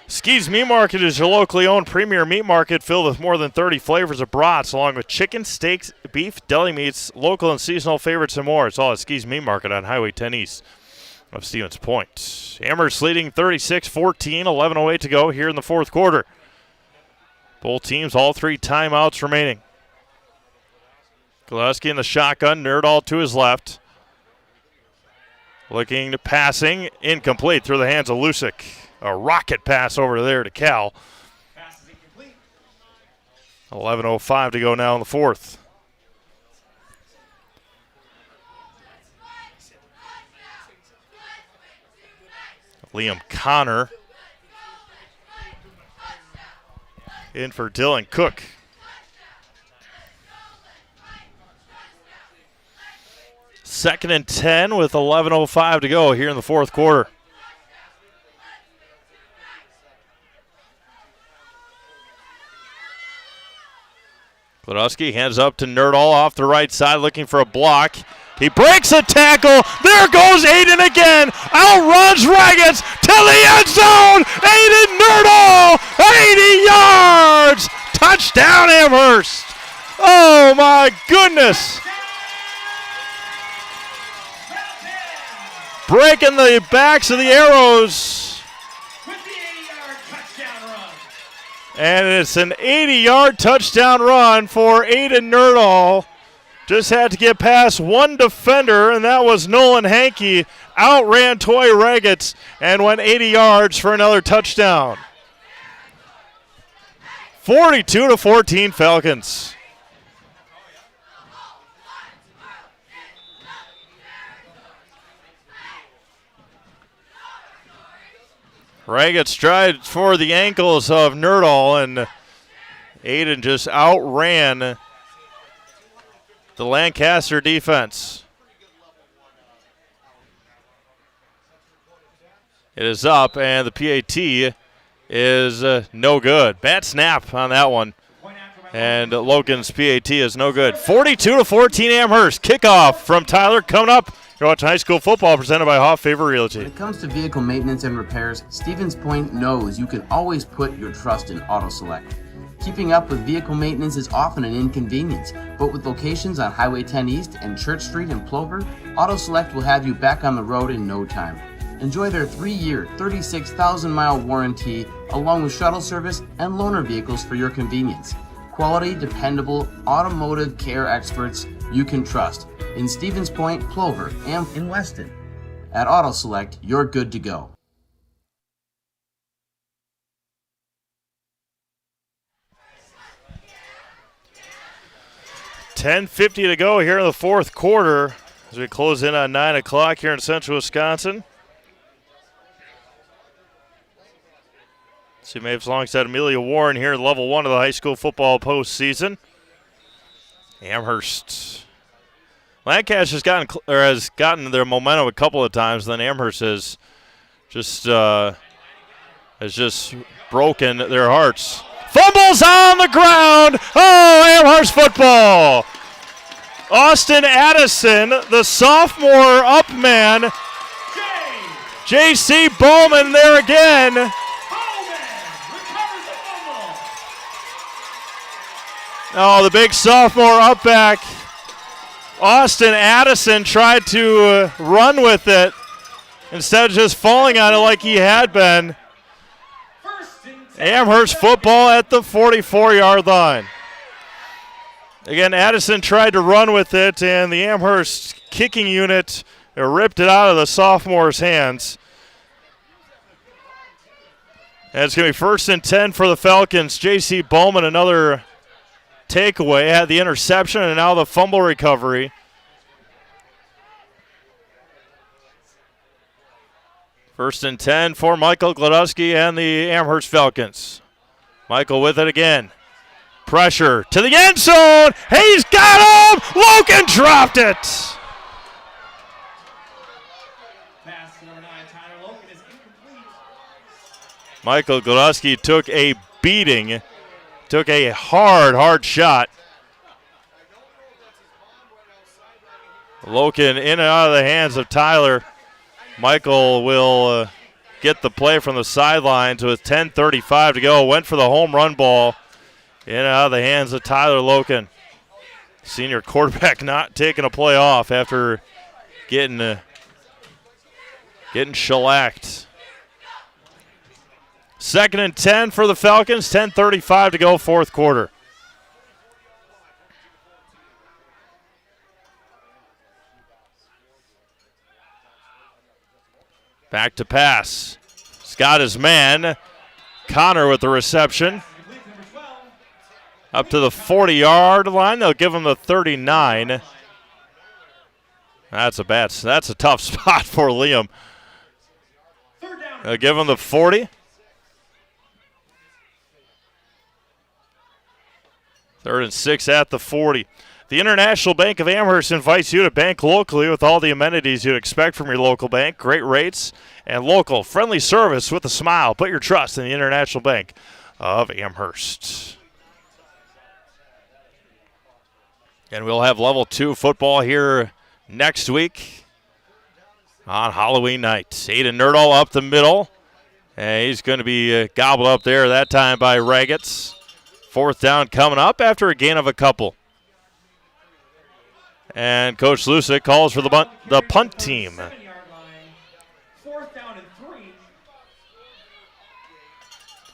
Skees Meat Market is your locally owned premier meat market filled with more than 30 flavors of brats, along with chicken, steaks, beef, deli meats, local and seasonal favorites, and more. It's all at Skees Meat Market on Highway 10 East of Stevens Point. Amherst leading 36-14, 11:08 to go here in the fourth quarter. Both teams, all 3 timeouts remaining. Gillespie in the shotgun, Nerdall to his left. Looking to passing, incomplete through the hands of Lusick. A rocket pass over there to Cal. 11:05 to go now in the fourth. Liam Connor in for Dylan Cook. Second and 10 with 11:05 to go here in the fourth quarter. Gladusky hands up to Nerdall off the right side looking for a block. He breaks a tackle. There goes Aiden again. Outruns Raggets to the end zone. Aiden Nerdall, 80 yards. Touchdown Amherst. Oh my goodness. Breaking the backs of the arrows. And it's an 80-yard touchdown run for Aiden Nerdall. Just had to get past one defender, and that was Nolan Hankey. Outran Toy Raggets and went 80 yards for another touchdown. 42-14 Falcons. Raggett strides for the ankles of Nerdall, and Aiden just outran the Lancaster defense. It is up, and the PAT is no good. Bad snap on that one. And Logan's PAT is no good. 42-14 Amherst. Kickoff from Tyler coming up. You're watching high school football presented by Hoff Favor Realty. When it comes to vehicle maintenance and repairs, Stevens Point knows you can always put your trust in Auto Select. Keeping up with vehicle maintenance is often an inconvenience, but with locations on Highway 10 East and Church Street in Plover, Auto Select will have you back on the road in no time. Enjoy their 3-year, 36,000-mile warranty, along with shuttle service and loaner vehicles for your convenience. Quality, dependable, automotive care experts you can trust in Stevens Point, Plover, and in Weston. At Auto Select, you're good to go. $10:50 to go here in the fourth quarter as we close in on 9 o'clock here in central Wisconsin. See Maves alongside Amelia Warren here at level 1 of the high school football postseason. Amherst Lancaster has gotten their momentum a couple of times. Then Amherst has just broken their hearts. Fumbles on the ground. Oh, Amherst football. Austin Addison, the sophomore up man. J.C. Bowman there again. Oh, the big sophomore up back. Austin Addison tried to run with it instead of just falling on it like he had been. Amherst football at the 44-yard line. Again, Addison tried to run with it, and the Amherst kicking unit ripped it out of the sophomore's hands. And it's going to be 1st and 10 for the Falcons. J.C. Bowman, another takeaway, had the interception, and now the fumble recovery. First and 10 for Michael Gladowski and the Amherst Falcons. Michael with it again. Pressure to the end zone. He's got him. Logan dropped it. Michael Gladowski took a beating. Took a hard shot. Logan in and out of the hands of Tyler. Michael will get the play from the sidelines with 10:35 to go. Went for the home run ball in and out of the hands of Tyler Logan. Senior quarterback not taking a play off after getting shellacked. 2nd and 10 for the Falcons. 10:35 to go, fourth quarter. Back to pass. He's got his man. Connor with the reception. Up to the 40-yard line. They'll give him the 39. That's a tough spot for Liam. They'll give him the 40. 3rd and 6 at the 40. The International Bank of Amherst invites you to bank locally with all the amenities you'd expect from your local bank. Great rates and local friendly service with a smile. Put your trust in the International Bank of Amherst. And we'll have level 2 football here next week on Halloween night. Aiden Nerdall up the middle. And he's going to be gobbled up there that time by Raggets. 4th down coming up after a gain of a couple. And Coach Lusick calls for the punt team. 4th down and 3.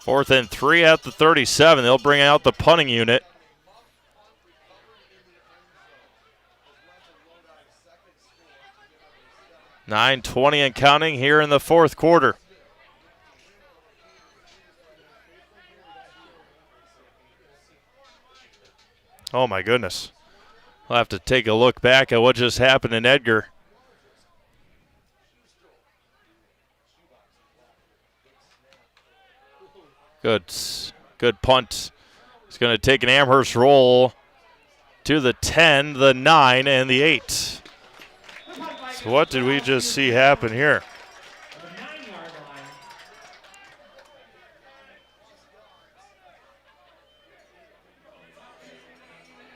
4th and 3 at the 37. They'll bring out the punting unit. $9:20 and counting here in the fourth quarter. Oh, my goodness. We'll have to take a look back at what just happened in Edgar. Good punt. It's going to take an Amherst roll to the 10, the 9, and the 8. So what did we just see happen here?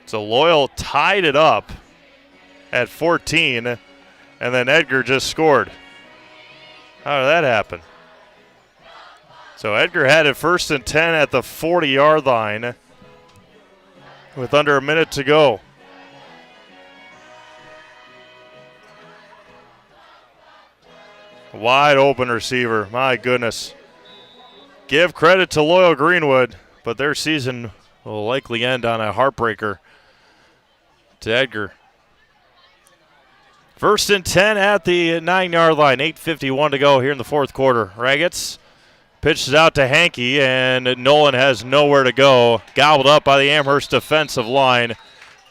So Loyal tied it up at 14, and then Edgar just scored. How did that happen? So Edgar had it 1st and 10 at the 40-yard line with under a minute to go. Wide open receiver, my goodness. Give credit to Loyal Greenwood, but their season will likely end on a heartbreaker to Edgar. 1st and 10 at the 9-yard line. 8:51 to go here in the fourth quarter. Raggets pitches out to Hankey, and Nolan has nowhere to go. Gobbled up by the Amherst defensive line.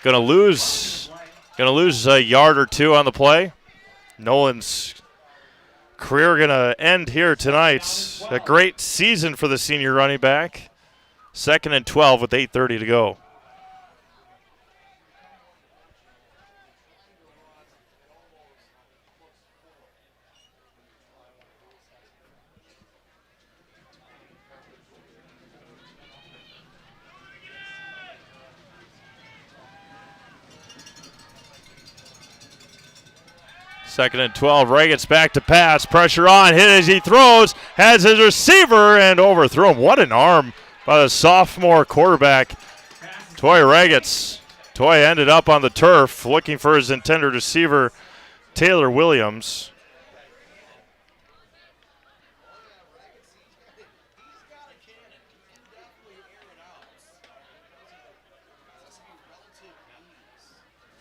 Gonna lose a yard or two on the play. Nolan's career gonna end here tonight. A great season for the senior running back. 2nd and 12 with 8:30 to go. 2nd and 12. Ray gets back to pass. Pressure on. Hit as he throws. Has his receiver and overthrown. What an arm by the sophomore quarterback, Toy Ragetz. Toy ended up on the turf looking for his intended receiver, Taylor Williams.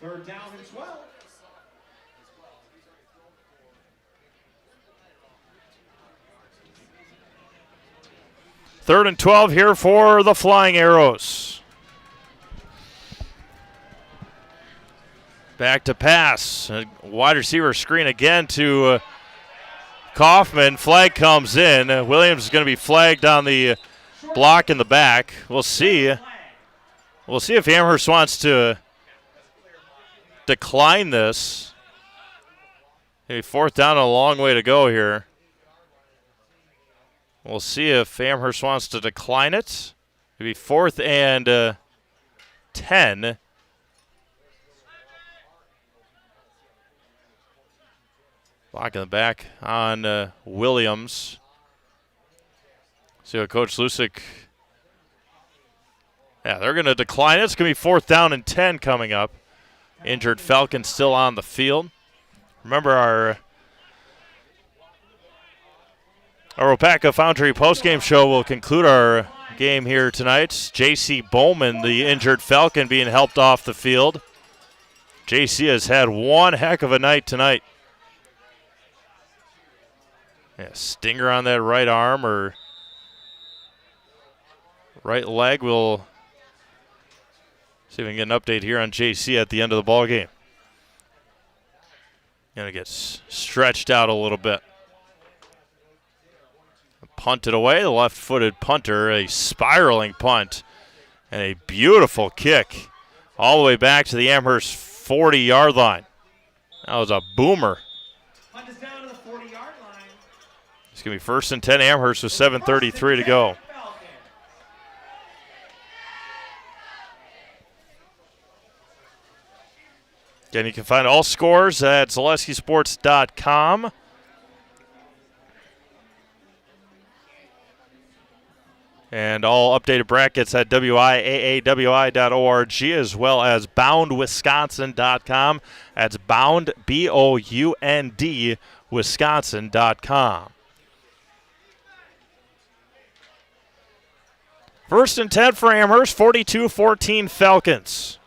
Third down and 12. Third and 12 here for the Flying Arrows. Back to pass. A wide receiver screen again to Kaufman. Flag comes in. Williams is going to be flagged on the block in the back. We'll see. We'll see if Amherst wants to decline this. Maybe 4th down, a long way to go here. We'll see if Amherst wants to decline it. Maybe 4th and 10. Block in the back on Williams. See what Coach Lusick. Yeah, they're going to decline it. It's going to be 4th down and 10 coming up. Injured Falcon still on the field. Remember our Opaka Foundry postgame show will conclude our game here tonight. J.C. Bowman, the injured Falcon, being helped off the field. J.C. has had one heck of a night tonight. Yeah, stinger on that right arm or right leg. We'll see if we can get an update here on J.C. at the end of the ball game. Gonna get stretched out a little bit. Punted away, the left-footed punter, a spiraling punt, and a beautiful kick all the way back to the Amherst 40-yard line. That was a boomer. Punt is down to the 40-yard line. It's going to be 1st and 10 Amherst with 7:33 to go. Again, you can find all scores at ZaleskiSports.com. And all updated brackets at WIAAWI.org as well as BoundWisconsin.com. That's Bound, B-O-U-N-D, Wisconsin.com. 1st and 10 for Amherst, 42-14 Falcons.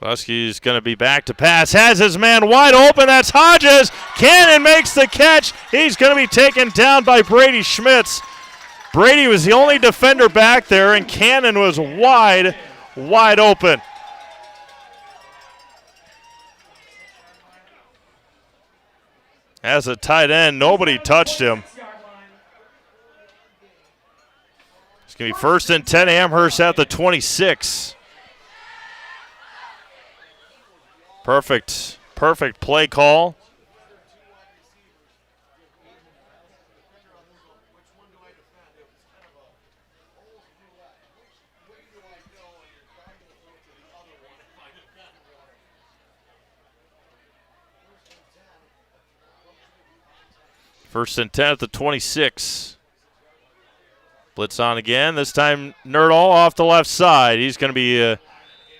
Kleski's going to be back to pass. Has his man wide open. That's Hodges. Cannon makes the catch. He's going to be taken down by Brady Schmitz. Brady was the only defender back there, and Cannon was wide open. As a tight end, nobody touched him. It's going to be 1st and 10 Amherst at the 26. Perfect play call. First and 10 at the 26. Blitz on again. This time Nerdall off the left side. He's going to be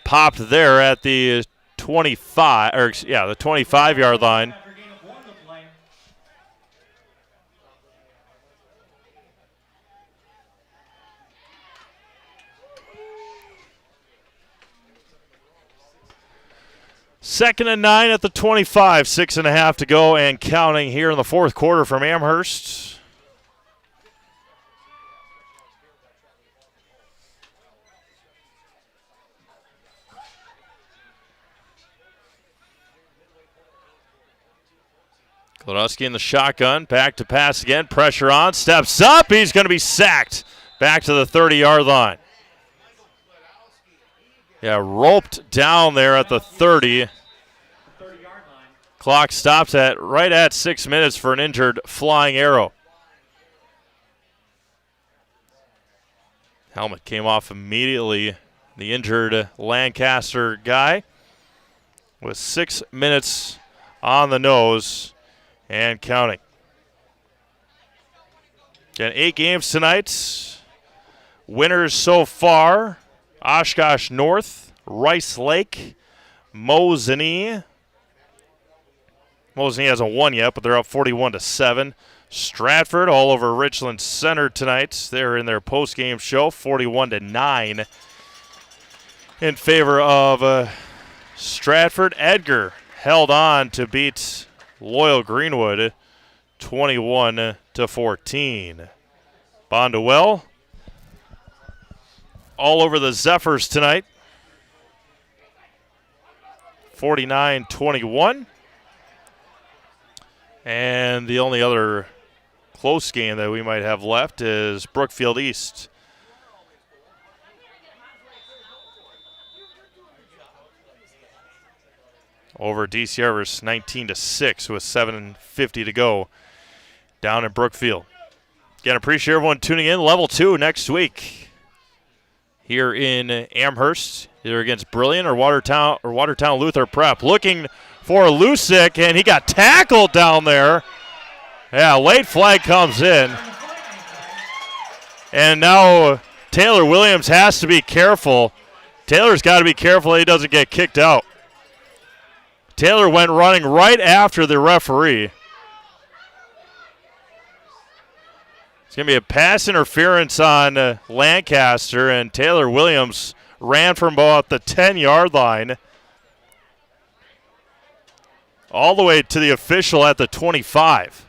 popped there at the 25, or yeah, the 25-yard line. Second and 9 at the 25, 6.5 to go and counting here in the 4th quarter from Amherst. Klodowski in the shotgun, back to pass again, pressure on, steps up, he's going to be sacked back to the 30-yard line. Yeah, roped down there at the 30. Clock stops at right at 6 minutes for an injured Flying Arrow. Helmet came off immediately, the injured Lancaster guy. with 6 minutes on the nose and counting. Got 8 games tonight. Winners so far, Oshkosh North, Rice Lake, Mosinee. Mosinee hasn't won yet, but they're up 41-7. Stratford all over Richland Center tonight. They're in their post-game show, 41-9 in favor of Stratford. Edgar held on to beat Loyal Greenwood 21-14. Bondwell all over the Zephyrs tonight, 49-21. And the only other close game that we might have left is Brookfield East. Over DC Everest 19-6 with 7:50 to go down in Brookfield. Again, appreciate everyone tuning in. Level 2 next week here in Amherst, either against Brilliant or Watertown Luther Prep. Looking for Lusick, and he got tackled down there. Yeah, late flag comes in. And now Taylor Williams has to be careful. Taylor's got to be careful he doesn't get kicked out. Taylor went running right after the referee. It's going to be a pass interference on Lancaster, and Taylor Williams ran from about the 10-yard line all the way to the official at the 25.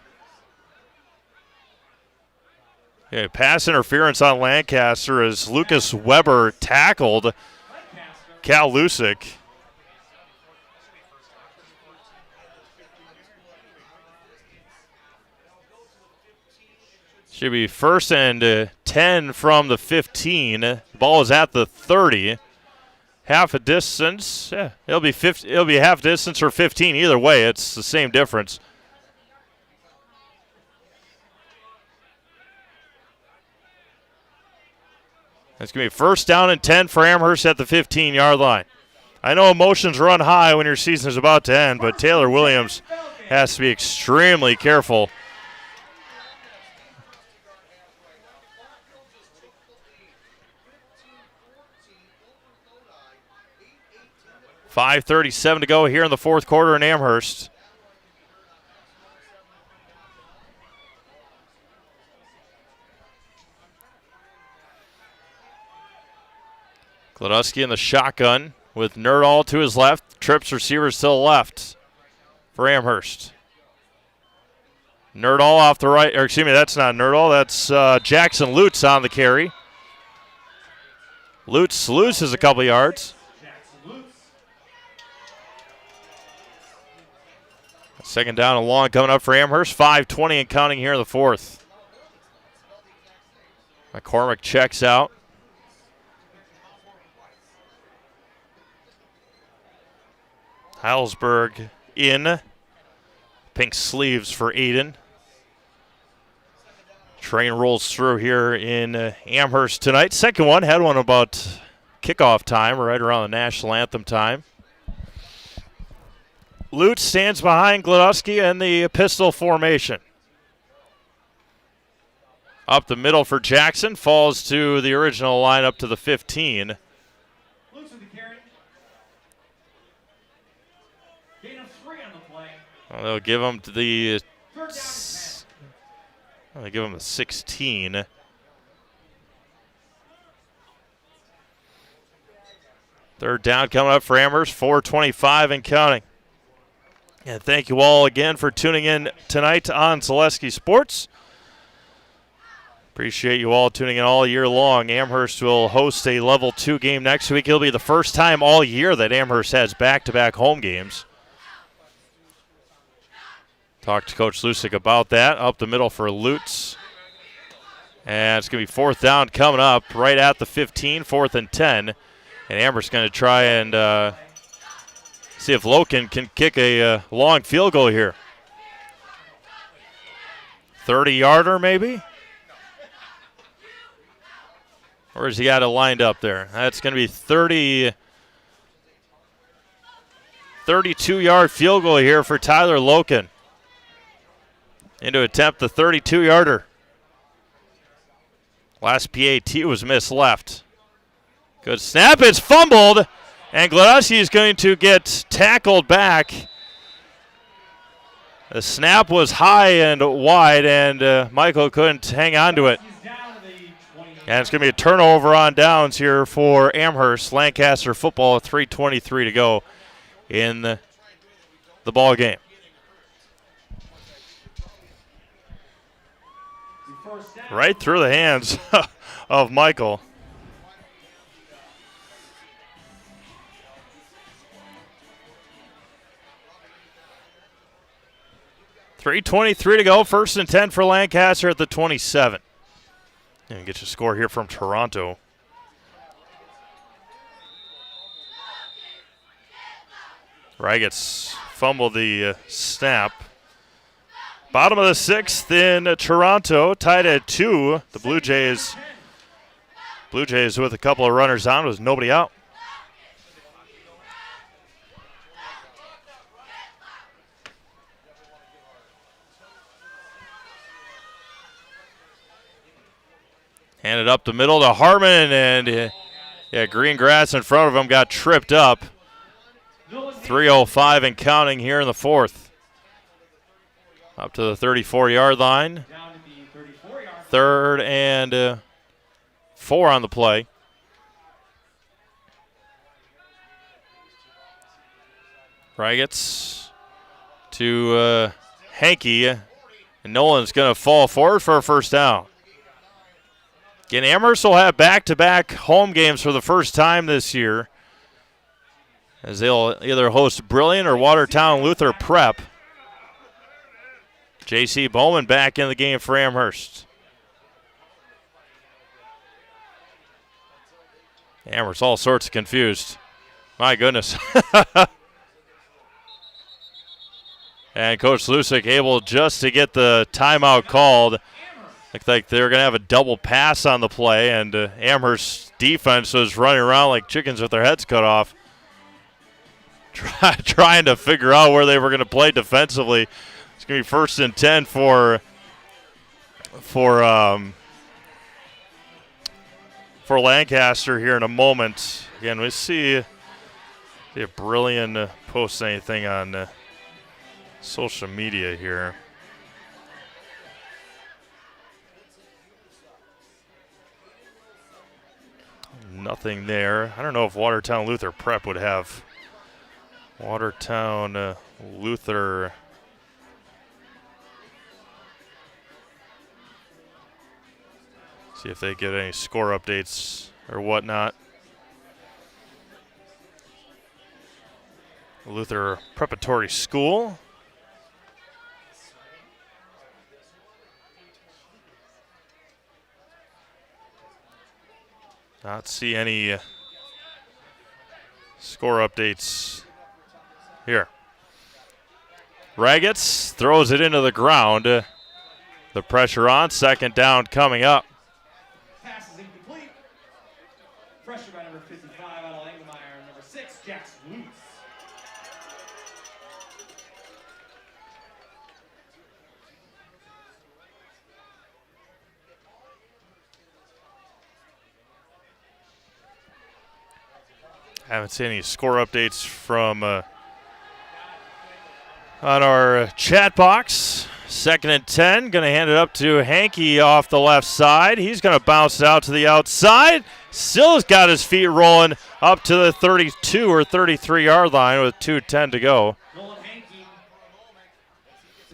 Yeah, pass interference on Lancaster as Lucas Weber tackled Cal Lusick. Should be 1st and 10 from the 15. The ball is at the 30. Half a distance. Yeah, it'll be half distance or 15. Either way, it's the same difference. It's going to be 1st down and 10 for Amherst at the 15-yard line. I know emotions run high when your season is about to end, but Taylor Williams has to be extremely careful. .537 to go here in the 4th quarter in Amherst. Gladusky in the shotgun with Nerdall to his left. Trips receivers to the left for Amherst. Nerdall off the right, or excuse me, that's not Nerdall. That's Jackson Lutz on the carry. Lutz loses a couple yards. Second down and long coming up for Amherst. 5:20 and counting here in the 4th. McCormick checks out. Heilsberg in. Pink sleeves for Aiden. Train rolls through here in Amherst tonight. Second one, had one about kickoff time, right around the national anthem time. Lutz stands behind Gladusky in the pistol formation. Up the middle for Jackson, falls to the original line up to the 15. Lutz with the carry. Gain of 3 on the play. Well, they'll give him to the. They give him the 16. Third down coming up for Amherst. 4:25 and counting. And thank you all again for tuning in tonight on Zaleski Sports. Appreciate you all tuning in all year long. Amherst will host a level 2 game next week. It'll be the first time all year that Amherst has back-to-back home games. Talked to Coach Lusick about that. Up the middle for Lutz. And it's going to be 4th down coming up right at the 15, 4th and 10. And Amherst's going to try and see if Loken can kick a long field goal here. 30-yarder maybe? Or has he got it lined up there? That's going to be 30. 32-yard field goal here for Tyler Loken. In to attempt the 32-yarder. Last PAT was missed left. Good snap. It's fumbled, and Gladowski is going to get tackled back. The snap was high and wide, and Michael couldn't hang on to it. And it's going to be a turnover on downs here for Amherst. Lancaster football, 3:23 to go in the ball game. Right through the hands of Michael. $3:23 to go. 1st and 10 for Lancaster at the 27. And get your score here from Toronto. Ragetz fumbled the snap. Bottom of the 6th in Toronto, tied at 2. The Blue Jays with a couple of runners on, with nobody out. Handed up the middle to Harmon, and green grass in front of him got tripped up. 3:05 and counting here in the 4th. Up to the 34-yard line. 3rd and 4 on the play. Ragetz to Hankey, and Nolan's going to fall forward for a first down. Again, Amherst will have back-to-back home games for the first time this year, as they'll either host Brilliant or Watertown Luther Prep. J.C. Bowman back in the game for Amherst. Amherst all sorts of confused. My goodness. And Coach Lusick able just to get the timeout called. Looked like they were going to have a double pass on the play, and Amherst's defense was running around like chickens with their heads cut off, trying to figure out where they were going to play defensively. It's going to be 1st and 10 for Lancaster here in a moment. Again, we see if Brilliant posts anything on social media here. Nothing there. I don't know if Watertown Luther Prep would have Watertown Luther. See if they get any score updates or whatnot. Luther Preparatory School. Not see any score updates here. Ragetz throws it into the ground. The pressure on, 2nd down coming up. Pass is incomplete. Pressure by number 55 out of Langemeyer. Number 6, Jackson Lewis. Haven't seen any score updates from on our chat box. 2nd and 10. Going to hand it up to Hankey off the left side. He's going to bounce it out to the outside. Still has got his feet rolling up to the 32 or 33-yard line with 2:10 to go.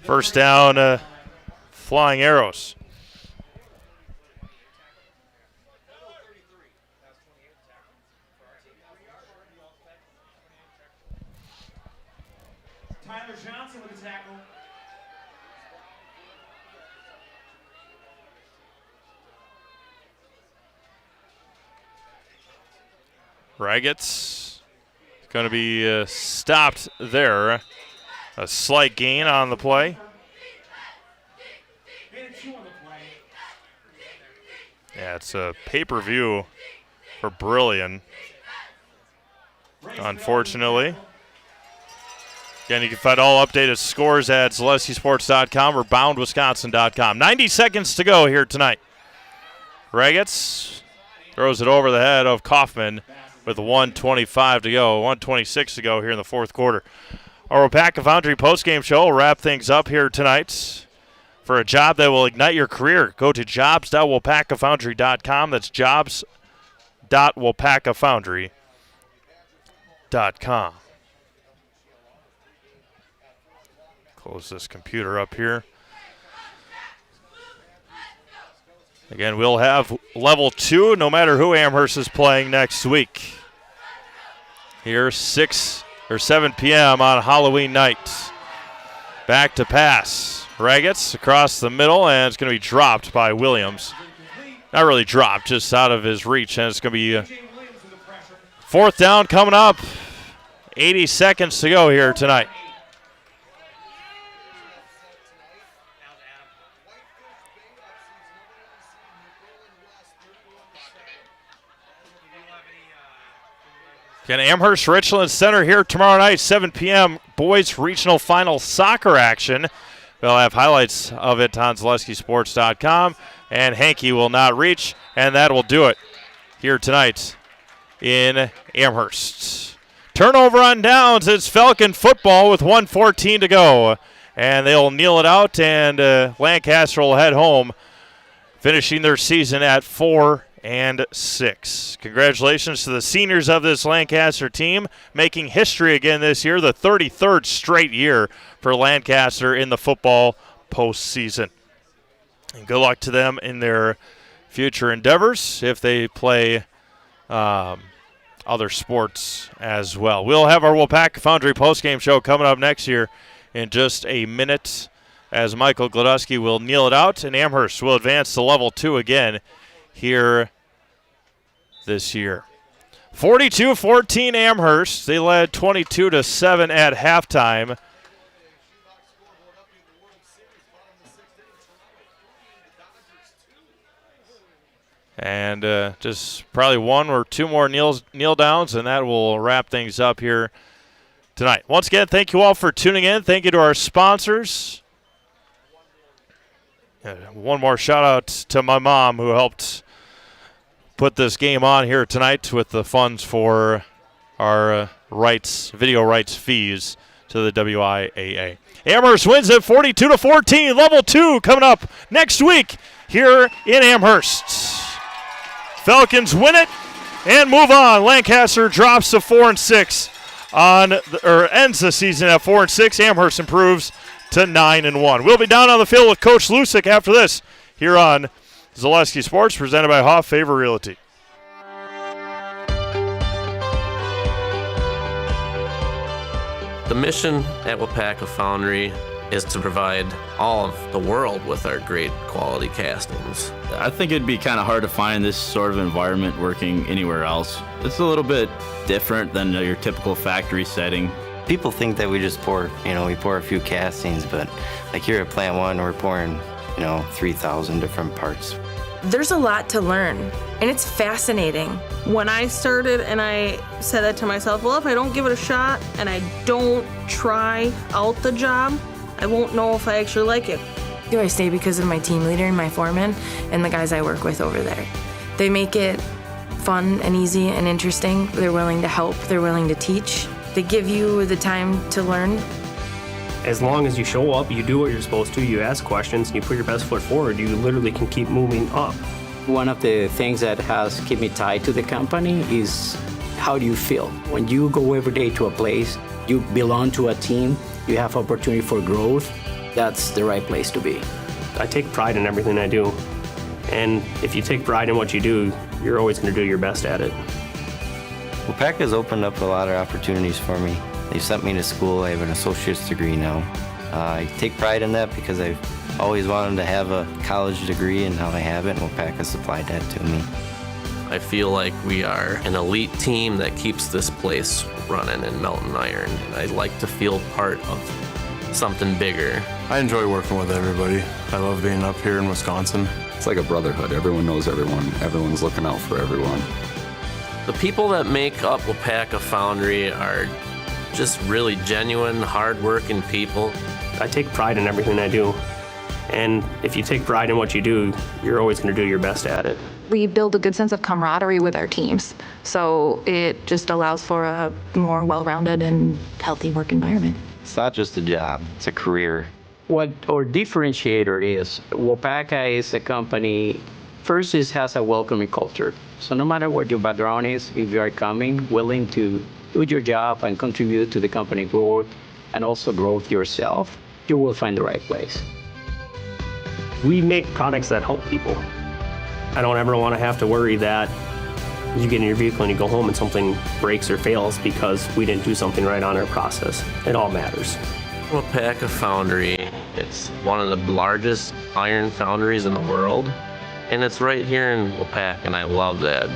First down, Flying Arrows. Tyler Johnson with the tackle. Ragetz going to be stopped there. A slight gain on the play. Yeah, it's a pay-per-view for Brilliant, unfortunately. Again, you can find all updated scores at ZaleskySports.com or BoundWisconsin.com. 90 seconds to go here tonight. Regetz throws it over the head of Kaufman with 1:25 to go, 1:26 to go here in the fourth quarter. Our WIAA Foundry postgame show will wrap things up here tonight. For a job that will ignite your career, go to jobs.wapakafoundry.com. That's jobs.wapakafoundry.com. Close this computer up here. Again, we'll have level 2 no matter who Amherst is playing next week. Here, 6 or 7 p.m. on Halloween night. Back to pass. Regetz across the middle, and it's going to be dropped by Williams. Not really dropped, just out of his reach, and it's going to be fourth down coming up. 80 seconds to go here tonight. Again, Amherst Richland Center here tomorrow night, 7 p.m. Boys Regional Final Soccer action. We'll have highlights of it on ZaleskySports.com. And Hankey will not reach, and that will do it here tonight in Amherst. Turnover on downs. It's Falcon football with 1:14 to go. And they'll kneel it out, and Lancaster will head home, finishing their season at 4-6. Congratulations to the seniors of this Lancaster team, making history again this year, the 33rd straight year for Lancaster in the football postseason. And good luck to them in their future endeavors if they play other sports as well. We'll have our WIAA Foundry postgame show coming up next year in just a minute as Michael Gladusky will kneel it out, and Amherst will advance to level 2 again here this year. 42-14 Amherst. They led 22-7 at halftime. And just probably one or two more kneel downs, and that will wrap things up here tonight. Once again, thank you all for tuning in. Thank you to our sponsors. One more shout out to my mom who helped put this game on here tonight with the funds for our video rights fees to the WIAA. Amherst wins it 42-14. Level 2 coming up next week here in Amherst. Falcons win it and move on. Lancaster drops to 4-6 ends the season at 4-6. Amherst improves to 9-1. We'll be down on the field with Coach Lusick after this here on Zalesky Sports, presented by Hoff Favor Realty. The mission at WIAA Foundry is to provide all of the world with our great quality castings. I think it'd be kind of hard to find this sort of environment working anywhere else. It's a little bit different than your typical factory setting. People think that we just pour, we pour a few castings, but like here at Plant 1, we're pouring, 3,000 different parts. There's a lot to learn, and it's fascinating. When I started and I said that to myself, well, if I don't give it a shot and I don't try out the job, I won't know if I actually like it. I stay because of my team leader and my foreman and the guys I work with over there. They make it fun and easy and interesting. They're willing to help. They're willing to teach. They give you the time to learn. As long as you show up, you do what you're supposed to, you ask questions, and you put your best foot forward, you literally can keep moving up. One of the things that has kept me tied to the company is how do you feel? When you go every day to a place, you belong to a team, you have opportunity for growth, that's the right place to be. I take pride in everything I do. And if you take pride in what you do, you're always going to do your best at it. WIAA has opened up a lot of opportunities for me. They've sent me to school. I have an associate's degree now. I take pride in that because I've always wanted to have a college degree, and now I have it, and WIAA has supplied that to me. I feel like we are an elite team that keeps this place running in Melton Iron, and I'd like to feel part of something bigger. I enjoy working with everybody. I love being up here in Wisconsin. It's like a brotherhood. Everyone knows everyone. Everyone's looking out for everyone. The people that make up WIAA Foundry are just really genuine, hard-working people. I take pride in everything I do. And if you take pride in what you do, you're always going to do your best at it. We build a good sense of camaraderie with our teams. So it just allows for a more well-rounded and healthy work environment. It's not just a job, it's a career. What our differentiator is, WIAA is a company, first it has a welcoming culture. So no matter what your background is, if you are coming, willing to do your job and contribute to the company growth and also growth yourself, you will find the right place. We make products that help people. I don't ever want to have to worry that you get in your vehicle and you go home and something breaks or fails because we didn't do something right on our process. It all matters. WIAA Foundry, it's one of the largest iron foundries in the world, and it's right here in WIAA, and I love that.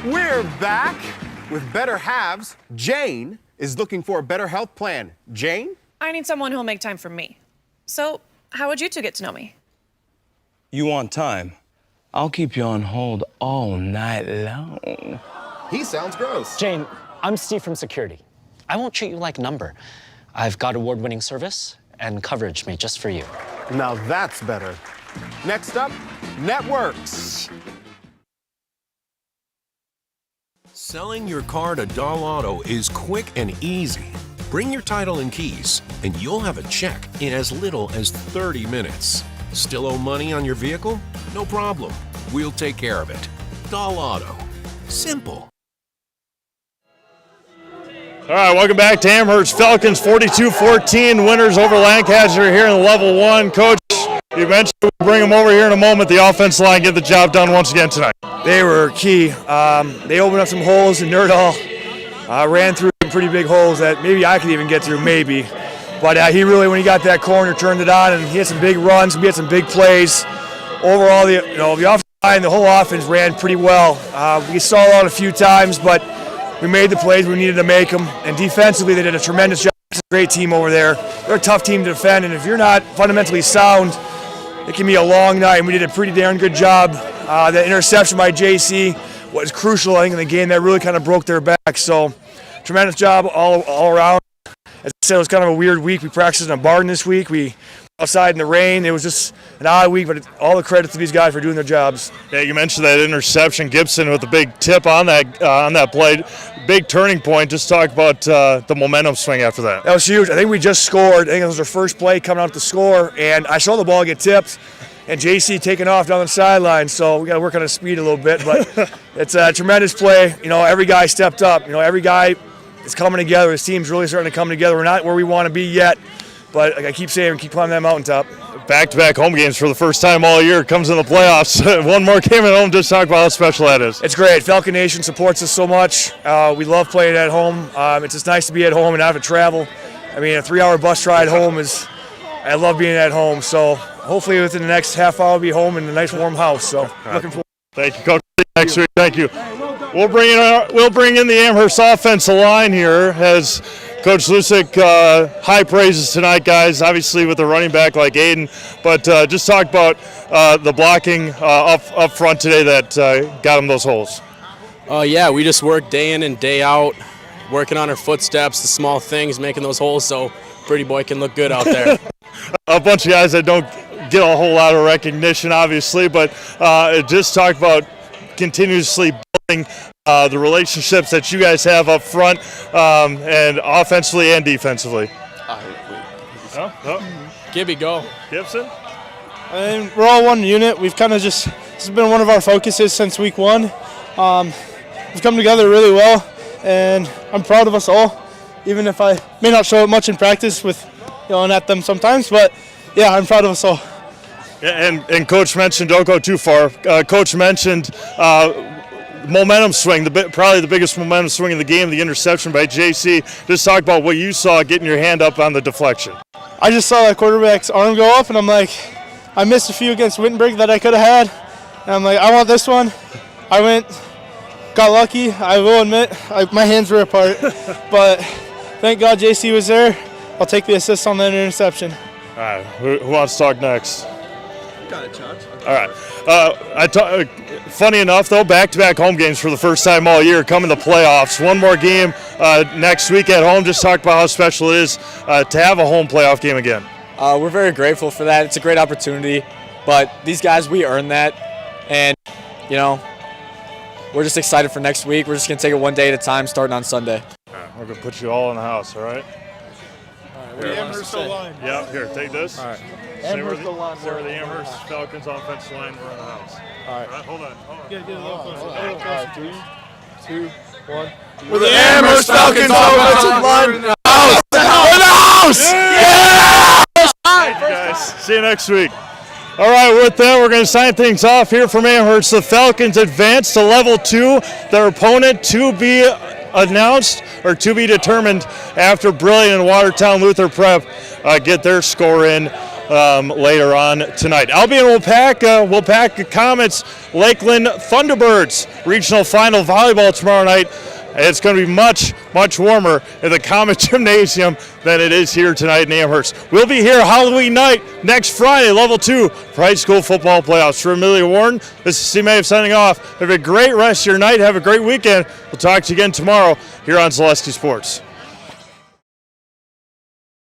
We're back with better halves. Jane is looking for a better health plan. Jane? I need someone who'll make time for me. So, how would you two get to know me? You want time? I'll keep you on hold all night long. He sounds gross. Jane, I'm Steve from security. I won't treat you like a number. I've got award-winning service and coverage made just for you. Now that's better. Next up, networks. Selling your car to Doll Auto is quick and easy. Bring your title and keys, and you'll have a check in as little as 30 minutes. Still owe money on your vehicle? No problem. We'll take care of it. Doll Auto. Simple. All right, welcome back to Amherst. Falcons 42-14 winners over Lancaster here in level 1. Coach, you mentioned we'll bring them over here in a moment. The offensive line get the job done once again tonight. They were key. They opened up some holes in Nerdall. Ran through some pretty big holes that maybe I could even get through, maybe. But he really, when he got that corner, turned it on, and he had some big runs. We had some big plays. Overall, the offensive line, the whole offense ran pretty well. We stalled out a few times, but we made the plays we needed to make them. And defensively, they did a tremendous job. It's a great team over there. They're a tough team to defend, and if you're not fundamentally sound, it can be a long night. And we did a pretty darn good job. That interception by JC was crucial, I think, in the game. That really kind of broke their back. So, tremendous job all around. As I said, it was kind of a weird week. We practiced in a barn this week. We outside in the rain. It was just an odd week, but all the credit to these guys for doing their jobs. Yeah, you mentioned that interception. Gibson with a big tip on that play. Big turning point. Just talk about the momentum swing after that. That was huge. I think we just scored. I think it was our first play coming out to score, and I saw the ball get tipped, and JC taking off down the sideline. So we got to work on his speed a little bit, but it's a tremendous play. Every guy stepped up. Every guy is coming together. This team's really starting to come together. We're not where we want to be yet, but like I keep saying, we keep climbing that mountaintop. Back-to-back home games for the first time all year. Comes in the playoffs. One more game at home. Just talk about how special that is. It's great. Falcon Nation supports us so much. We love playing at home. It's just nice to be at home and not have to travel. I mean, a 3-hour bus ride home I love being at home. So hopefully within the next half hour I'll be home in a nice warm house. So looking forward. Thank you, Coach. Next week. Thank you. We'll bring in the Amherst offensive line here as Coach Lusick, high praises tonight, guys, obviously with a running back like Aiden, but just talk about the blocking up front today that got him those holes. Yeah, we just work day in and day out, working on our footsteps, the small things, making those holes so Pretty Boy can look good out there. A bunch of guys that don't get a whole lot of recognition, obviously, but just talk about continuously building the relationships that you guys have up front and offensively and defensively. Gibby, go. Gibson? And we're all one unit. We've kind of this has been one of our focuses since week one. We've come together really well, and I'm proud of us all, even if I may not show it much in practice with yelling at them sometimes, but yeah, I'm proud of us all. Yeah, and Coach mentioned, don't go too far, Coach mentioned momentum swing, probably the biggest momentum swing in the game, the interception by JC. Just talk about what you saw getting your hand up on the deflection. I just saw that quarterback's arm go up, and I'm like, I missed a few against Wittenberg that I could have had, and I'm like, I want this one. I got lucky. I will admit, my hands were apart, but thank God JC was there. I'll take the assist on that interception. All right, who wants to talk next? Got it, Josh. All right. Funny enough, though, back-to-back home games for the first time all year, coming to playoffs. One more game next week at home. Just talk about how special it is to have a home playoff game again. We're very grateful for that. It's a great opportunity, but these guys, we earned that, and we're just excited for next week. We're just gonna take it one day at a time, starting on Sunday. All right, we're gonna put you all in the house, all right? The Amherst line. Yep, here, take this. All right. Say where Amherst line. the Amherst Falcons offensive line were in the house. All right. Hold on. Get a little closer. A little closer. 3, 2, 1. We're the Amherst Falcons offensive line. We're the house! Yeah! Thank you guys. See you next week. All right, with that, we're going to sign things off here from Amherst. The Falcons advance to level 2. Their opponent to be announced or to be determined after Brilliant and Watertown Luther Prep get their score in later on tonight. Albion will pack Comets Lakeland Thunderbirds regional final volleyball tomorrow night. It's going to be much, much warmer in the Comet Gymnasium than it is here tonight in Amherst. We'll be here Halloween night next Friday, level 2 for high school football playoffs. For Amelia Warren, this is C. Maeve signing off. Have a great rest of your night. Have a great weekend. We'll talk to you again tomorrow here on Zaleski Sports.